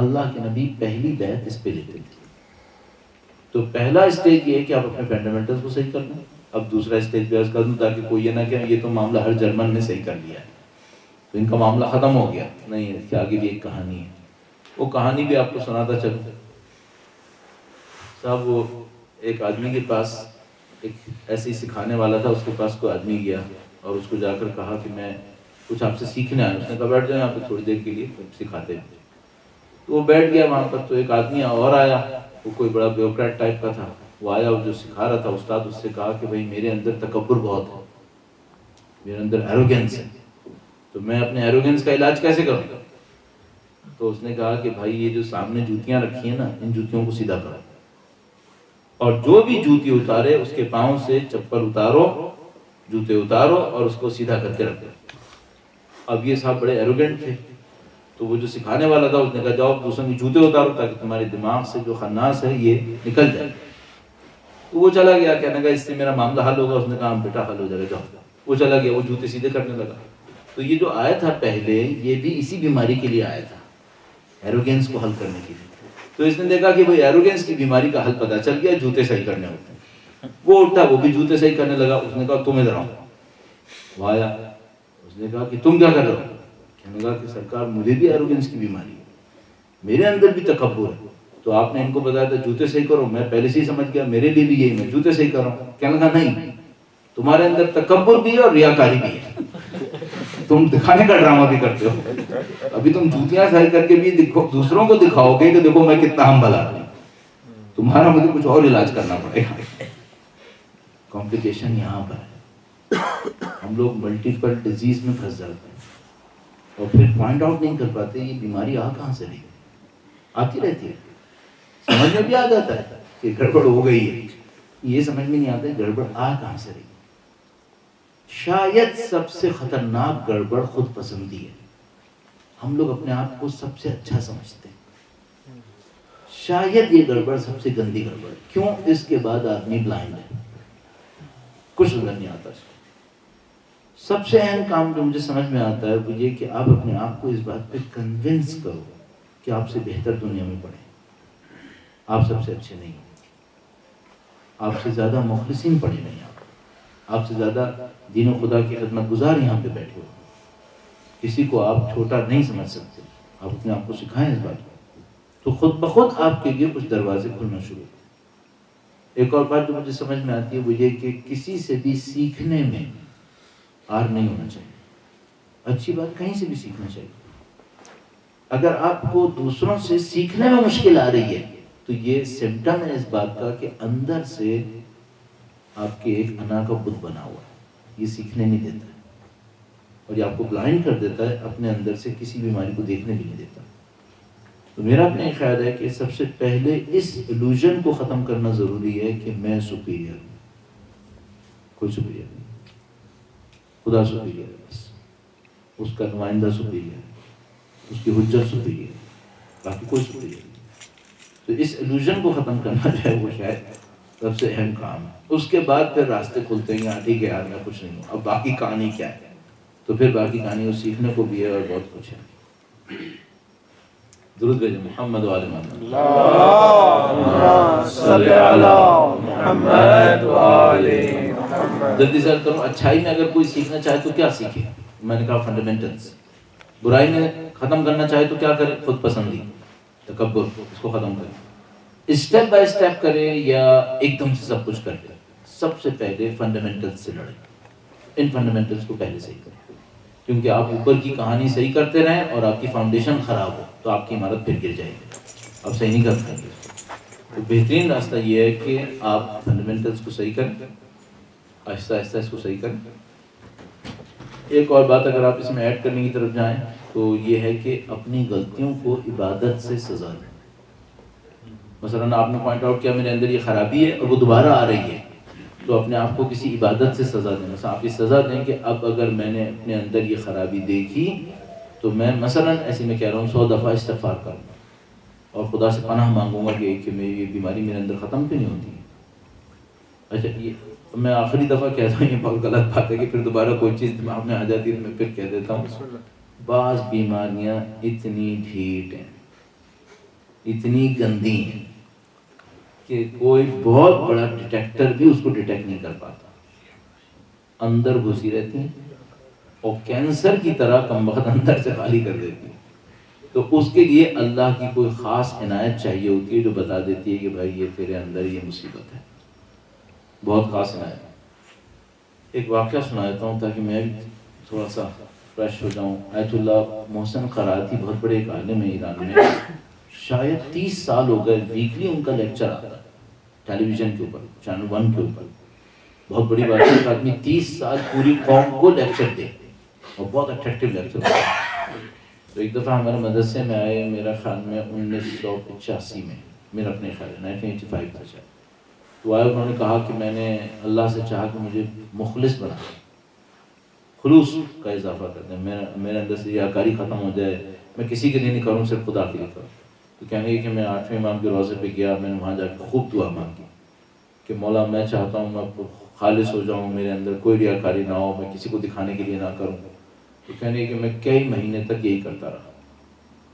اللہ کے نبی پہلی بیعت اس پہ لیتے تھے. تو پہلا اسٹیج یہ ہے کہ آپ اپنے فنڈامنٹلز کو صحیح کر لیں. اب دوسرا اسٹیج پہ عرض کر دوں تاکہ کوئی یہ نہ کہ یہ تو معاملہ ہر جرمن نے صحیح کر لیا ہے تو ان کا معاملہ ختم ہو گیا. نہیں، اس کے آگے بھی ایک کہانی ہے. وہ کہانی بھی آپ کو سناتا چلوں. صاحب وہ ایک آدمی کے پاس ایک ایسے ہی سکھانے والا تھا، اس کے پاس کوئی آدمی گیا اور اس کو جا کر کہا کہ میں کچھ آپ سے سیکھنے آیا. اس نے کہا بیٹھ جائیں یہاں پہ تھوڑی دیر کے لیے سکھاتے ہیں. تو وہ بیٹھ گیا وہاں پر. تو ایک آدمی اور آیا، وہ کوئی بڑا بیوروکریٹ ٹائپ کا تھا. وہ آیا اور جو سکھا رہا تھا استاد اس سے کہا کہ بھائی میرے اندر تکبر بہت ہے، میرے اندر ایروگینس ہے، تو میں اپنے ایروگینس کا علاج کیسے کروں؟ تو اس نے کہا کہ بھائی یہ جو سامنے جوتیاں رکھی ہیں نا، ان جوتیوں کو سیدھا کرو، اور جو بھی جوتی اتارے اس کے پاؤں سے چپل اتارو، جوتے اتارو اور اس کو سیدھا کر کے رکھو. اب یہ صاحب بڑے ایروگینٹ تھے تو وہ جو سکھانے والا تھا اس نے کہا جاؤ دوسروں کے جوتے اتارو تاکہ تمہارے دماغ سے جو خناس ہے یہ نکل جائے. تو وہ چلا گیا، کہنے لگا اس سے میرا معاملہ حل ہوگا. اس نے کہا بیٹا حل ہو جائے گا، جاؤ. وہ چلا گیا، وہ جوتے سیدھے کرنے لگا. تو یہ جو آیا تھا پہلے یہ بھی اسی بیماری کے لیے آیا تھا، ایروگینس کو حل کرنے کے لیے. تو اس نے دیکھا کہ بھئی ایروگینس کی بیماری کا حل پتہ چل گیا، جوتے صحیح کرنے ہوتے ہیں. وہ اٹھا، وہ بھی جوتے صحیح کرنے لگا. اس نے کہا تم ادھر آؤ. وہ آیا، اس نے کہا کہ تم کیا کر رہے ہو؟ کہنے لگا کہ سرکار مجھے بھی ایروگینس کی بیماری ہے، میرے اندر بھی تکبر ہے. تو آپ نے ان کو بتایا تھا جوتے صحیح کرو، میں پہلے سے ہی سمجھ گیا میرے لیے بھی یہی، میں جوتے صحیح کر رہا ہوں. کہنے لگا نہیں، تمہارے اندر تکبر بھی ہے اور ریاکاری بھی ہے، تم دکھانے کا ڈرامہ بھی کرتے ہو. ابھی تم جوتیاں صحیح کر کے بھی دوسروں کو دکھاؤ گے کہ دیکھو میں کتنا ہمبل آدمی، تمہارا مجھے کچھ اور علاج کرنا پڑے گا. کمپلیکیشن یہاں پر ہے. ہم لوگ ملٹیپل ڈیزیز میں پھنس جاتے ہیں اور پھر پوائنٹ آؤٹ نہیں کر پاتے یہ بیماری آ کہاں سے رہی. آتی رہتی ہے، سمجھ میں بھی آ جاتا ہے کہ گڑبڑ ہو گئی ہے، یہ سمجھ میں نہیں آتا ہے گڑبڑ آ کہاں سے رہی. شاید سب سے خطرناک گڑبڑ خود پسندی ہے. ہم لوگ اپنے آپ کو سب سے اچھا سمجھتے ہیں. شاید یہ گڑبڑ سب سے گندی گڑبڑ ہے. کیوں؟ اس کے بعد آدمی بلائنڈ ہے، کچھ نظر نہیں آتا اس کو. سب سے اہم کام جو مجھے سمجھ میں آتا ہے وہ یہ کہ آپ اپنے آپ کو اس بات پہ کنونس کرو کہ آپ سے بہتر دنیا میں پڑھیں. آپ سب سے اچھے نہیں، آپ سے زیادہ مخلصین پڑھے نہیں، آپ سے زیادہ دین و خدا کی خدمت گزار یہاں پہ بیٹھے ہو. کسی کو آپ چھوٹا نہیں سمجھ سکتے. آپ اپنے آپ کو سکھائیں اس بات کو تو خود بخود آپ کے لیے کچھ دروازے کھلنا شروع. ایک اور بات جو مجھے سمجھ میں آتی ہے وہ یہ کہ کسی سے بھی سیکھنے میں ہار نہیں ہونا چاہیے. اچھی بات کہیں سے بھی سیکھنا چاہیے. اگر آپ کو دوسروں سے سیکھنے میں مشکل آ رہی ہے تو یہ سمٹم ہے اس بات کا کہ اندر سے آپ کے ایک انا کا بت بنا ہوا ہے. یہ سیکھنے نہیں دیتا ہے اور یہ آپ کو بلائنڈ کر دیتا ہے، اپنے اندر سے کسی بیماری کو دیکھنے بھی نہیں دیتا. تو میرا اپنا یہ خیال ہے کہ سب سے پہلے اس ایلوژن کو ختم کرنا ضروری ہے کہ میں سپیریئر ہوں. کوئی سپیریئر نہیں، خدا سپیریئر ہے، بس اس کا نمائندہ سپیریئر ہے، اس کی حجت سپیریئر ہے، باقی کوئی سپیریئر نہیں. تو اس ایلوژن کو ختم کرنا جو ہے وہ شاید سب سے اہم کام ہے. اس کے بعد پھر راستے کھلتے ہیں. ٹھیک ہے یار میں کچھ نہیں ہوں، اب باقی کہانی کیا ہے؟ تو پھر باقی کہانی وہ سیکھنے کو بھی ہے اور بہت کچھ ہے. درود بھیجو محمد و آل محمد. جلدی سے کروں. اچھائی میں اگر کوئی سیکھنا چاہے تو کیا سیکھے؟ میں نے کہا فنڈامنٹلز. برائی میں ختم کرنا چاہے تو کیا کرے؟ خود پسندی، تکبر، اس کو ختم کرے. اسٹیپ بائی اسٹیپ کرے یا ایک دم سے سب کچھ کر لے؟ سب سے پہلے فنڈامنٹلز سے لڑے. ان فنڈامنٹلز کو پہلے صحیح کریں، کیونکہ آپ اوپر کی کہانی صحیح کرتے رہیں اور آپ کی فاؤنڈیشن خراب ہو تو آپ کی عمارت پھر گر جائے گی، آپ صحیح نہیں کر پائیں گے. تو بہترین راستہ یہ ہے کہ آپ فنڈامنٹلز کو صحیح کریں، آہستہ آہستہ اس کو صحیح کریں. ایک اور بات اگر آپ اس میں ایڈ کرنے کی طرف جائیں تو یہ ہے کہ اپنی غلطیوں کو عبادت سے سزا دیں. مثلا آپ نے پوائنٹ آؤٹ کیا میرے اندر یہ خرابی ہے اور وہ دوبارہ آ رہی ہے، تو اپنے آپ کو کسی عبادت سے سزا دیں. مثلا آپ یہ سزا دیں کہ اب اگر میں نے اپنے اندر یہ خرابی دیکھی تو میں مثلا ایسے میں کہہ رہا ہوں 100 دفعہ استغفار کروں اور خدا سے پناہ مانگوں گا کہ میری یہ بیماری میرے اندر ختم کیوں نہیں ہوتی. اچھا یہ میں آخری دفعہ کہتا ہوں، یہ بہت غلط بات ہے کہ پھر دوبارہ کوئی چیز دماغ میں آ جاتی ہے تو میں پھر کہہ دیتا ہوں. بعض بیماریاں اتنی ڈھیٹ ہیں، اتنی گندی ہیں کہ کوئی بہت بڑا ڈیٹیکٹر بھی اس کو ڈیٹیکٹ نہیں کر پاتا، اندر گھسی رہتی ہیں اور کینسر کی طرح کم وقت اندر سے خالی کر دیتی ہیں. تو اس کے لیے اللہ کی کوئی خاص عنایت چاہیے ہوتی ہے جو بتا دیتی ہے کہ بھائی یہ تیرے اندر یہ مصیبت ہے، بہت خاص عنایت. ایک واقعہ سنا دیتا ہوں تاکہ میں بھی تھوڑا سا فریش ہو جاؤں. آیت اللہ محسن قرارتی بہت بڑے ایک عالم ہیں ایران میں، شاید 30 سال ہو گئے ویکلی ان کا لیکچر آتا ہے ٹیلی ویژن کے اوپر، چینل 1 کے اوپر. بہت بڑی بات ہے کہ آدمی 30 سال پوری قوم کو لیکچر دے اور بہت اٹریکٹیو لیکچر ہوتا ہے. تو ایک دفعہ ہمارے مدرسے میں آئے، میرا خیال میں 1985 میں، میرا اپنے خیال ہے 1985 تھا شاید. تو آئے، انہوں نے کہا کہ میں نے اللہ سے چاہا کہ مجھے مخلص بنا، خلوص کا اضافہ کر دیں، میرے اندر سے ریاکاری ختم ہو جائے، میں کسی کے لیے نہیں کروں، صرف خدا کے لیے کروں. تو کہنے لگے کہ میں 8ویں امام کے روضے پہ گیا، میں نے وہاں جا کے خوب دعا مانگی کہ مولا میں چاہتا ہوں میں خالص ہو جاؤں، میرے اندر کوئی ریاکاری نہ ہو، میں کسی کو دکھانے کے لیے نہ کروں. تو کہنے لگے کہ میں کئی مہینے تک یہی کرتا رہا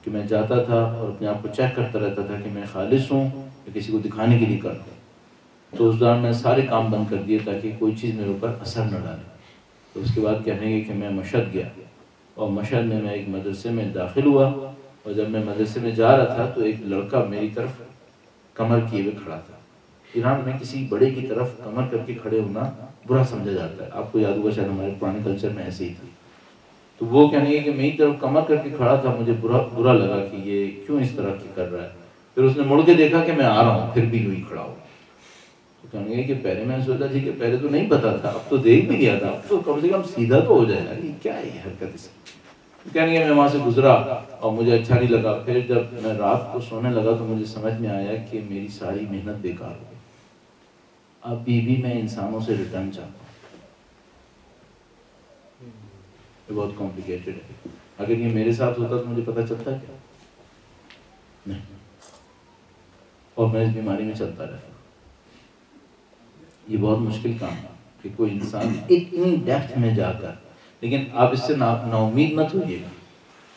کہ میں جاتا تھا اور اپنے آپ کو چیک کرتا رہتا تھا کہ میں خالص ہوں یا کسی کو دکھانے کے لیے کر رہا ہوں. تو اس دوران میں سارے کام بند کر دیے تاکہ کوئی چیز میرے اوپر اثر نہ ڈالے. تو اس کے بعد کہنے لگے کہ میں مشہد گیا اور مشہد میں میں ایک مدرسے میں داخل ہوا، اور جب میں مدرسے میں جا رہا تھا تو ایک لڑکا میری طرف کمر کیے ہوئے کھڑا تھا. ایران میں کسی بڑے کی طرف کمر کر کے کھڑے ہونا برا سمجھا جاتا ہے، آپ کو یاد ہوگا شاید ہمارے پرانے کلچر میں ایسے ہی تھی. تو وہ کہنے لگے کہ میری طرف کمر کر کے کھڑا تھا، مجھے برا لگا کہ یہ کیوں اس طرح کی کر رہا ہے. پھر اس نے مڑ کے دیکھا کہ میں آ رہا ہوں، پھر بھی یوں ہی کھڑا ہوا. تو کہنے لگے کہ پہلے میں سوچا تھی کہ پہلے تو نہیں پتا تھا، اب تو دیکھ بھی لیا تھا، اب تو کم سے کم سیدھا تو ہو جائے گا، یہ کیا ہے یہ حرکت اس کی. کہنے لگے میں وہاں سے گزرا اور مجھے اچھا نہیں لگا. پھر جب میں رات کو سونے لگا تو مجھے سمجھ میں آیا کہ میری ساری محنت بیکار ہو گئی. اب بھی میں انسانوں سے ریٹرن چاہتا ہوں. یہ بہت کمپلیکیٹڈ ہے. اگر یہ میرے ساتھ ہوتا تو مجھے پتہ چلتا کیا؟ نہیں. اور میں اس بیماری میں چلتا رہتا. یہ بہت مشکل کام ہے کہ کوئی انسان اتنی ڈیپتھ میں جا کر، لیکن آپ اس سے نا امید مت ہوئیے گا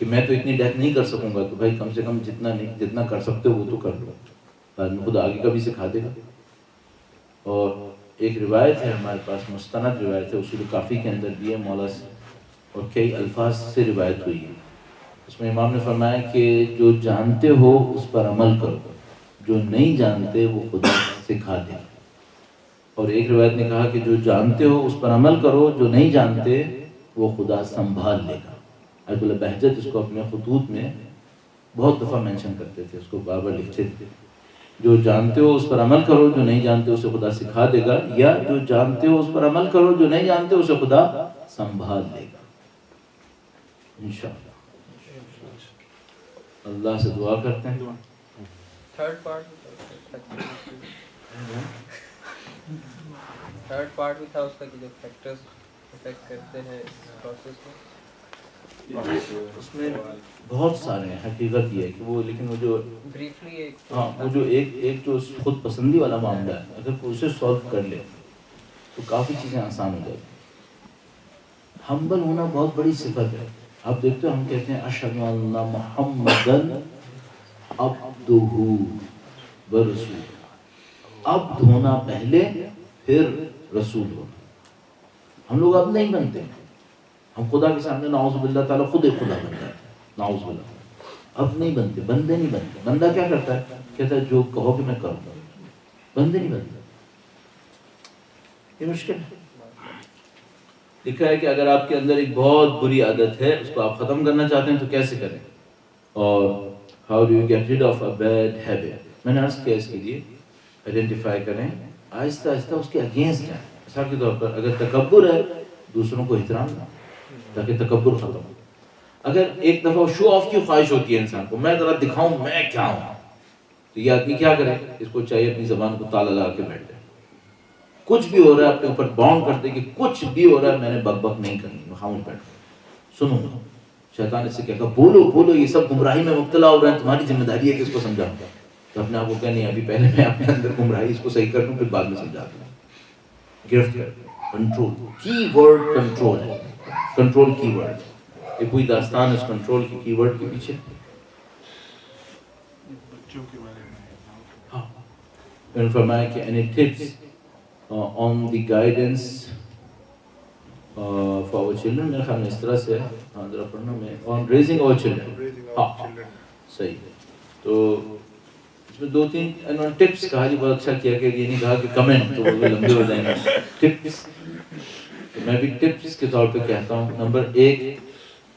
کہ میں تو اتنی ڈیپتھ نہیں کر سکوں گا. تو بھائی کم سے کم جتنا کر سکتے ہو وہ تو کر لو، بعد میں خود آگے کا بھی سکھا دے گا. اور ایک روایت ہے ہمارے پاس، مستند روایت ہے، اصول کافی کے اندر بھی ہے، مولا سے اور کئی الفاظ سے روایت ہوئی ہے. اس میں امام نے فرمایا کہ جو جانتے ہو اس پر عمل کرو، جو نہیں جانتے وہ خدا سکھا دے. اور ایک روایت نے کہا کہ جو جانتے ہو اس پر عمل کرو، جو نہیں جانتے وہ خدا سنبھال لے گا. آیت اللہ بہجت اس کو اپنے خطوط میں بہت دفعہ مینشن کرتے تھے، اس کو بار بار لکھتے تھے. جو جانتے ہو اس پر عمل کرو، جو نہیں جانتے اسے خدا سکھا دے گا، یا جو جانتے ہو اس پر عمل کرو، جو نہیں جانتے اسے خدا سنبھال لے گا. انشاءاللہ. اللہ سے دعا کرتے ہیں. تھرڈ پارٹ بھی تھا اس کا کہ جو فیکٹرز افیکٹ کرتے ہیں اس پروسیس کو. اس میں بہت سارے ہیں. حقیقت یہ ہے کہ وہ لیکن وہ جو بریفلی ایک ہاں وہ جو ایک جو خود پسندی والا معاملہ ہے اگر کوئی اسے سالو کر لے تو کافی چیزیں آسان ہو جاتی. ہمبل ہونا بہت بڑی صفت ہے. آپ دیکھتے ہو ہم کہتے ہیں اشہد ان محمدن عبدہ ورسولہ. عبد ہونا پہلے پھر رسول ہونا. ہم لوگ اب نہیں بنتے. ہم خدا کے سامنے نعوذ باللہ تعالیٰ خود ایک خدا بن جاتے ہیں. نعوذ باللہ. اب نہیں بنتے. بندے نہیں بنتے. بندہ کیا کرتا ہے؟ کہتا ہے جو کہو کہ میں کروں. بندے نہیں بنتے. یہ مشکل ہے. لکھا ہے کہ اگر آپ کے اندر ایک بہت بری عادت ہے اس کو آپ ختم کرنا چاہتے ہیں تو کیسے کریں؟ اور how do you get rid of a bad habit. میں نے عرض کیا اس کے لیے آئیڈینٹیفائی کریں, آہستہ آہستہ اس کے اگینسٹ جائیں. مثال کے طور پر اگر تکبر ہے دوسروں کو احترام دیں تاکہ تکبر ختم ہو. اگر ایک دفعہ شو آف کی خواہش ہوتی ہے انسان کو, میں ذرا دکھاؤں میں کیا ہوں, تو یہ آدمی کیا کرے؟ اس کو چاہیے اپنی زبان کو تالا لگا کے بیٹھ جائے. کچھ بھی ہو رہا ہے اپنے اوپر باؤنڈ کرتے کہ کچھ بھی ہو رہا ہے میں نے بک بک نہیں کرنی, میں خاموش بیٹھوں سنوں گا. شیطان اس سے کہتا بولو بولو, یہ سب گمراہی میں مبتلا ہو رہے ہیں, تمہاری ذمہ داری ہے کہ اس کو سمجھاؤں. تو اپنے آپ کو کہہ نہیں, ابھی پہلے میں اپنے اندر گمراہی اس کو صحیح کر لوں پھر بعد میں سمجھا دوں. گرفت کر کنٹرول. کی ورڈ کنٹرول ہے. کنٹرول کی ورڈ. یہ کوئی داستان اس کنٹرول کی ورڈ کے پیچھے. بچوں کے بارے میں میں نے فرمایا کہ any tips on the guidance for our children, میرے خیال میں اس طرح سے ہاں ذرا پڑھنا میں on raising our children. ہاں صحیح. تو اس میں دو تین انہوں نے ٹپس کہا جی, بہت اچھا کیا کہ یہ نہیں کہا کہ کمنٹ تو وہ لمبے ہو جائیں گے. ٹپس تو میں بھی ٹپس کے طور پہ کہتا ہوں. نمبر 1,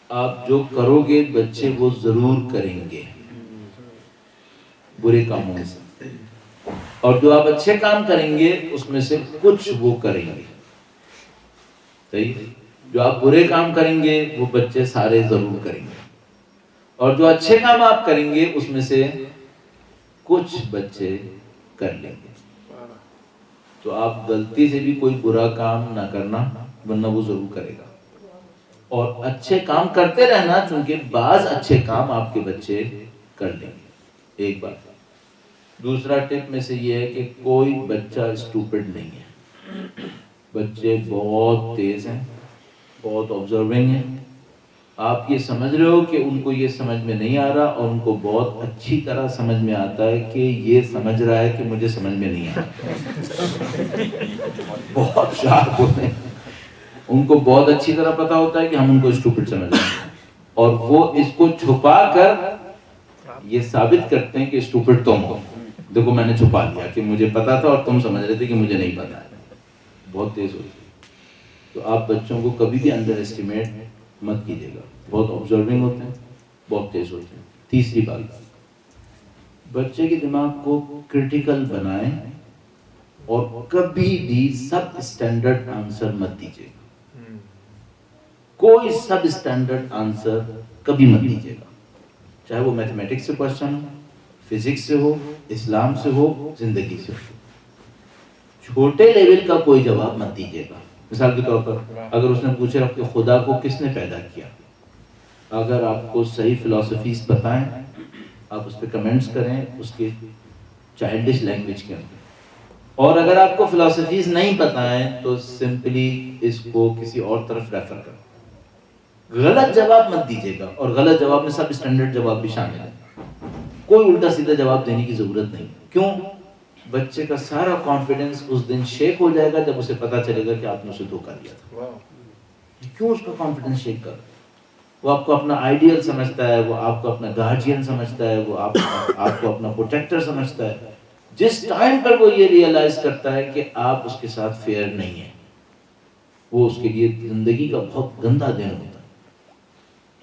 آپ جو کرو گے بچے وہ ضرور کریں گے برے کاموں میں سے, اور جو آپ اچھے کام کریں گے اس میں سے کچھ وہ کریں گے. صحیح. جو آپ برے کام کریں گے وہ بچے سارے ضرور کریں گے, اور جو اچھے کام آپ کریں گے اس میں سے کچھ بچے کر لیں گے. تو آپ غلطی سے بھی کوئی برا کام نہ کرنا ورنہ وہ ضرور کرے گا, اور اچھے کام کرتے رہنا چونکہ بعض اچھے کام آپ کے بچے کر لیں گے. ایک بات. دوسرا ٹپ میں سے یہ ہے کہ کوئی بچہ اسٹوپڈ نہیں ہے. بچے بہت تیز ہیں, بہت آبزرونگ ہیں. آپ یہ سمجھ رہے ہو کہ ان کو یہ سمجھ میں نہیں آ رہا, اور ان کو بہت اچھی طرح سمجھ میں آتا ہے کہ یہ سمجھ رہا ہے کہ مجھے سمجھ میں نہیں آ رہا. بہت شارپ ہوتے ہیں. ان کو بہت اچھی طرح پتا ہوتا ہے کہ ہم ان کو اسٹوپڈ سمجھ رہے ہیں, اور وہ اس کو چھپا کر یہ ثابت کرتے ہیں کہ اسٹوپڈ تم ہو. دیکھو میں نے چھپا لیا کہ مجھے پتا تھا اور تم سمجھ رہے تھے کہ مجھے نہیں پتا ہے. بہت تیز ہوتی ہے. تو آپ بچوں کو کبھی بھی انڈر اسٹیمیٹ مت کیجیے گا. بہت آبزرونگ ہوتے ہیں, بہت تیز ہوتے ہیں. تیسری بات, بچے کے دماغ کو کرٹیکل بنائیں, اور کبھی بھی سب اسٹینڈرڈ آنسر مت دیجیے گا. کوئی سب اسٹینڈرڈ آنسر کبھی مت دیجیے گا, چاہے وہ میتھمیٹکس سے کوشچن ہو, فزکس سے ہو, اسلام سے ہو, زندگی سے ہو. چھوٹے لیول کا کوئی جواب مت دیجیے گا. مثال کے طور پر اگر اس نے پوچھا کہ خدا کو کس نے پیدا کیا, اگر آپ کو صحیح فلسفیز بتائیں آپ اس پہ کمنٹس کریں اس کے چائلڈش لینگویج کے اندر, اور اگر آپ کو فلسفیز نہیں بتائیں تو سمپلی اس کو کسی اور طرف ریفر کریں. غلط جواب مت دیجیے گا, اور غلط جواب میں سب اسٹینڈرڈ جواب بھی شامل ہے. کوئی الٹا سیدھا جواب دینے کی ضرورت نہیں. کیوں؟ بچے کا سارا کانفیڈنس اس دن شیک ہو جائے گا جب اسے پتا چلے گا کہ آپ نے اسے دھوکہ دیا تھا. کیوں اس کا کانفیڈنس شیک کر؟ وہ آپ کو اپنا آئیڈیل سمجھتا ہے, وہ آپ کو اپنا گارجین سمجھتا ہے, وہ آپ کو اپنا پروٹیکٹر سمجھتا ہے. جس ٹائم پر وہ یہ ریئلائز کرتا ہے کہ آپ اس کے ساتھ فیئر نہیں ہیں, وہ اس کے لیے زندگی کا بہت گندا دن ہوتا ہے.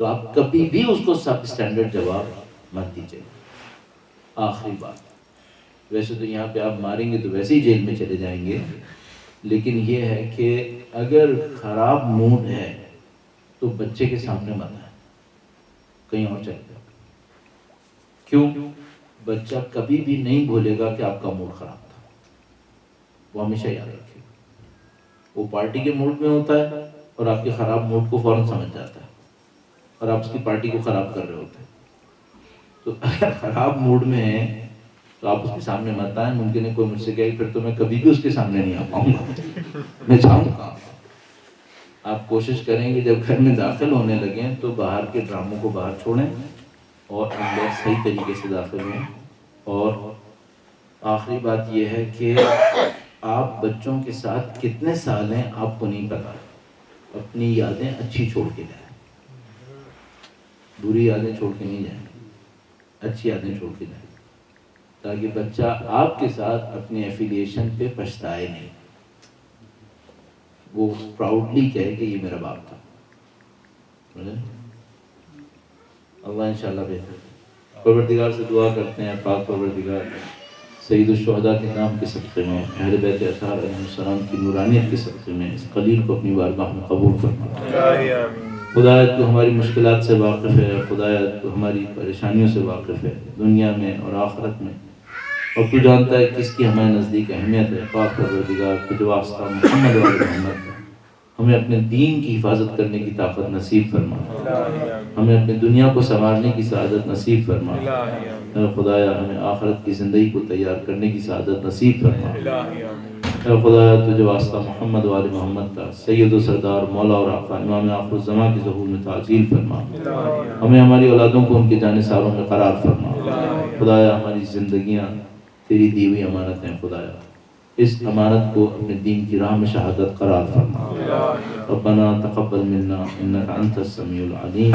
تو آپ کبھی بھی اس کو سب اسٹینڈرڈ جواب مت دیجیے. آخری بات, ویسے تو یہاں پہ آپ ماریں گے تو ویسے ہی جیل میں چلے جائیں گے, لیکن یہ ہے کہ اگر خراب موڈ ہے تو بچے کے سامنے مت آئے, کہیں اور چلے جاؤ. کیوں؟ بچہ کبھی بھی نہیں بھولے گا کہ آپ کا موڈ خراب تھا، وہ ہمیشہ یاد رکھے گا. وہ پارٹی کے موڈ میں ہوتا ہے اور آپ کے خراب موڈ کو فوراً سمجھ جاتا ہے اور آپ اس کی پارٹی کو خراب کر رہے ہوتے ہیں. تو اگر خراب موڈ میں ہیں تو آپ اس کے سامنے مت آئیں. ممکن ہے کوئی مجھ سے کہے پھر تو میں کبھی بھی اس کے سامنے نہیں آ پاؤں گا، میں جاؤں گا. آپ کوشش کریں کہ جب گھر میں داخل ہونے لگیں تو باہر کے ڈراموں کو باہر چھوڑیں اور اندر صحیح طریقے سے داخل ہوں. اور آخری بات یہ ہے کہ آپ بچوں کے ساتھ کتنے سال ہیں آپ کو نہیں پتا. اپنی یادیں اچھی چھوڑ کے جائیں، بری یادیں چھوڑ کے نہیں جائیں، اچھی یادیں چھوڑ کے جائیں، تاکہ بچہ آپ کے ساتھ اپنے ایفیلیشن پہ پچھتائے نہیں. وہ پراؤڈلی کہے کہ یہ میرا باپ تھا. اللہ انشاءاللہ بہتر. پروردگار سے دعا کرتے ہیں پاک پروردگار سید الشہداء کے نام کے صدقے میں، اہل بیت اطہار علیہ السلام کی نورانیت کے صدقے میں اس قلیل کو اپنی بارگاہ میں قبول فرما. خدایا تو ہماری مشکلات سے واقف ہے، خدایا تو ہماری پریشانیوں سے واقف ہے دنیا میں اور آخرت میں، اور تو جانتا ہے کس کی ہمارے نزدیک اہمیت ہے. پاک پروردگار تجھ واسطہ محمد و آل محمد ہمیں اپنے دین کی حفاظت کرنے کی طاقت نصیب فرما، ہمیں اپنی دنیا کو سنوارنے کی سعادت نصیب فرما. اے خدایا ہمیں آخرت کی زندگی کو تیار کرنے کی سعادت نصیب فرما. اے خدایا تجھے واسطہ محمد و آل محمد کا سید و سردار مولا اور آقا امام آخر الزماں کے ظہور میں تعجیل فرما. ہمیں ہماری اولادوں کو ان کے جانثاروں میں قرار فرما. خدایا ہماری زندگیاں تیری دی ہوئی امانت ہیں. خدایا اس امانت کو اپنے دین کی راہ میں شہادت قرار فرما. ربنا تقبل منا انک انت السمیع العلیم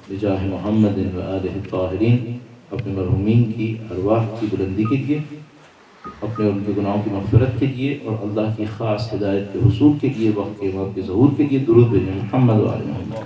بجاہ محمد و آلہ الطاہرین. اپنے مرحومین کی ارواح کی بلندی کے لیے، اپنے ان کے گناہوں کی مغفرت کے لیے اور اللہ کی خاص ہدایت کے حصول کے لیے، وقت کے ظہور کے لیے درود بھیجیں. محمد و آل محمد.